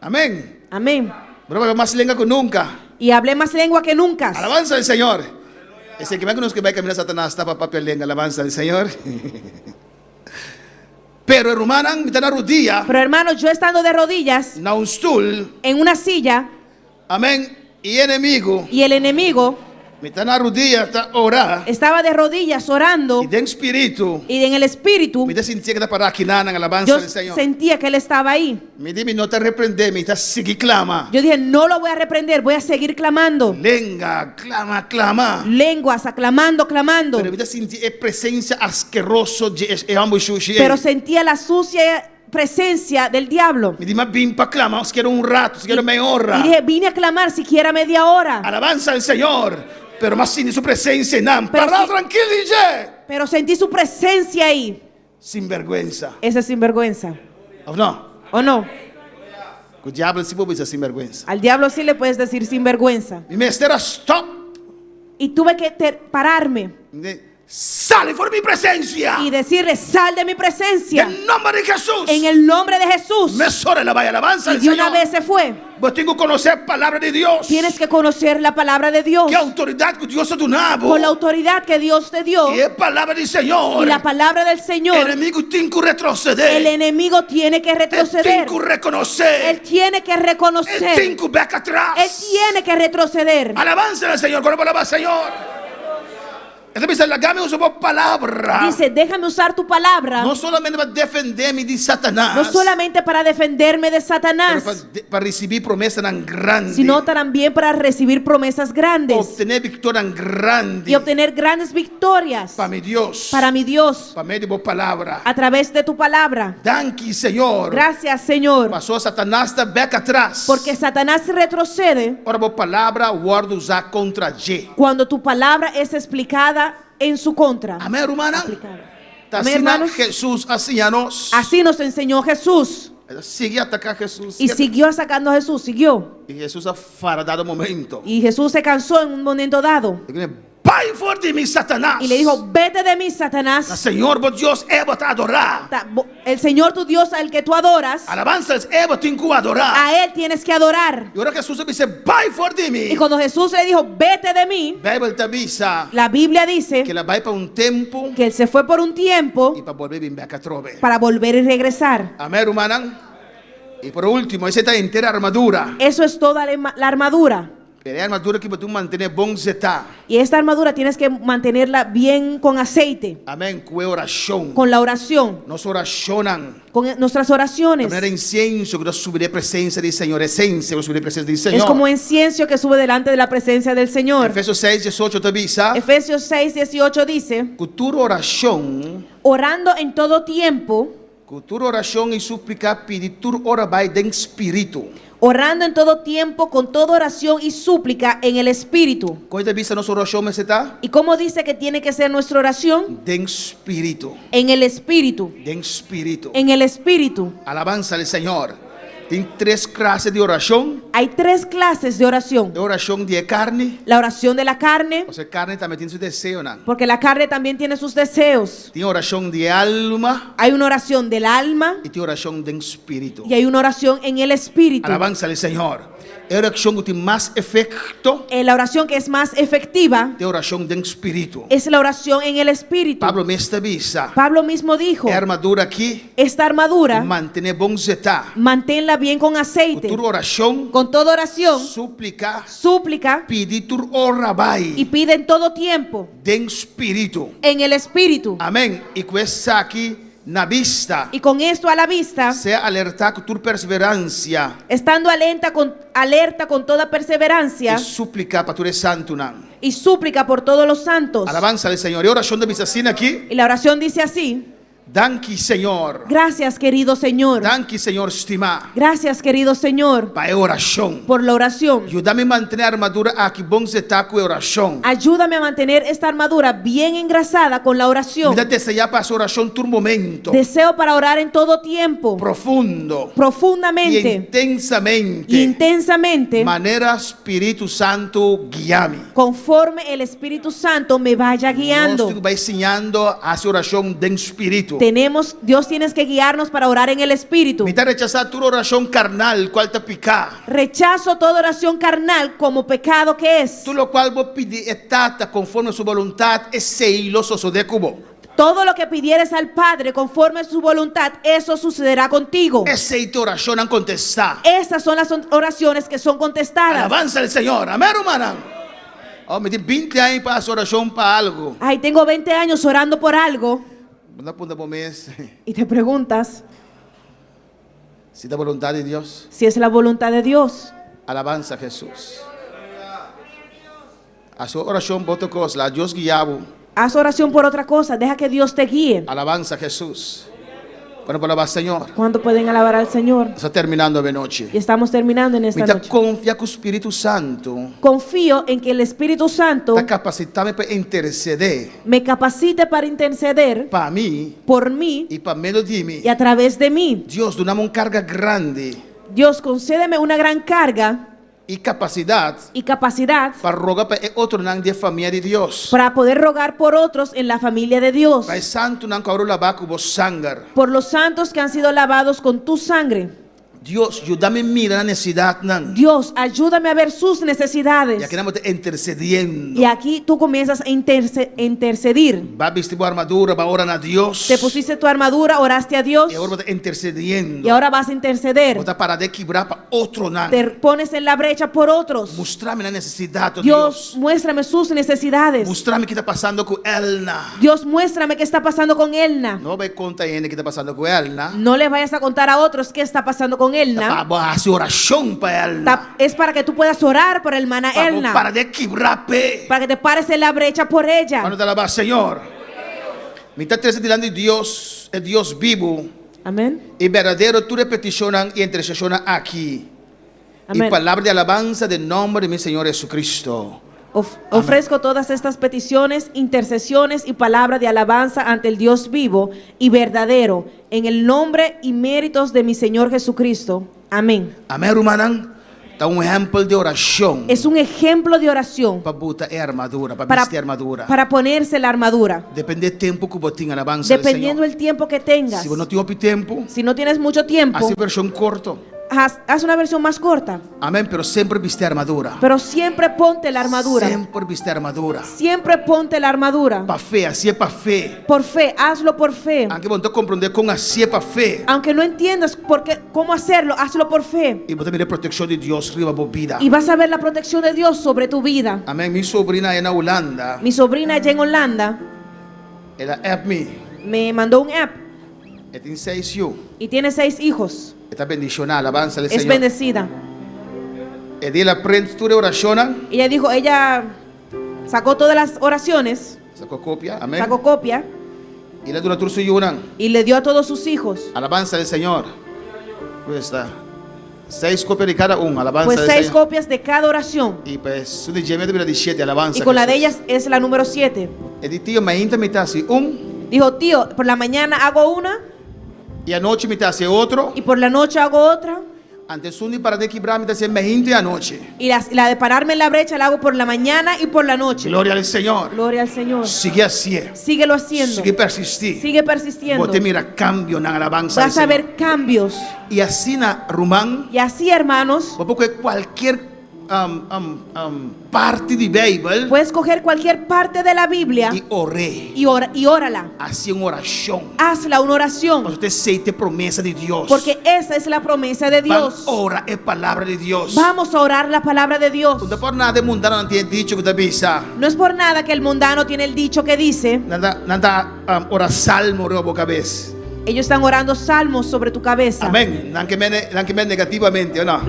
Amén. Amén. Pero va más lengua que nunca. Y hablé más lengua que nunca. Alabanza al Señor. Ese que me conoce que va a caminar Satanás está para papel lengua. Alabanza al Señor. Pero hermana, me está en la rodilla. Pero hermanos, yo estando de rodillas Na un stool. en una silla Amén. Y enemigo. y el enemigo Me está en la rodilla. Está orando. estaba de rodillas orando Y de espíritu. y en el espíritu Me sentía que está para aquí nada en alabanza yo al Señor. sentía que él estaba ahí. Me dime, no te reprende, me está seguir clama. Yo dije, no lo voy a reprender, voy a seguir clamando. Lenga, clama, clama. Lenguas, aclamando, clamando. Pero me sentí presencia asquerosa de ambos sushi. Pero sentía la sucia presencia del diablo. Me di ma bin pa clama, si quiero un rato, si quiero media Y hora. dije, vine a clamar siquiera media hora. Alabanza al Señor. Pero más sin su presencia, nan. Pero Parla si- tranquilo, dice. Pero sentí su presencia ahí. Sin vergüenza. Ese es sinvergüenza. ¿O no? ¿O no? El diablo sí puede decir sin vergüenza. Al diablo sí le puedes decir sinvergüenza. Mi maestro era stop. Y tuve que pararme Sale por mi presencia. y decirle, sal de mi presencia. En nombre de Jesús. En el nombre de Jesús. Me sobra la vaya alabanza Y al de una Señor. vez se fue. Pues tengo que conocer palabra de Dios. Tienes que conocer la palabra de Dios. ¿Qué autoridad que Dios ha donado? Con la autoridad que Dios te dio. Y es palabra del Señor. Y la palabra del El Señor. enemigo tiene que retroceder. El enemigo tiene que Él tiene retroceder. que reconocer. Él tiene que Él tiene reconocer. que ver atrás. Él tiene que retroceder. Alabanza al Señor. ¿Cuál palabra, Señor? Entonces dice, dame su palabra. Dice, déjame usar tu palabra. No solamente para defenderme de Satanás. No solamente para defenderme de pero Satanás, para recibir promesas tan grandes. sino también para recibir promesas grandes obtener victoria tan grande. y obtener grandes victorias para mi Dios. para mi Dios Para medio de palabra. a través de tu palabra. Danke, Señor. Gracias, Señor, Pasó Satanás está back atrás. porque Satanás retrocede Ahora por palabra guardo usar contra G. cuando tu palabra es explicada en su contra. Amén, hermana. Amén, Así hermanos. Jesús hacía nos. Así nos enseñó Jesús Sigue atacar a Jesús. y siguió sacando a Jesús, siguió. Y Jesús ha faradado momento. Y Jesús se cansó en un momento dado Vai for de mí, Satanás. y le dijo, vete de mí, El Satanás. Señor, vos Dios, Eva te adorar. El Señor tu Dios al que tú adoras, Alabanza es Eva, tengo que adorar. a Él tienes que adorar. Y ahora Jesús dice, vai for de mí. Y cuando Jesús le dijo, vete de mí, La Biblia te avisa la Biblia dice que la va para un tiempo que Él se fue por un tiempo y para volver bien a trove. para volver y regresar. Amén, hermana. Y por último, esa es entera armadura. Eso es toda la armadura. Pero es armadura que tú mantienes bon zeta. Y esta armadura tienes que mantenerla bien con aceite, Amén. Con oración. con la oración, Nos oracionan. con nuestras oraciones. De manera incienso que nos subiré presencia del Señor. Esencia que subiré presencia del Es Señor. como incienso que sube delante de la presencia del Señor. Efesios 6, 18 te avisa. Efesios 6, 18 dice, Que tu oración, orando en todo tiempo, que tu oración y súplica pedir tu ora vai en espíritu. orando en todo tiempo con toda oración y súplica en el Espíritu. ¿Cómo te avisa nuestra oración, meseta? ¿Y cómo dice que tiene que ser nuestra oración? En espíritu. En el Espíritu. En espíritu. En el Espíritu. Alabanza al Señor. Tiene tres clases de oración. Hay tres clases de oración. De oración de carne. La oración de la carne, O sea, carne también tiene su deseo, ¿no? porque la carne también tiene sus deseos. Tiene oración de alma Hay una oración del alma y tiene oración de espíritu. y hay una oración en el Espíritu. Alabanza al Señor. Es oración que tiene más efecto La oración que es más efectiva de oración de espíritu. es la oración en el Espíritu. Pablo me avisa. Pablo mismo dijo, La armadura aquí. esta armadura, Mantener bon zeta. manténla bien con aceite, Tu oración. con toda oración, Súplica. súplica Pedir tu ora y vai. pide en todo tiempo De espíritu. en el Espíritu. Amén. Y questa aquí na vista. Y con esto a la vista, Sea alerta con tu perseverancia. estando alerta con toda perseverancia Y súplica para tu santo nan. y súplica por todos los santos. Alabanza al Señor. Y oración de visacina aquí. Y la oración dice así: Danke, Señor. gracias, querido Señor. Danke, Señor, estima. Gracias, querido Señor, Para oración. por la oración. Ayúdame a mantener armadura aquí. Bon zeta con oración. Ayúdame a mantener esta armadura bien engrasada con la oración. Mira, desear para su oración tu momento. Deseo para orar en todo tiempo, Profundo. Y profundamente intensamente. y intensamente, Manera Espíritu Santo guíame. conforme el Espíritu Santo me vaya guiando. Nos va enseñando a hacer oración de espíritu. Dios tienes que guiarnos para orar en el Espíritu. Mita rechazar tu oración carnal, cual te pica. Rechazo toda oración carnal como pecado que es. Tú lo cual vos pidi estata conforme a su voluntad es seiloso de cubo. Todo lo que pidieres al Padre conforme a su voluntad, eso sucederá contigo. Esa tu oración han contestado. Esas son las oraciones que son contestadas. Alabanza al Señor. Amén, hermana. Oh, me di 20 años para hacer oración para algo. Ay, tengo 20 años orando por algo No apunta por mes. y te preguntas Si la voluntad de Dios. si es la voluntad de Dios. Alabanza a Jesús. A su oración, voto cosa, Dios guiabo. Haz oración por otra cosa, deja que Dios te guíe. Alabanza a Jesús. Bueno, palabra al Señor. ¿Cuánto pueden alabar al Señor? Está terminando de noche. Y estamos terminando en esta Me noche. confía que el Espíritu Santo Confío en que el Espíritu Santo está capacitado para interceder me capacite para interceder para mí por mí y para medio de mí. y a través de mí. Dios, donamos una carga grande Dios, concédeme una gran carga y capacidad y capacidad para rogar para otro nan de familia de Dios. para poder rogar por otros en la familia de Dios, Para el santo nan cabro la vaca vos sangar. por los santos que han sido lavados con tu sangre. Dios, ayúdame a mirar la necesidad nan. Dios, ayúdame a ver sus necesidades. Ya que estamos intercediendo. Y aquí tú comienzas a intercedir. Va a vestir tu armadura, va a orar a Dios. Te pusiste tu armadura, oraste a Dios Y ahora vas intercediendo. y ahora vas a interceder. Vos para de quebrar para otro nan. Te pones en la brecha por otros. Mostrame la necesidad, oh Dios, Dios. muéstrame sus necesidades. Mostrame qué está pasando con Elna. Dios, muéstrame qué está pasando con Elna. No me conta a qué está pasando con Elna. No le vayas a contar a otros qué está pasando con Elna. Vamos a hacer oración para Elna. Es para que tú puedas orar por hermana Elna. Para de quebrar pe. Para que te pares en la brecha por ella. Cuando te alabas, Señor. Me está delante de Dios, el Dios vivo Amén. y verdadero. Tu repetición y intercesión aquí. Y Amén. palabra de alabanza del nombre de mi Señor Jesucristo. Ofrezco todas estas peticiones, intercesiones y palabras de alabanza ante el Dios vivo y verdadero, en el nombre y méritos de mi Señor Jesucristo. Amén. Amén, hermano. Está un ejemplo de oración. Es un ejemplo de oración Para botar armadura, para para, vestir armadura. para ponerse la armadura. Depende del tiempo que vos tengas alabanza del Dependiendo Señor. del tiempo que tengas. Si vos no tienes tiempo, Si no tienes mucho tiempo, hace versión corto. haz una versión más corta. Amén, pero siempre viste armadura. Pero siempre ponte la armadura. Siempre viste armadura. Siempre ponte la armadura. Para fe, así es para fe. Por fe, hazlo por fe. Aunque vos no comprender con así es para fe. Aunque no entiendas cómo hacerlo, hazlo por fe. Y vos también protección de Dios arriba por vida. Y vas a ver la protección de Dios sobre tu vida. Amén, mi sobrina en Holanda, Mi sobrina allá en Holanda ella app me mandó un app tiene 6 hijos. y tiene 6 hijos. Está bendicionada, alabanza al Es Señor. bendecida. El día de la prensa de oración, Ella dijo, ella sacó todas las oraciones, sacó copia, amén. sacó copia Y la dura turso yunan, y le dio a todos sus hijos. alabanza del Señor. Pues está. 6 copias de cada uno, alabanza Pues del 6 Señor. copias de cada oración. Y pues su de Gemma de 17, alabanza. Y con la de Jesús. ellas es la número 7. El tío me intimita así Dijo, tío, por la mañana hago una y anoche me hace otro. y por la noche hago otra. Antes un para de quebrar me hace 20 anoche. Y la de pararme en la brecha la hago por la mañana y por la noche. Gloria al Señor. Gloria al Señor. Sigue así. Síguelo haciendo. Sigue persistir. Sigue persistiendo. Vos te mira cambio en la alabanza del Vas a Señor. ver cambios. Y así na Rumán, Y así, hermanos, vos porque cualquier parte de Bible puedes coger cualquier parte de la Biblia y oré. y órala. Así una oración. Hazla una oración. Para usted aceite promesa de Dios. Porque esa es la promesa de Dios. Ora es palabra de Dios. Vamos a orar la palabra de Dios. No por nada de mundano no tiene dicho que te avisa. No es por nada que el mundano tiene el dicho que dice, Nada ora salmo ora boca vez. ellos están orando salmos sobre tu cabeza. Amén. No que me negativamente, ¿o no?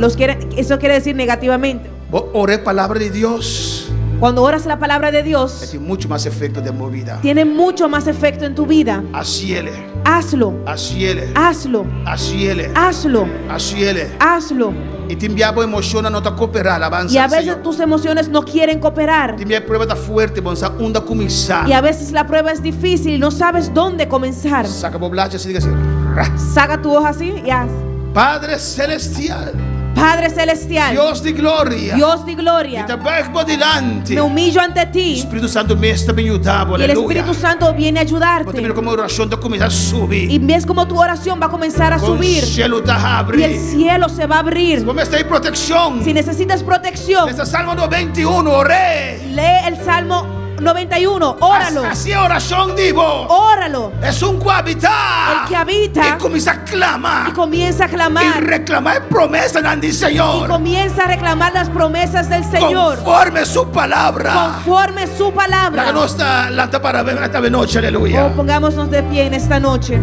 Eso quiere decir negativamente. Vos oré palabra de Dios. Cuando oras la palabra de Dios, Tiene mucho más efecto de movida. tiene mucho más efecto en tu vida. Así él. Hazlo, Así él. hazlo, Así él. hazlo, Así él. hazlo. Y te enviaba emoción no te coopera alabanza. Y a al veces Señor. tus emociones no quieren cooperar. Te envía prueba está fuerte, bonsa onda comenzar. Y a veces la prueba es difícil y no sabes dónde comenzar. Saca poblacha así diga así. Ra. Saca tu hoja así y haz. Padre celestial, Padre celestial, Dios de gloria. Dios de Y gloria, te bajo delante. me humillo ante ti Espíritu Santo me está ayudando. y el Aleluya. Espíritu Santo viene a Vos te mira ayudarte. como oración te comienza a subir. Y ves como tu oración va a comenzar a Con subir cielo te y el abre. cielo se va a abrir. Vos me está en protección. Si necesitas protección, Este Salmo 91, oré. lee el Salmo 91, óralo, Así oración digo. óralo. Es un cohabitar. El que habita Y comienza a clamar. y comienza a Y clamar reclamar promesa en el y Señor. comienza a reclamar las promesas del Señor Conforme su palabra. conforme su La que palabra. no está lanta para ver esta noche, aleluya. Oh, pongámonos de pie en esta noche.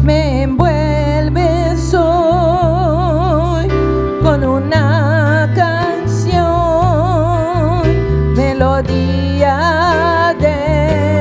Me envuelves hoy con una canción, melodía de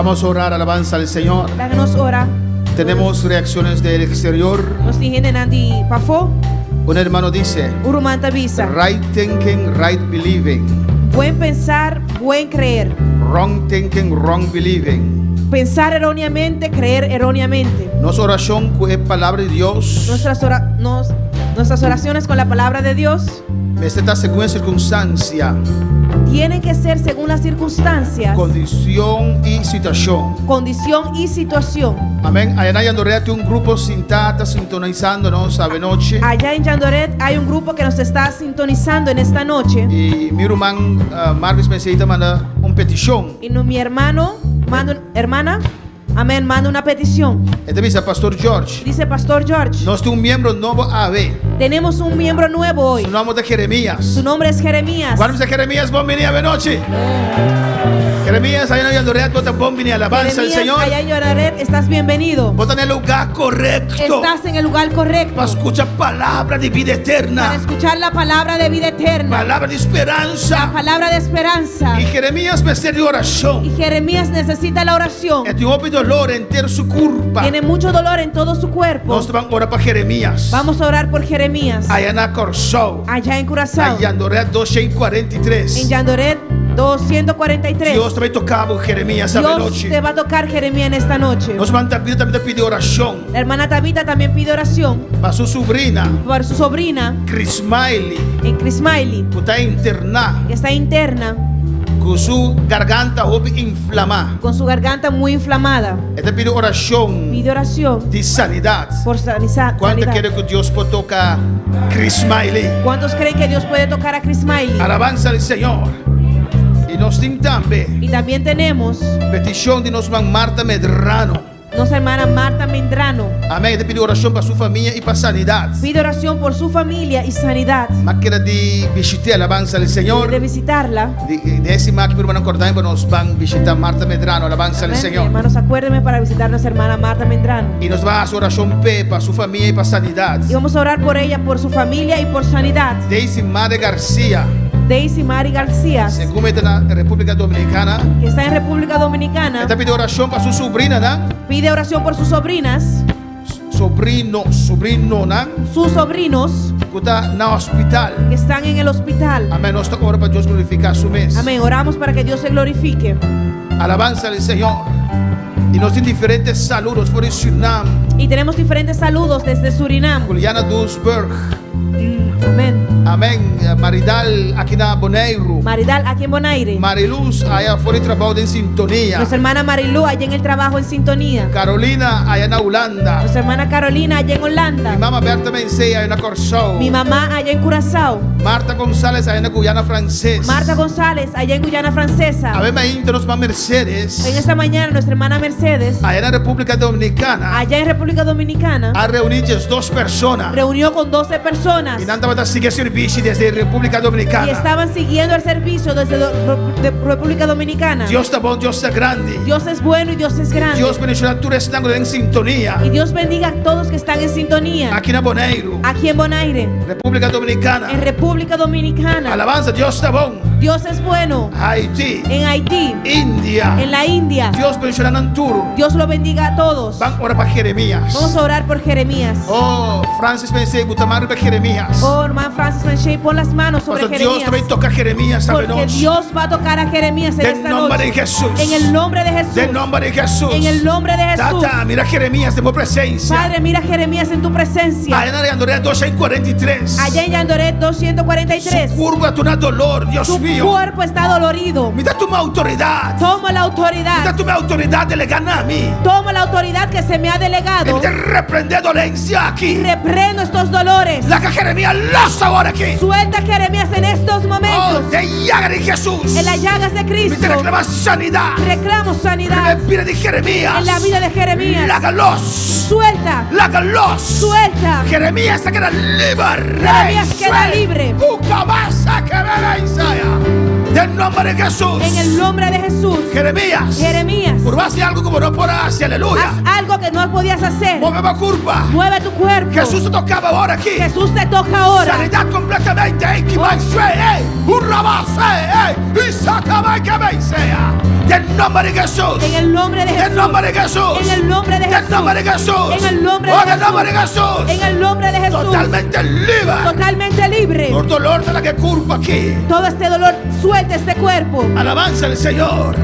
Vamos a orar alabanza al Señor. Láganos ora. Tenemos reacciones del exterior. Nos tienen andi pafo. Un hermano dice, Urumanta visa. right thinking, right believing. Buen pensar, buen creer. Wrong thinking, wrong believing. Pensar erróneamente, creer erróneamente. Nuestra oración es palabra de Dios. Nuestras oraciones con la palabra de Dios Está según circunstancia, tienen que ser según las circunstancias, condición y situación. condición y situación. Amén. Allá en Yandoret un grupo está sintonizándonos a noche. Allá en Yandoret hay un grupo que nos está sintonizando en esta noche. Y mi hermano Marvis Mesita manda una petición. Y mi hermana, amén, manda una petición. Este dice Pastor George. Dice Pastor George, Nos tiene un miembro nuevo AB. tenemos un miembro nuevo hoy. Su nombre es Jeremías. Su nombre es Jeremías. ¿Cuándo dice Jeremías? Buen venir a noche. Jeremías, allá en Yandoret, vota buen venir, alabanza al Jeremías, Señor. allá en Yandoret, estás bienvenido. Vota en el lugar correcto. Estás en el lugar correcto Para escuchar palabra de vida para eterna. escuchar la palabra de vida eterna, Palabra de la esperanza. palabra de esperanza. Y Jeremías me de Y oración. Jeremías necesita la oración. Tiene un dolor entero su curva. Tiene mucho dolor en todo su cuerpo. Nos van a orar para Jeremías. Vamos a orar por Jeremías. Allá en Corsou. Allá en Curazao. Allá en Yandoret 243. En Yandoret 243. Dios también tocaba Jeremías esta Dios noche. te va a tocar, Jeremías, en esta noche. Nos van a pedir, también te pide oración La hermana Tabita también pide oración para su sobrina, por su sobrina Chris Miley, en Chris Miley, que está internada que está interna con su garganta inflamada. con su garganta muy inflamada. Te pide oración Pide oración de sanidad. por sanidad. ¿Cuánto quiere que Dios pueda tocar Chris Miley? ¿Cuántos creen que Dios puede tocar a Chris Miley? Alabanza al Señor. Y nos tiene también Y también tenemos petición de nuestra Marta Medrano. nuestra hermana Marta Mendrano. Amén. Te pide oración para su familia y para sanidad. Pide oración por su familia y sanidad. Más quiera de visitar alabanza al Señor. De visitarla. De ese más que mi hermano acordamos, nos van a visitar Marta Medrano, alabanza al Amén. Señor. Hermanos, acuérdenme para visitar a nuestra hermana Marta Mendrano. Y nos va a hacer oración para su familia y para sanidad. Y vamos a orar por ella, por su familia y por sanidad. Daisy Madre García, Daisy Mari García, según está en la República Dominicana. que está en República Dominicana. Esta pide oración para su sobrina, ¿no? Pide oración por sus sobrinas, Sobrino, ¿no? sus sobrinos Que está en el hospital. que están en el hospital. Amén. Nos ora para Dios glorificar su mes. Amén. Oramos para que Dios se glorifique. Alabanza al Señor. Y nos tiene diferentes saludos por el Surinam. Y tenemos diferentes saludos desde Surinam. Juliana Dusberg. Amén. Amén. Maridal aquí en Bonaire. Maridal aquí en Bonaire. Mariluz allá fuera de trabajo en sintonía. Nuestra hermana Marilu allá en el trabajo en sintonía. Carolina allá en Holanda. Nuestra hermana Carolina allá en Mi Holanda. mamá Berta Mencea allá en Corsou. Mi mamá allá en Curazao. Marta González allá en Guyana Francés. Marta González allá en Guyana Francesa. A ver, nos va Mercedes. En esta mañana nuestra hermana Mercedes Allá en la República Dominicana. allá en República Dominicana A reunir 2 personas. reunió con 12 personas Y Nanta va a seguir servicio desde República y Dominicana. estaban siguiendo el servicio desde de República Dominicana. Dios está bueno, Dios está grande. Dios es bueno y Dios es grande. Dios bendiga a todos están en sintonía. Y Dios bendiga a todos que están en sintonía Aquí en Bonaire, aquí en Bonaire, República Dominicana. en República Dominicana. Alabanza, Dios está bueno. Dios es bueno. Haití, En Haití, India. en la India. Dios bendiga a Nanturo. Dios lo bendiga a todos. Van a orar para Jeremías. Vamos a orar por Jeremías. Oh, Francis Pensé, Butamar para Jeremías. Oh, hermano Francis Menchey, pon las manos sobre Pastor, Dios Jeremías. también toca a Jeremías esta Porque noche. Dios va a tocar a Jeremías en En esta nombre de noche. Jesús. En el nombre de Jesús. En nombre de Jesús. En el nombre de Jesús. Tata, mira Jeremías de mi presencia. Padre, mira a Jeremías en tu presencia. Allá en Andrea 243. Allá en Yandoret 243. Curva tu dolor, Dios Tu mío. cuerpo está dolorido. Mira tu autoridad. Toma la Mira autoridad. tu autoridad delegada a mí. Toma la autoridad que se me ha delegado. Te reprende dolencia Y aquí. reprendo estos dolores. La que Jeremías los ahora aquí. Suelta a Jeremías en estos Oh, momentos. de llaga de Jesús. En las llagas de Me Cristo. te reclama sanidad. Reclamo En la sanidad vida de Jeremías. en la vida de Jeremías. Lágalos. Suelta. Lágalos. Suelta. Jeremías se queda libre. Jeremías queda libre. Ucabasa que bebe Isaías. En nombre de Jesús. En el nombre de Jesús. Jeremías. Jeremías. Por hacer algo como no por hacer. Aleluya. Haz algo que no podías hacer. Mueve la curva. Mueve tu cuerpo. Jesús te tocaba ahora aquí. Jesús te toca ahora. Sanidad completamente. Y sacaba que me sea. Del nombre de Jesús. En el nombre de Del Jesús. nombre de Jesús. En el nombre de Del Jesús. nombre de Jesús. En el nombre Oh, de del nombre de Jesús. Jesús. En el nombre de Jesús. Totalmente libre. Totalmente libre. Por dolor de la que culpa aquí. Todo este dolor suelta este cuerpo. Alabanza al Señor.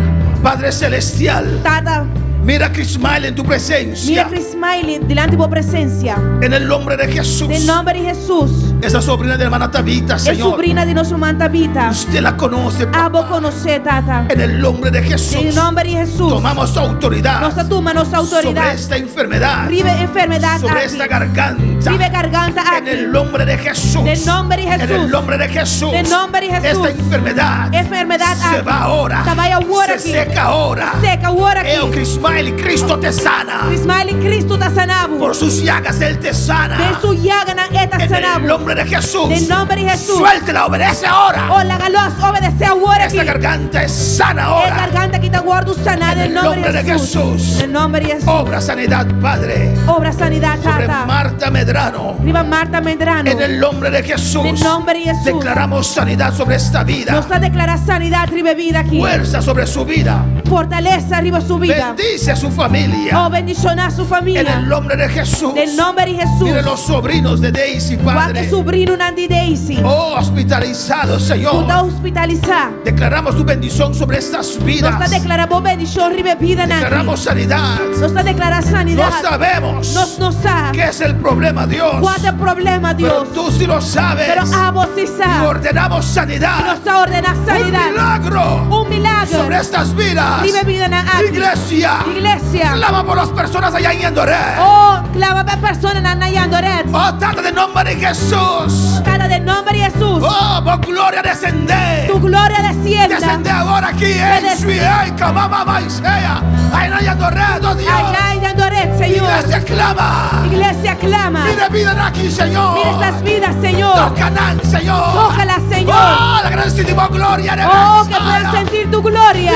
Padre Celestial. Tata, Mira a Crismael en tu presencia. mira a Chris Smiley delante de tu presencia. En el nombre de Jesús. En el nombre de Jesús. Esa sobrina de la hermana Tabita, Es Señor. sobrina de nuestra manta Vita. Usted la conoce. A vos conocer, Tata. En el nombre de Jesús. En el nombre de Jesús. Tomamos autoridad. Nos toma nuestra autoridad. Sobre esta enfermedad. Rive enfermedad Sobre aquí. esta garganta. Rive garganta En aquí. el nombre de Jesús. En el nombre de Jesús. En el nombre de Jesús. En el nombre de Jesús. Esta enfermedad. Enfermedad se aquí. va ahora. Se va ahora Se aquí. seca ahora. Seca ahora aquí. Eo Crismael, Cristo te sana. Chris Smiley, Cristo te sanado. Por sus llagas Él te sana. De su llaga esta En el sanado. nombre de Jesús. En el nombre de Jesús. Suéltela, obedece ahora. Oh, la galos obedece ahora aquí. Esta garganta es sana Es ahora. garganta que te guardo sanada en el nombre de Jesús. En el nombre de Jesús. Obra sanidad, Padre. Obra sanidad, Sobre Tata. Marta Medrano. Viva Marta Medrano. En el nombre de Jesús. En el nombre de Jesús. Declaramos sanidad sobre esta vida. Nos ha declarado sanidad, ribe vida aquí. Fuerza sobre su vida. Fortaleza arriba su vida. Bendice a su familia. Oh, bendición a su En familia. el nombre de Jesús. En el nombre de Jesús. Mire los sobrinos de Daisy, Guarda Padre. sobrino Nandi Daisy. Oh, hospitalizados, Tú Señor. estás hospitalizado. Declaramos tu bendición sobre estas Nos vidas. ha declarado bendición, ribe vida Nandi. Declaramos sanidad. Nos ha declarado sanidad. No sabemos No sabe qué es el problema, Dios. cuál es el problema, Pero Dios. tú sí lo sabes. Pero a vos sí Y sabe. ordenamos Y sanidad. nos ha ordenado Un sanidad. milagro Un milagro. sobre estas vidas. Ribe vida Nandi. Iglesia. Iglesia. Clama por las personas allá en Endoré. Oh, clama para personas en Nayandoret. Oh, trata de nombre de Jesús. Cada del nombre de Jesús. Oh, por gloria descender. Tu gloria descienda. Descende ahora aquí en Suiaica, mamá Maisea. Ahí en Endoré, oh Dios. Allá en Nayandoret, Señor. Iglesia clama. Iglesia clama. Mira vida aquí, Señor. Mira estas vidas, Señor. Tocan, Señor. Tócala, Señor. Oh, la gran sentido gloria de Oh, que puedan sentir tu gloria.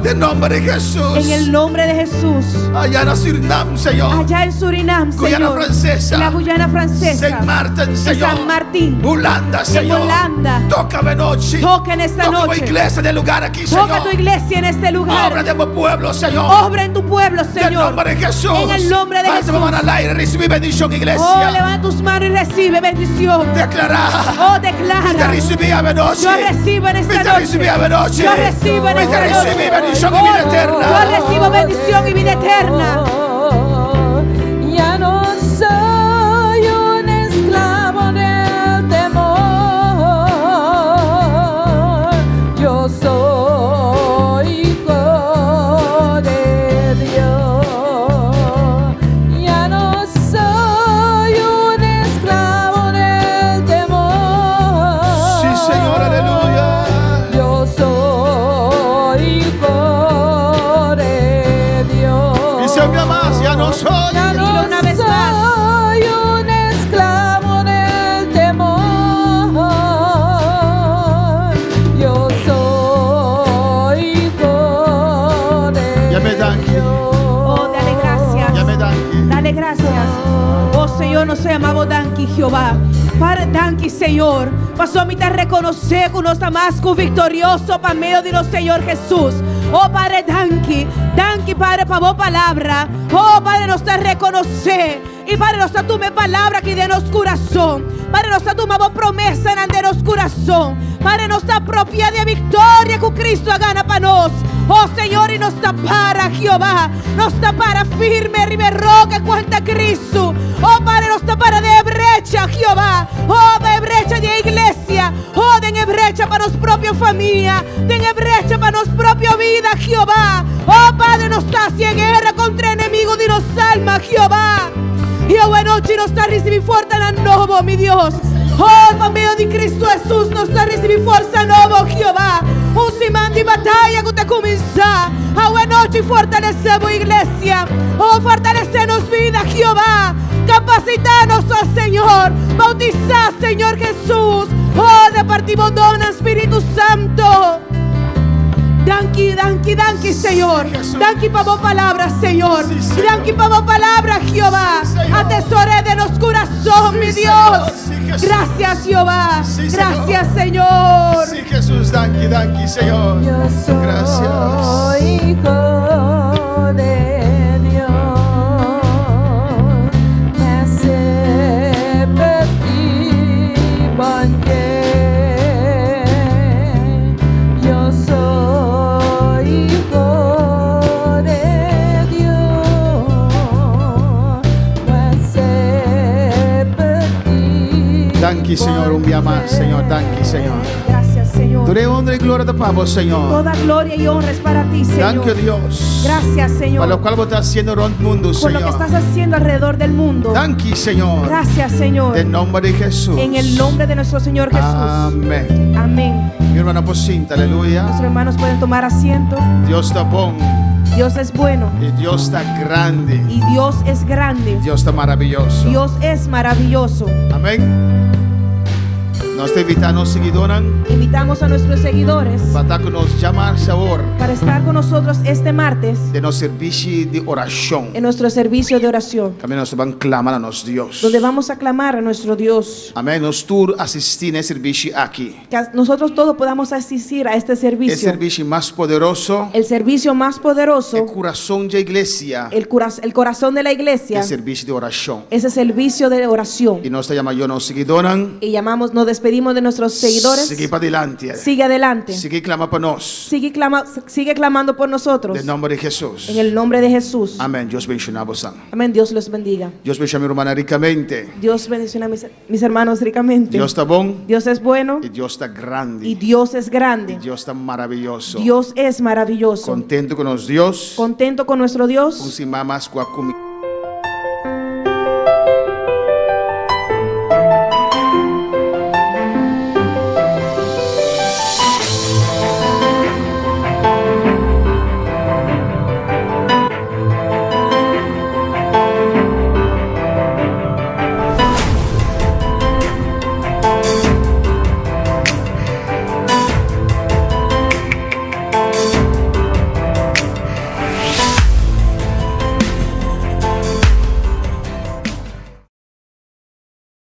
De nombre de Jesús. En el nombre de Jesús. Allá en Surinam, Señor. Allá en Surinam, Guyana Señor. Francesa. La Guyana Francesa. Saint Martin, En Señor. San Martín. Holanda, Señor. Holanda. Tócame noche. Toca en esta Toca tu noche. iglesia del lugar aquí, Señor. Toca tu iglesia en este Obra lugar. de mi pueblo, Señor. Obra en tu pueblo, En Señor. nombre de Jesús. En el nombre de Levanta tu Jesús. mano al aire, recibí bendición, Oh, iglesia. levanta tus manos y recibe bendición. Declara. Oh, Te declara. recibí a noche. Yo recibo en esta Te recibí a noche. noche. Yo recibo en Te esta recibí noche. bendición y vida eterna. Yo recibo bendición y vida eterna. Ya no soy un esclavo del temor. Yo soy hijo de Dios. Ya no soy un esclavo del temor. Sí, Señor, aleluya. Yo soy hijo de Dios. Y se me más, ya no soy. Ya no Dilo una vez más. soy un esclavo del temor. Yo soy hijo de Ya me dan. Dios. Oh, dale gracias. Ya me dan. Dale gracias. Oh Señor, nos llamamos Danki Jehová. Padre Danki, Señor. Pasó a mí te reconocer que nos más victorioso para medio de los Señor Jesús. Oh Padre Danki. Danki, Padre, para vos palabra. Oh Padre, nos te reconocer. Y Padre, nos tu me palabra que de nos corazón. Padre, nos tu vos promesa en de nos corazón. Padre, nos da propia de victoria que Cristo gana para nos. Oh Señor, y nos para Jehová. Nos para firme, ribe roca, cuanta Cristo. Oh Padre, nos para de brecha, Jehová. Oh, de brecha de iglesia. Oh, de brecha para nos propia familia. De brecha para nos propia vida, Jehová. Oh Padre, nos está en guerra contra enemigo de nos alma, Jehová. Y hoy noche nos está recibiendo fuerza en nuevo, mi Dios. Oh, por medio de Cristo Jesús nos está recibiendo fuerza nuevo, Jehová. Un simán de batalla que te comienza. Hoy noche fortalecemos iglesia. Oh, fortalecenos vida, Jehová. Capacitanos, oh Señor. Bautizad, Señor Jesús. Oh, departimos don Espíritu Santo. Danki, danki, danki, Señor. Danki para vos palabras, Señor. Danki para vos palabras, Jehová. Atesoré de los corazón, mi Dios. Jesús. Gracias, Jehová. Sí, Señor. Gracias, Señor. Sí, Jesús, danke, danke, Señor. Yo soy Gracias. hijo de Dios, nací por ti, bon Dieu. Yo soy hijo de Dios, nací por ti. Danke, Señor, un día más, Señor. Danke, Señor. Gracias, Señor. Tú eres honra y gloria de Pablo, Señor. Toda gloria y honra es para ti, Señor. Danke, Dios. Gracias, Señor. Para lo cual vos estás haciendo en el mundo, Por lo que Señor. estás haciendo alrededor del mundo. Danke, Señor. Gracias, Señor. En nombre de Jesús. En el nombre de nuestro Señor Jesús. Amén. Amén. Mi hermana Pocinta, aleluya. Nuestros hermanos pueden tomar asiento. Dios está bon Dios es bueno y Dios está grande. y Dios es grande. Dios está maravilloso. Dios es maravilloso. Amén. Nos está invitando a seguidores Invitamos a nuestros seguidores para estar con nos llamar sabor para estar con nosotros este martes de nuestro servicio de oración. en nuestro servicio de oración, También nos van a clamar a nos Dios. donde vamos a clamar a nuestro Dios. Amén. Nos tour asistir en el servicio aquí. Que nosotros todos podamos asistir a este El servicio. servicio más poderoso. El servicio más El poderoso, corazón de la iglesia. el corazón de la iglesia, El servicio de oración. ese servicio de oración. Y nos está llamando a los seguidores. Y nos despedimos de nuestros seguidores. Sigue para adelante. Sigue adelante. Sigue clama para nos. Sigue clamando por nosotros. En nombre de Jesús. En el nombre de Jesús. Amén. Dios bendiga a vos. Amén. Dios los bendiga. Dios bendiga a mi hermana ricamente. Dios bendiga a mis hermanos ricamente. Dios está bon Dios es bueno y Dios está grande. y Dios es Y grande. Dios está maravilloso. Dios es maravilloso. Contento con los Dios. Contento con nuestro Un Dios. sin más guacumi.